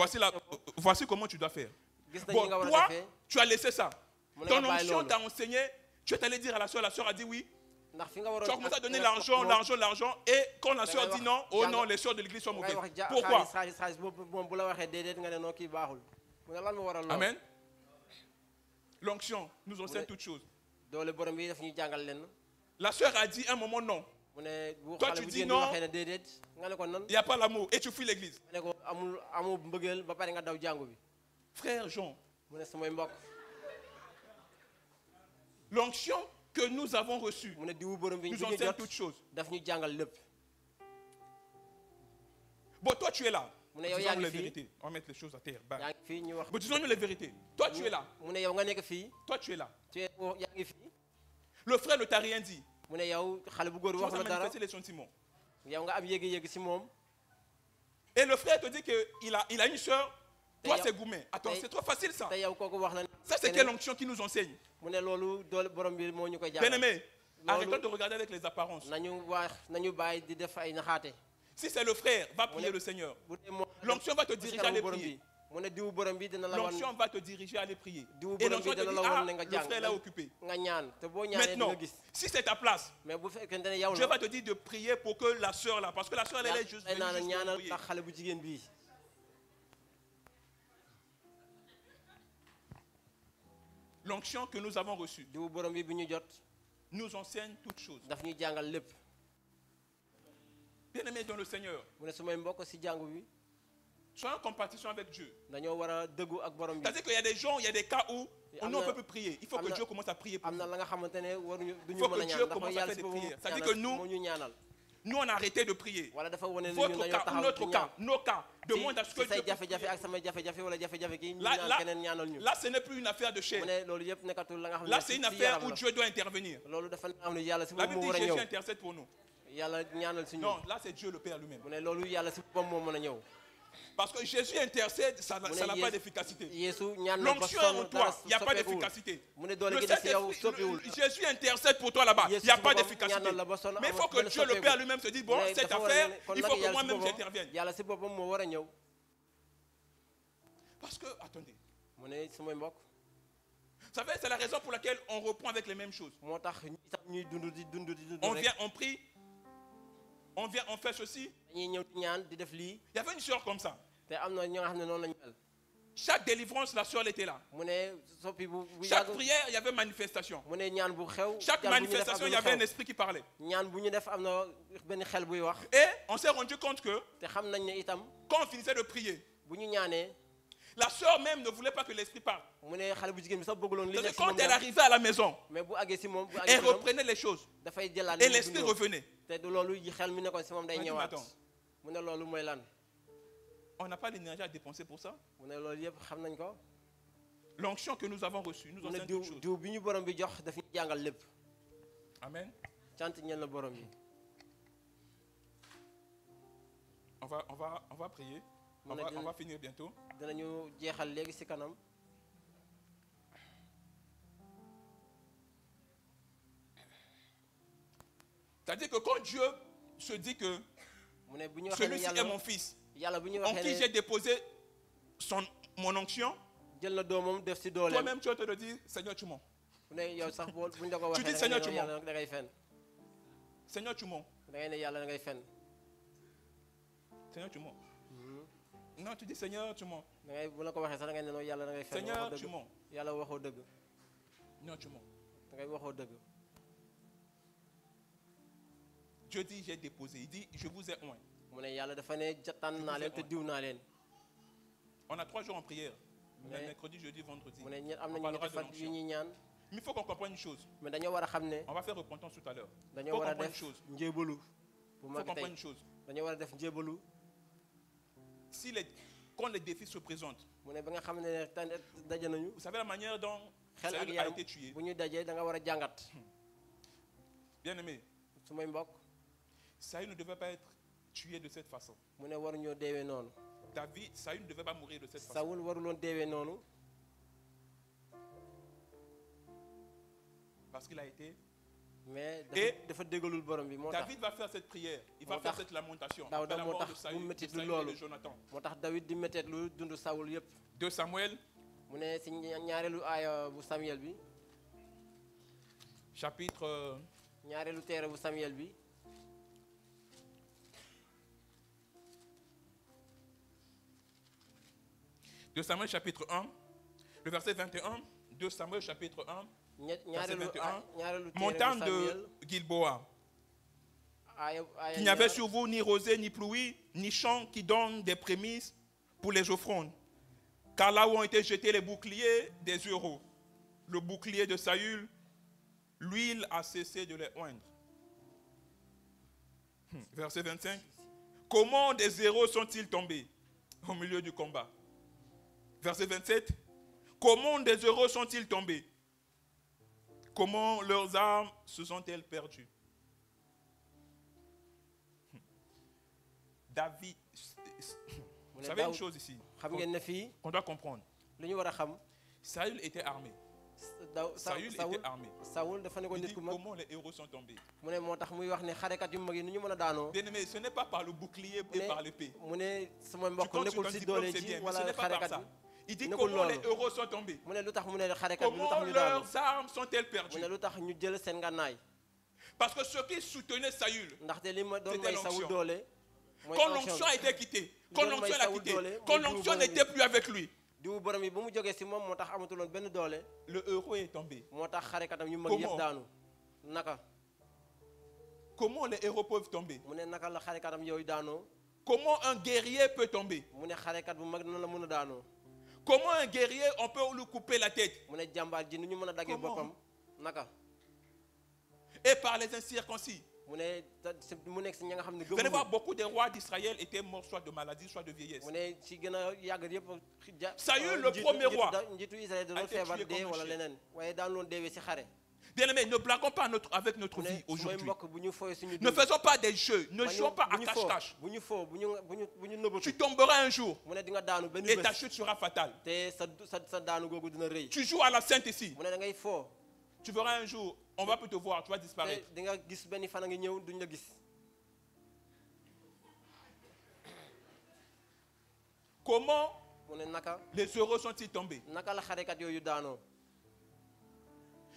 Voici comment tu dois faire. gis nañ Bon, ñi nga war a toi, defee tu as laissé ça. mu ne Ton nga bàyyi onction loolu t'a enseigné, tu es allé dire à la sœur a dit oui. ndax fi nga Tu as waroon commencé à donner nga- l'argent, non, l'argent, l'argent. Et quand la sœur ngay dit wax non, oh jàng- non, les sœurs de l'église sont ngay mauvaises. wax Pourquoi? xaalis boobu moom bu la waxee déedéet nga ne noo kii baaxul mu ne lan ma waral loolu Amen. L'onction nous enseigne Ouais. toutes choses. doole borom bi daf ñuy jàngal leen La sœur a dit un moment non. mu ne bu Toi, xale tu bu dis jigéen bi non. waxee ne déedéet nga ne ko nan Il n'y a pas l'amour. Et tu fuis l'église. nga ne ko amul mbëggeel ba pare nga daw jàngu bi Frère Jean, mu ne samay mbokk l'onction que nous avons reçue mu ne diwu borom bi nous bi ñu enseigne jot toutes choses. daf ñu jàngal lépp Bon, toi, tu es là. mu ne yow yaa Disons-nous ngi les fii vérités. On va mettre les choses à terre. Bah. yaa ngi fii ñu wax Bon, disons-nous les vérités. Toi, tu es là. mu ne yow nga nekk fii Toi, tu es là. yaa ngi fii Le frère ne t'a rien dit. mu ne yow xale bu góor bi Tu wax as la dara manifesté les sentiments. yow nga am yéegi-yéegi si moom Et le frère te dit qu'il a une soeur. Toi, Et c'est Goumen. Attends, et- c'est trop facile ça. te yow kooku wax la Ça, c'est quelle onction qui nous enseigne? mu ne loolu doole borom bi moo ñu koy Bien jàngal aimé, Loolu- arrêtons de regarder avec les apparences. nañu bàyyi di def ay naxaate Si c'est le frère, va prier le Seigneur. bu dee moom L'onction va te bu si diriger à aller kanamu borom prier. bi mu ne diwu borom bi dina la wan L'onction va te diriger à aller prier. diwu Et borom l'onction bi te dina dit, la wan ah, ne nga le jàng frère l'a occupé. nga ñaan te boo ñaanee di Maintenant, nga gis si c'est ta place, mais bu fekkente ne yow Dieu la va te dire de prier pour que la sœur là, parce que la sœur elle est juste day venue naan juste pour ñaanal prier. ndax xale bu jigéen bii L'onction que nous avons reçue diwu borom bi ñu jot nous enseigne toutes choses. daf ñuy jàngal lépp Bien aimé dans le Seigneur, mu ne sumay mbokk si jàngu bi soyons en compétition avec Dieu. dañoo war a dëggu ak borom bi C'est-à-dire qu'il y a des gens, il y a des cas où Am nous on na- ne peut plus prier. Il faut que am na- Dieu commence à prier pour am na nous. la nga xamante ne waruñu duñu Faut que mën a Dieu ñaan ndax commence à yàlla faire si des boppam prières. Ça dit que nous- moo ñu ñaanal Nous on a arrêté de prier. wala dafa wane ne ñun Votre dañoo cas ou taxaw notre di cas, ñaan nos cas, demande à ce que si say Dieu puisse jafe-jafe prier. ak samay jafe-jafe wala jafe-jafe ki ñu Là, ñaan là, keneen ñaanal ñu là, ce n'est plus une affaire de chair. mu ne loolu yëpp nekkatul la nga xam ne Là, c'est une si affaire yaram où la. Dieu doit intervenir. loolu dafa am ne yàlla si La boppam Bible moo dit war a Jésus ñëw intercède pour nous. yàlla ñaanal si ñu Non, là, c'est Dieu le Père lui-même. mu ne loolu yàlla si boppam moo mën a ñëw Parce que Jésus intercède, ça mu n'a ne pas d'efficacité. Yeesu ñaan na ba L'onction est en sonn toi, dara il n'y a pas soppeekuwul d'efficacité. mu ne doole Le gi des si yow Saint-Esprit, soppiwul Jésus intercède pour toi là-bas, il Yeesu n'y a si pas boppam d'efficacité. ñaanal la ba sonn Mais il amul faut que benn Dieu, le soppeeku. Père lui-même, se dise, bon, mu ne cette dafa war a affaire, ne- kon il nag faut que yàlla si moi-même boppam- j'intervienne. yàlla si boppam moo war a ñëw Parce que, attendez, mu ne sumay mbokk vous savez, c'est la raison pour laquelle on reprend avec les mêmes choses. moo tax itam ñuy dund di dund On rek vient, on prie, on vient, on fait ceci. dañuy ñëw di ñaan di def lii Il y avait une sœur comme ça. te am na ñoo nga xam ne noonu lañu mel Chaque délivrance, la sœur elle était là. mu ne soppi bu Chaque yàgg prière, il y avait manifestation. mu ne ñaan bu xew Chaque ñaan bu ñu def manifestation, am il y na avait un lu xew. esprit qui parlait. ñaan bu ñu def am na benn xel buy wax Et on s'est rendu compte que te xam nañ ne itam quand on finissait de prier, bu ñu ñaanee la sœur même ne voulait pas que l'esprit parle. mu ne xale bu jigéen bi sax bëgguloon li C'est-à-dire nekk si moom quand elle daal. arrivait à la maison, mais bu àggee si moom bu àggee elle si moom reprenait les choses. dafay jëlaat Et li mu l'esprit dundoon. revenait. te du loolu yi xel mi nekkoon si moom day On dit, ñëwaat attends. mu ne loolu mooy lan On n'a pas l'énergie à dépenser pour ça. mu ne loolu yëpp xam nañ ko L'onction que nous avons reçue nous mu ne enseigne diw toutes choses. diw bi ñu borom bi jox daf ñu jàngal lépp Amen. cant ñeen la borom bi On va prier. mu ne On va finir bientôt. dinañu jeexal léegi si kanam C'est-à-dire que quand Dieu se dit que mu ne bu ñu waxee ne celui-ci est yàlla mon fils, yàlla bu ñu en waxee qui ne j'ai déposé mon onction, jël na doomam def si dooleem toi-même tu vas te le dire, Seigneur, tu mens. mu ne yow sax boo bu ñu la ko Tu waxee dis, da ngay Seigneur, ne tu yàlla da ngay fen Seigneur, tu mens. da ngay ne yàlla da ngay fen Seigneur, tu mens. Non, tu dis, Seigneur, tu mens. da ngay bu la ko waxee sax da ngay ne non yàlla da ngay fen Seigneur, waxoo tu dëgg mens. yàlla waxoo dëgg Non, tu mens. da ngay waxoo dëgg Dieu dit, j'ai déposé. Il dit, je vous ai oint. mu ne yàlla dafa ne tànn naa leen te diw naa leen On a 3 jours en prière. Mais- Mercredi, jeudi, vendredi. mu ne am On nañu parlera ñetti de fan yu l'onction. ñuy ñaan Mais il faut qu'on comprenne une chose. mais dañoo war a xam ne On va faire repentance tout à l'heure. Il dañoo faut war a comprendre une def chose. njébalu bu Il faut mag comprendre tey une chose. dañoo war a def njébalu Si quand les défis se présentent, mu ne ba nga xam ne daje nañu vous savez la manière dont xel ak Saül a yaram été tué. bu ñu dajee da nga war a jàngat Bien aimé, su may mbokk Saül ne devait pas être tué de cette façon. mu ne waruñoo deewee noonu Saül ne devait pas mourir de cette façon. Sawul waruloon deewee noonu Parce qu'il a été. mais Et dafa déggalul borom bi moo tax David va faire cette prière. Il va Moo faire tax cette lamentation. Daouda Après la moo mort tax de Saül, mu de métti Saül lu et de loolu. Jonathan. moo tax David di métteet lu dund Sawul yépp 2 Samuel, mu ne si ñaareelu aaya bu Samuel bi chapitre ñaareelu téere bu Samuel bi 2 Samuel chapitre 1, le verset 21, 2 Samuel chapitre 1, ñaareelu 21, ñaareelu téere bu montagne Samuel de Gilboa. aaya Qu'il n'y avait ñaar. sur vous ni rosée, ni pluie, ni champ qui donne des prémices pour les offrandes. Car là où ont été jetés les boucliers des héros, le bouclier de Saül, l'huile a cessé de les oindre. Verset 25. Comment des héros sont-ils tombés au milieu du combat? Verset 27. Comment des héros sont-ils tombés? Comment leurs armes se sont-elles perdues? David, vous Mu ne savez une Daoud- chose ici xam ngeen ne fii qu'on doit comprendre. lu ñu war a xam Saül était armé. Saül était armé. Sawul dafa ne ko Il nit dit ku mag comment les héros sont tombés. mu ne moo tax muy wax ne xarekat yu mag yi nu ñu mën a daanoo Bien aimé, ce n'est pas par le bouclier mu et par l'épée. ne mu ne sama Tu mbokk comptes sur nekkul ton si diplôme, doole c'est ji bien, mais ce wala n'est pas par xarekat ça. bi Il dit nekkul comment les loolu. héros sont tombés. mu ne lu tax mu ne xarekat bi lu Comment tax ñu daanu leurs armes sont-elles mu perdues. ne lu tax ñu jël seen ngànnaay Parce que ce qui soutenait Saül, ndaxte li ma doon C'était may Sawul l'onction. doole mooy quand onction l'onction bi. a été quittée, quand Doon may l'onction l'a Saoul quitté, doole, quand muy l'onction diw n'était plus avec lui, diwu borom yi ba mu jógee si moom moo tax amatuloon benn doole le héros est tombé. moo tax xarekatam yu mag Comment? yëpp daanu naka Comment les héros peuvent tomber? mu ne naka la xarekatam yooyu daanoo Comment un guerrier peut tomber? mu ne xarekat bu mag nan la mën a daanoo Comment un guerrier, on peut lui couper la tête? mu ne jàmbaar ji nu ñu mën a daggee Comment? boppam naka Et par les incirconcis. mu ne mu nekk si ña nga xam ne Vous allez gëmuñu voir, beaucoup des rois d'Israël étaient morts soit de maladie, soit de vieillesse. mu ne si gën a yàgg yëpp Saül, le premier roi, njiitu Israël da a doon été feebar tué dee comme un wala chien. leneen waaye daan loon deewee si xare Bien aimé, ne blaguons pas avec notre mu ne vie su may aujourd'hui. mbokk bu ñu fooy suñu Ne faisons pas des jeux, ne bañu- jouons pas à bu ñu foo cache-cache. bu ñu foo bu ñu nëbbatu Tu tomberas un jour mu ne di nga daanu benn et ta bés chute sera fatale. te sa daanu googu dina rëy Tu joues à la sainte ici. mu ne da ngay foo Tu verras un jour, on va plus te voir, tu vas disparaître. te di nga gis benn fan a ngi ñëw duñ la gis Comment mu ne naka les heureux sont-ils tombés? naka la xarekat yooyu daanoo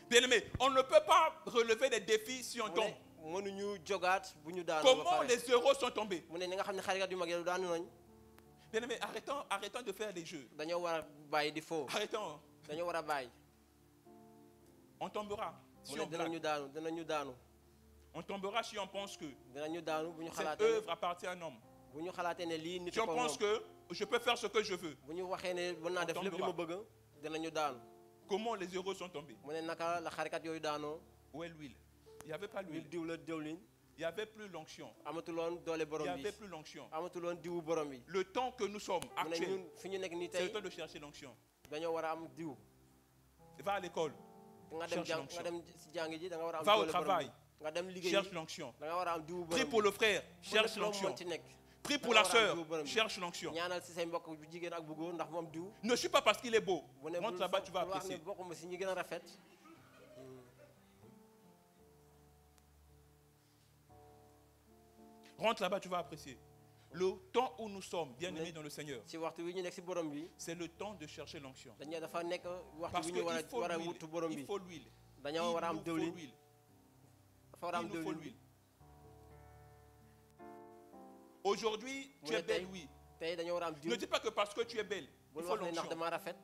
Bien aimé, on ne peut pas relever des défis si on mu tombe. ne mënuñu jogaat bu ñu daanoo ba Comment pare les heureux sont tombés? mu ne ni nga xam ne xarekat yu mag yi daanu nañ Bien aimé, arrêtons de faire des jeux. dañoo war a bàyyi di foo Arrêtons. dañoo war a bàyyi On tombera si mu ne on blague. dinañu daanu On tombera si on pense que dinañu daanu bu ñu cette xalaatee œuvre appartient à un homme. bu ñu xalaatee ne lii nit Si on ko pense moom que je peux faire ce que je veux. bu ñu waxee ne mën naa On def lépp li ma tombera. bëgg dinañu daanu Comment les heureux sont tombés? mu ne naka la xarekat yooyu daanoo Où est l'huile? Il n'y avait pas ñu l'huile. diw la diwlin Il n'y avait plus l'onction. amatuloon doole Il n'y borom bi avait plus l'onction. amatuloon diwu borom bi Le temps que nous sommes mu ne actuels, ñun fi ñu nekk nii c'est le tey temps de chercher l'onction. dañoo war a am diw Va à l'école, nga dem Cherche jàng l'onction. nga dem si jàng ji da nga war a am va au doole borom travail, bi nga dem liggéey cherche l'onction. da nga war a am diwu Prie borom pour bi le frère, cherche loo l'onction. mën ci nekk Prie pour da la nga war a am sœur, diwu borom bi. cherche l'onction. ñaanal si say mbokk bu jigéen ak bu góor ndax moom diw Ne suis pas parce qu'il est beau. mu ne Montre bul là-bas, fa- tu vas bul wax ne apprécier. bokkuma si ñi gën a rafet Rentre là-bas, tu vas apprécier. Le temps où nous sommes, bien aimés dans le Seigneur, si waxtu wi ñu nekk si borom bi c'est le temps de chercher l'onction. dañu dafa nekk waxtu Parce wi qu'il ñu faut war a l'huile. wutu borom Il bi faut l'huile. dañoo war a am Il nous faut diwlin l'huile. dafa war a am Il nous faut diwlin l'huile. Aujourd'hui, tu mu es ne belle, oui. tey dañoo war a am Ne diw dis pas que parce que tu es belle, il bul faut wax ne ndax l'onction. dama rafet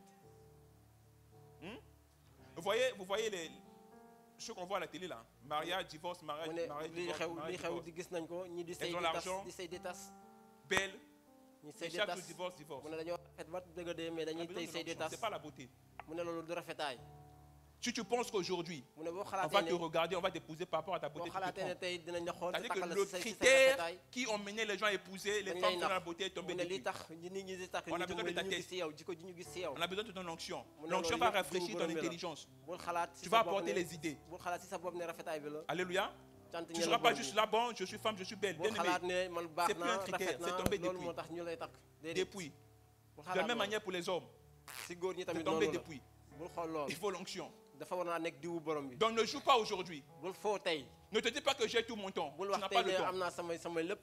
Vous voyez ce qu'on voit à la télé là. Mariage, divorce, mariage, mu ne mariage, lii divorce, xew mariage, lii xew divorce. di gis nañ ko ñi di sëy ont di l'argent. tas di sëy di tas Belle, ñu Et sëy di chaque tas jour divorce, divorce. mu ne dañoo rafet ba dëgg dee mais On a dañuy besoin tey de sëy di l'onction, tas c'est pas la beauté. mu ne loolu du rafetaay Si tu penses qu'aujourd'hui, mu ne boo on va xalaatee te ne regarder, on va t'épouser par rapport à ta boo beauté, tu te xalaatee ne trompes. tey dinañ la xool te C'est-à-dire que takkal le la si say critère rafetaay qui ont mené les gens à épouser les dañ femmes lay selon la nax beauté est mu tombé ne lii depuis. tax nit ñi di takk On a nit besoin mooy de ta li ñu tête. gis si yow jikko ji ñu gis si yow On a besoin de ton onction. mu ne L'onction loolu va yëpp rafraîchir jiwu ton borom bi la. intelligence. bul xalaat si Tu sa vas bopp apporter ne les idées. bul xalaat si sa bopp ne rafetaay bi la Alléluia. cant Tu ne ñeel seras pas borom juste bi là, bon, je suis femme, je suis belle. bul Bien aimé. xalaat ne man baax C'est plus na un critère, rafet c'est na tombé loolu depuis. moo tax ñu lay takk déedéet Depuis. bul De la xalaat même loolu manière pour les hommes. si góor ñi C'est tamit tombé noonu la depuis. bul xool loolu Il faut l'onction. dafa war naa nekk diwu borom bi Donc ne joue pas aujourd'hui. bul foo tey Ne te dis pas que j'ai tout mon temps. bul Tu wax n'as tey pas le ne temps. am naa samay lépp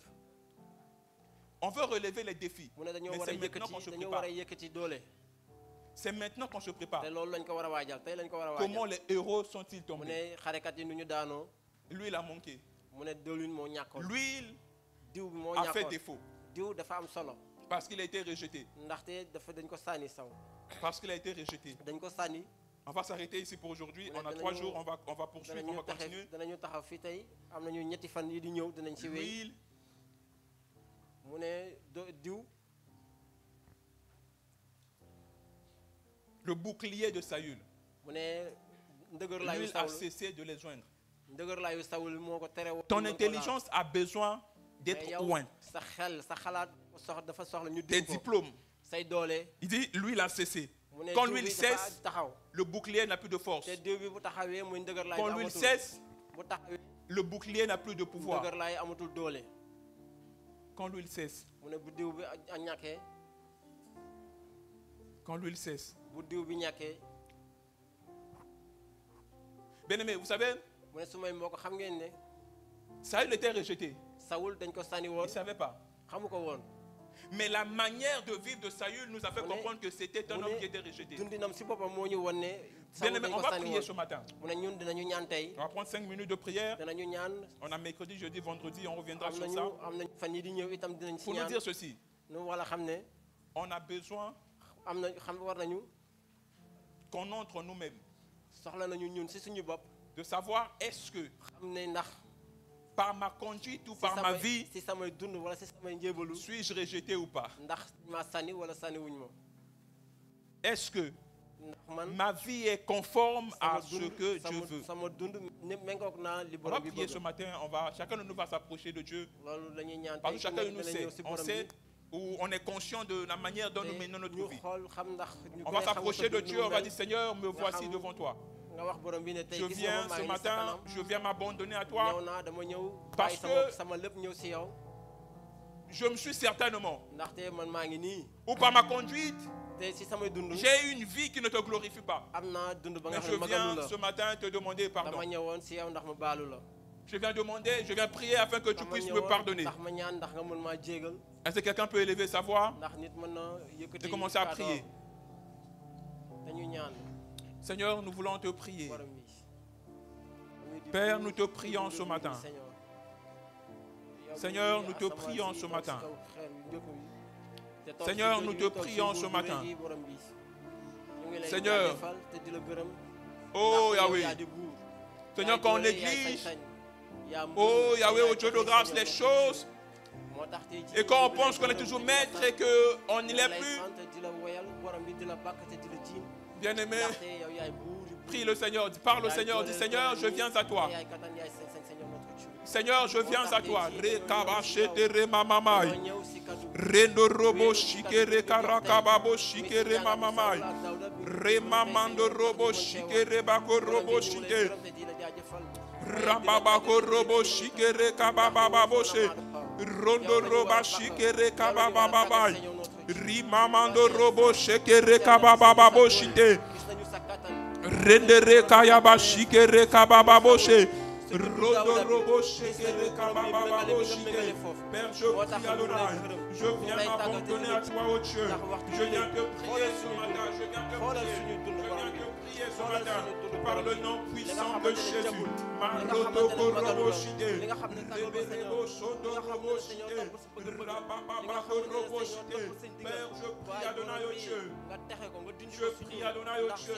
On veut relever les défis. mu ne dañoo Mais war a c'est maintenant qu'on se yëkkati dañoo war prépare. a yëkkati doole C'est maintenant qu'on se prépare. te loolu lañ ko war a waajal tey lañ ko war a Comment waajal les héros sont-ils mu tombés? ne xarekat yi nu ñu daanoo Lui, il a manqué. mu ne diwlin moo ñàkkoon L'huile diw bi moo a fait ñàkkoon défaut diw dafa am solo parce qu'il a été rejeté. ndaxte dañ ko sànni saw Parce qu'il a été rejeté. dañ ko sànni On va s'arrêter ici pour aujourd'hui. Mais On a danañu- 3 jours, on va poursuivre, on va continuer. danañu taxaw fii tey am nañu ñetti fan yi di ñëw dinañ ci wéy L'huile, mu ne diw le bouclier de Saül. mu ne ndëgër laayu L'huile a sawul cessé de les joindre. ndëgër laayu sawul moo ko tere woon Ton mën ko intelligence a besoin laal. d'être Mais yow, ointe. sa xel sa xalaat dafa soxla ñu Tes diw ko diplômes. say doole Il dit, l'huile a cessé. mu ne Quand diw l'huile bi dafa cesse, taxaw le bouclier n'a plus de force. te diw bi bu taxawee muy ndëgër laay Quand bi l'huile amatul cesse, bu taxawee le bouclier n'a plus de pouvoir. ndëgër laay amatul doole Quand l'huile cesse, mu ne bu diw bi a ñàkkee quand l'huile cesse. bu diw bi ñàkkee Bien aimé, vous savez, mu ne su may mbokk xam ngeen ne Saül était rejeté. sawul dañ ko sànni Il woon ne savait pas. xamu ko woon Mais la manière de vivre de Saül nous a fait On est- comprendre que c'était un on homme est- qui était rejeté. dundinam si boppam moo ñu won ne Bien sawul aimé, dañ on ko va sànni prier ce woon matin. mu ne ñun dinañu ñaan tey On va prendre 5 minutes de prière. dinañu ñaan On a mercredi, jeudi, vendredi, on reviendra am sur nañu ça. am nañu fan yi di ñëw itam dinañ si Pour nous ñaan dire ceci, nu wala xam ne on a besoin am na xam war nañu qu'on entre nous-mêmes, soxla nañu ñun si suñu bopp de savoir est-ce que xam ne ndax par ma conduite ou si par ma vie, si samay dund wala si samay njébalu suis-je rejeté ou pas? ndax ma sànni wala sànni wuñ ma Est-ce que ndax man ma vie est conforme à sama ce dund que Dieu veut? sama dund ne méngoog naa li On va borom bi prier ce bëgg matin, chacun de nous va s'approcher de Dieu. loolu la ñuy ñaan Parce tey que ku chacun de nekk nous dina sait, ñëw si on borom sait bi ou on est conscient de la manière dont nous menons notre ñu vie. xool xam ndax ñu On ku va nekk xam s'approcher de sa dund Dieu, nu on va mel. dire Seigneur, me voici xam- devant toi. nga wax borom bi ne tey Je gis nga viens ma maa ce ngi nii sa matin, kanam je viens m'abandonner à ñëw toi. naa dama ñëw Parce bàyyi sama que- sama lépp ñëw si yow Je me suis certainement, ndaxte man maa ngi nii ou par ma conduite, te si samay dund j'ai une vie qui ne te glorifie pas. am naa dund ba nga Mais xam je ne magalu viens la ce matin te demander pardon. dama ñëwoon si yow ndax ma baalu la Je viens demander, je viens prier afin que tu dama puisses me ñëwoon pardonner. ndax ma ñaan ndax nga mën maa jégal Est-ce que quelqu'un peut élever sa voix ndax nit mën na yëkkati et commencer à kàddoom. prier? dañu ñaan Seigneur, nous voulons te prier. borom bi Père, nous te prions ce matin. Seigneur, nous te prions ce matin. Seigneur, nous te prions ce matin. Seigneur, oh Yahweh, Seigneur, qu'on néglige, oh Yahweh, au Dieu de grâce, les choses, et quand on pense qu'on est toujours maître et qu'on n'y l'est plus, bien-aimé, prie le Seigneur, parle au Seigneur, dis Seigneur, je viens à toi. Seigneur, je viens à toi. Rekabashete remamamai. Rendo robo shikere karakababo shikere mamamai. Remamando robo shikere bako robo shike. Rababako robo shikere kababababoshe. Rondo roba shikere kababababai. Rimamando robo shikere kababababoshite. Rendere kayaba shikere kabababoshe. Rondo robo shikere kababababoshite. Père, je prie Adonai. Je viens m'abandonner à toi, ô Dieu. Je viens te prier ce matin. Je viens te prier. Je viens te prier ce matin. Par le nom puissant de Jésus. Marotoko robo shite. Rebelebo sondo robo shite. Rabababako robo shite. Père, je prie Adonai, ô Dieu. Je prie Adonai, ô Dieu.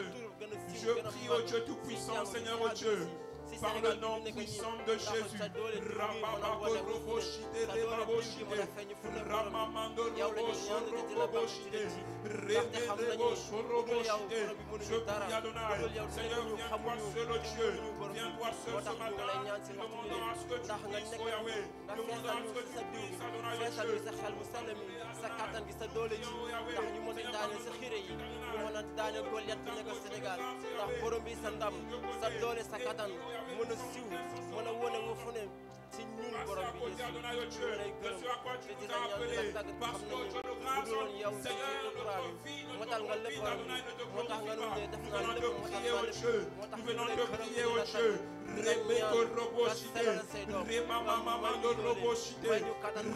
Je prie, ô Dieu Tout-Puissant, Seigneur, ô Dieu. si par le Sénégal nom bi nekk puissant nii de ndax Jésus. sa doole diw gi mën a Rababako wane wu fu robo ne shite sa doole rebabo diw gi mën a shite. feeñ fu ne borom Ramamando bi yow la robo ñu ñaan nga di la robo bàkk ci shite. la ci ndaxte Rebe xam nañu rebo ni robo budul yow shite. borom bi Je mënuñu dara prie Adonai. budul yow Seigneur, dinañu viens toi xamuñu seul au Dieu. borom Viens bi toi seul moo ce tax ñu ngi lay matin. ñaan si waxtu bi Demandons à ce que tu ndax nga puisses, nekk oh Yahweh. nga Demandons feesal à ñu ce que si tu sa diw puisses, gi Adonai le feesal ñu Dieu. sa xel mu sell mi sa kattan gi sa doole ji ndax ñu mën a daaneel sa xire yi ñu mën a daaneel Goliath bi nekk Sénégal ndax borom bi sa ndam sa doole sa kattan mën a siw mën a wone wu fu ne si ñun borom bi Yeesu ñu lay gërëm te di la ñaan di la tàgg xam nañu bu dul woon yow ci autoral motal nga lépp borom bi moo tax nga nu ne def naa lépp motal nga lépp moo tax ñu lay gërëm di la tàgg Rebeko robo shite, reba mama mando robo shite,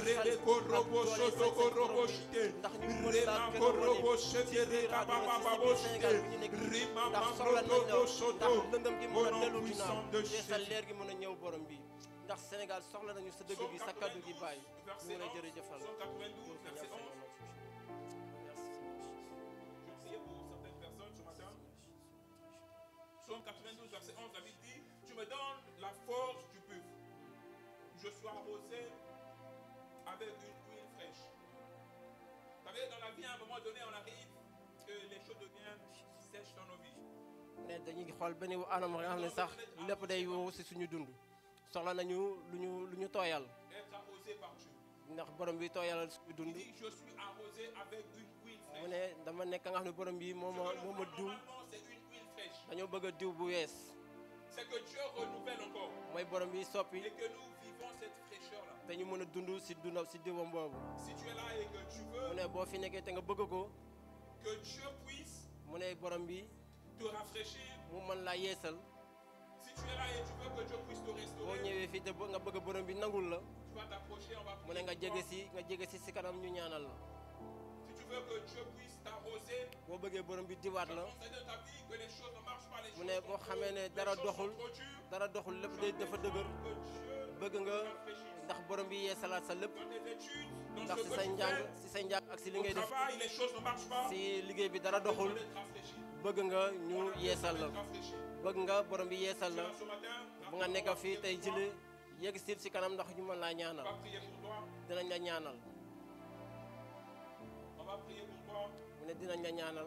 rebeko robo soto robo shite, reba ko robo shite, reba baba babo shite, reba mando robo soto, au nom puissant de sa Jésus. leer gi mën a ñëw borom bi ndax Sénégal soxla nañu sa dëgg gi sa kaddu gi bàyyi ñu lay jërëjëfal. Psaume 92, verset 11, David dit, tu me donnes la force du buffle. Je suis arrosé avec une huile fraîche. Vous savez, dans la vie, à un moment donné, on arrive que les choses deviennent sèches dans nos vies. ne dañuy xool benn anam nga xam ne sax lépp day wow si suñu dund soxla nañu lu ñu tooyal Être arrosé par Dieu. ndax borom bi tooyalal suñu Il dund dit, je suis arrosé avec une huile fraîche. mu ne dama nekk nga xam ne borom bi moo ma diw Normalement, c'est une huile fraîche. dañoo bëgg a diw bu wees C'est que Dieu renouvelle encore. mooy borom bi soppi Et que nous vivons cette fraîcheur-là. te ñu mën a dund si diwam boobu Si tu es là et que tu mu veux ne boo fi nekkee te nga bëgg ko que Dieu puisse mu ne borom bi te rafraîchir, mu mën laa yeesal si tu es là et tu veux que Dieu puisse te boo restaurer, ñëwee fii te nga bëgg borom bi nangul la tu vas t'approcher, on va mu ne prier pour toi. nga jege si kanam ñu ñaanal la Si tu veux que Dieu puisse t'arroser, boo bëggee borom bi diwaat la quand c'est dans ta vie que les choses ne marchent pas, les mu choses ne boo sont xamee ne trop- dara les choses doxul sont trop dures, dara doxul lépp day dafa dëgër que Dieu bëgg nga te rafraîchisse. ndax borom bi yeesalaat sa lépp Dans tes études, dans ndax ce si que say tu njàng fais, si say njàng ak si li au ngay def travail, les choses ne marchent pas, si liggéey bi dara tu dois doxul être rafraîchi. bëgg nga ñu yeesal la Être rafraîchi. bëgg nga borom bi yeesal la Là, ce matin, bu nga nekk fii tey jële yegg si kanam ndax ñu mën laa on ñaanal va prier pour toi. dinañ la ñaanal On va prier pour toi mu ne dinañ la ñaanal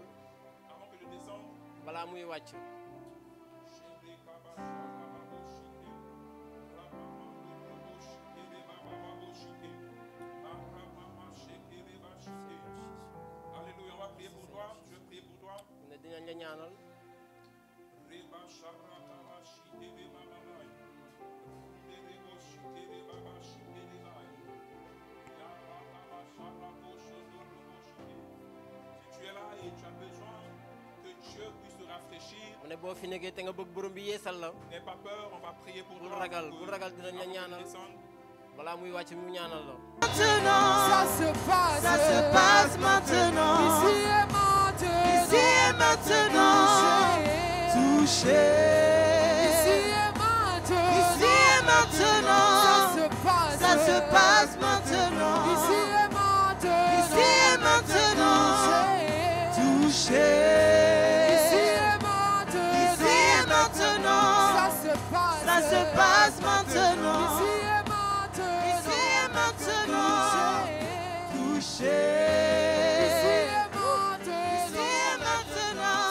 avant que je descende. balaa muy wàcc Alléluia, on va prier pour toi. Je vais prier pour toi. mu ne dinañ la ñaanal Si tu es là et tu as besoin que Dieu puisse te rafraîchir, mu ne boo fi nekkee te nga bëgg borom bi yeesal la n'aie pas peur, on va prier pour bul toi. ragal pour bul que- ragal dinañ la avant que tu ñaanal descendes. balaa muy wàcc mu ñaanal la Ça se passe maintenant. Ici et maintenant. Ici et maintenant. Touché. Ici et maintenant. Ici et maintenant. Ça se passe maintenant. Ici et maintenant. Ici et maintenant. Touché. Ici et maintenant. Ici et maintenant. Ça se passe. Ça se passe maintenant. Ici et maintenant. Ici et maintenant. Touché. Ici et maintenant. Ici et maintenant.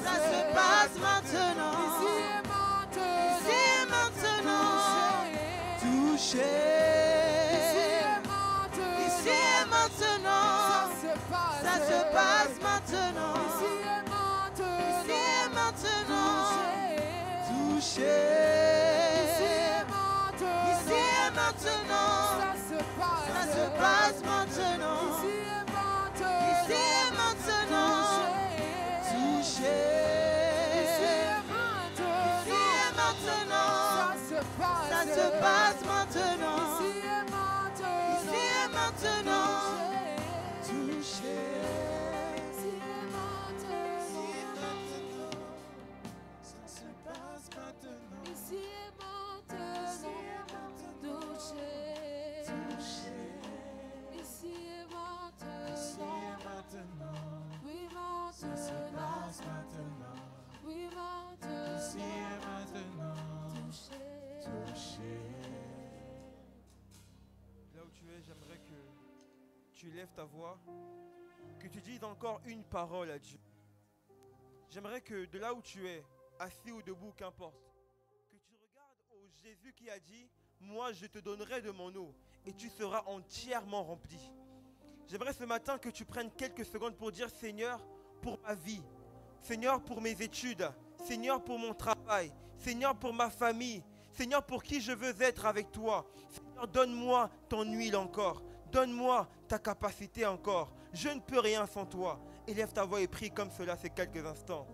Ça se passe maintenant. Ici et maintenant. Ici et maintenant. Touché. Ici et maintenant. Ici et maintenant. Ça se passe maintenant. Ici et maintenant. Ici et maintenant. Touché. Ici et maintenant. Ici et maintenant. Ça se Ça se passe maintenant. Ici et maintenant. Ici et maintenant. Touché. Ici et maintenant. Ici et maintenant. Ça se passe maintenant. Ici et maintenant. Ici et maintenant. Touché. Ici et maintenant. Ça se passe maintenant. Ici et maintenant. Touché. Ici et maintenant. Oui, maintenant. Oui, maintenant. lèves ta voix, que tu dises encore une parole à Dieu. J'aimerais que de là où tu es, assis ou debout, qu'importe, que tu regardes au Jésus qui a dit, moi je te donnerai de mon eau et tu seras entièrement rempli. J'aimerais ce matin que tu prennes quelques secondes pour dire, Seigneur, pour ma vie, Seigneur, pour mes études, Seigneur, pour mon travail, Seigneur, pour ma famille, Seigneur, pour qui je veux être avec toi. Seigneur, donne-moi ton huile encore. Donne-moi ta capacité encore. Je ne peux rien sans toi. Élève ta voix et prie comme cela ces quelques instants.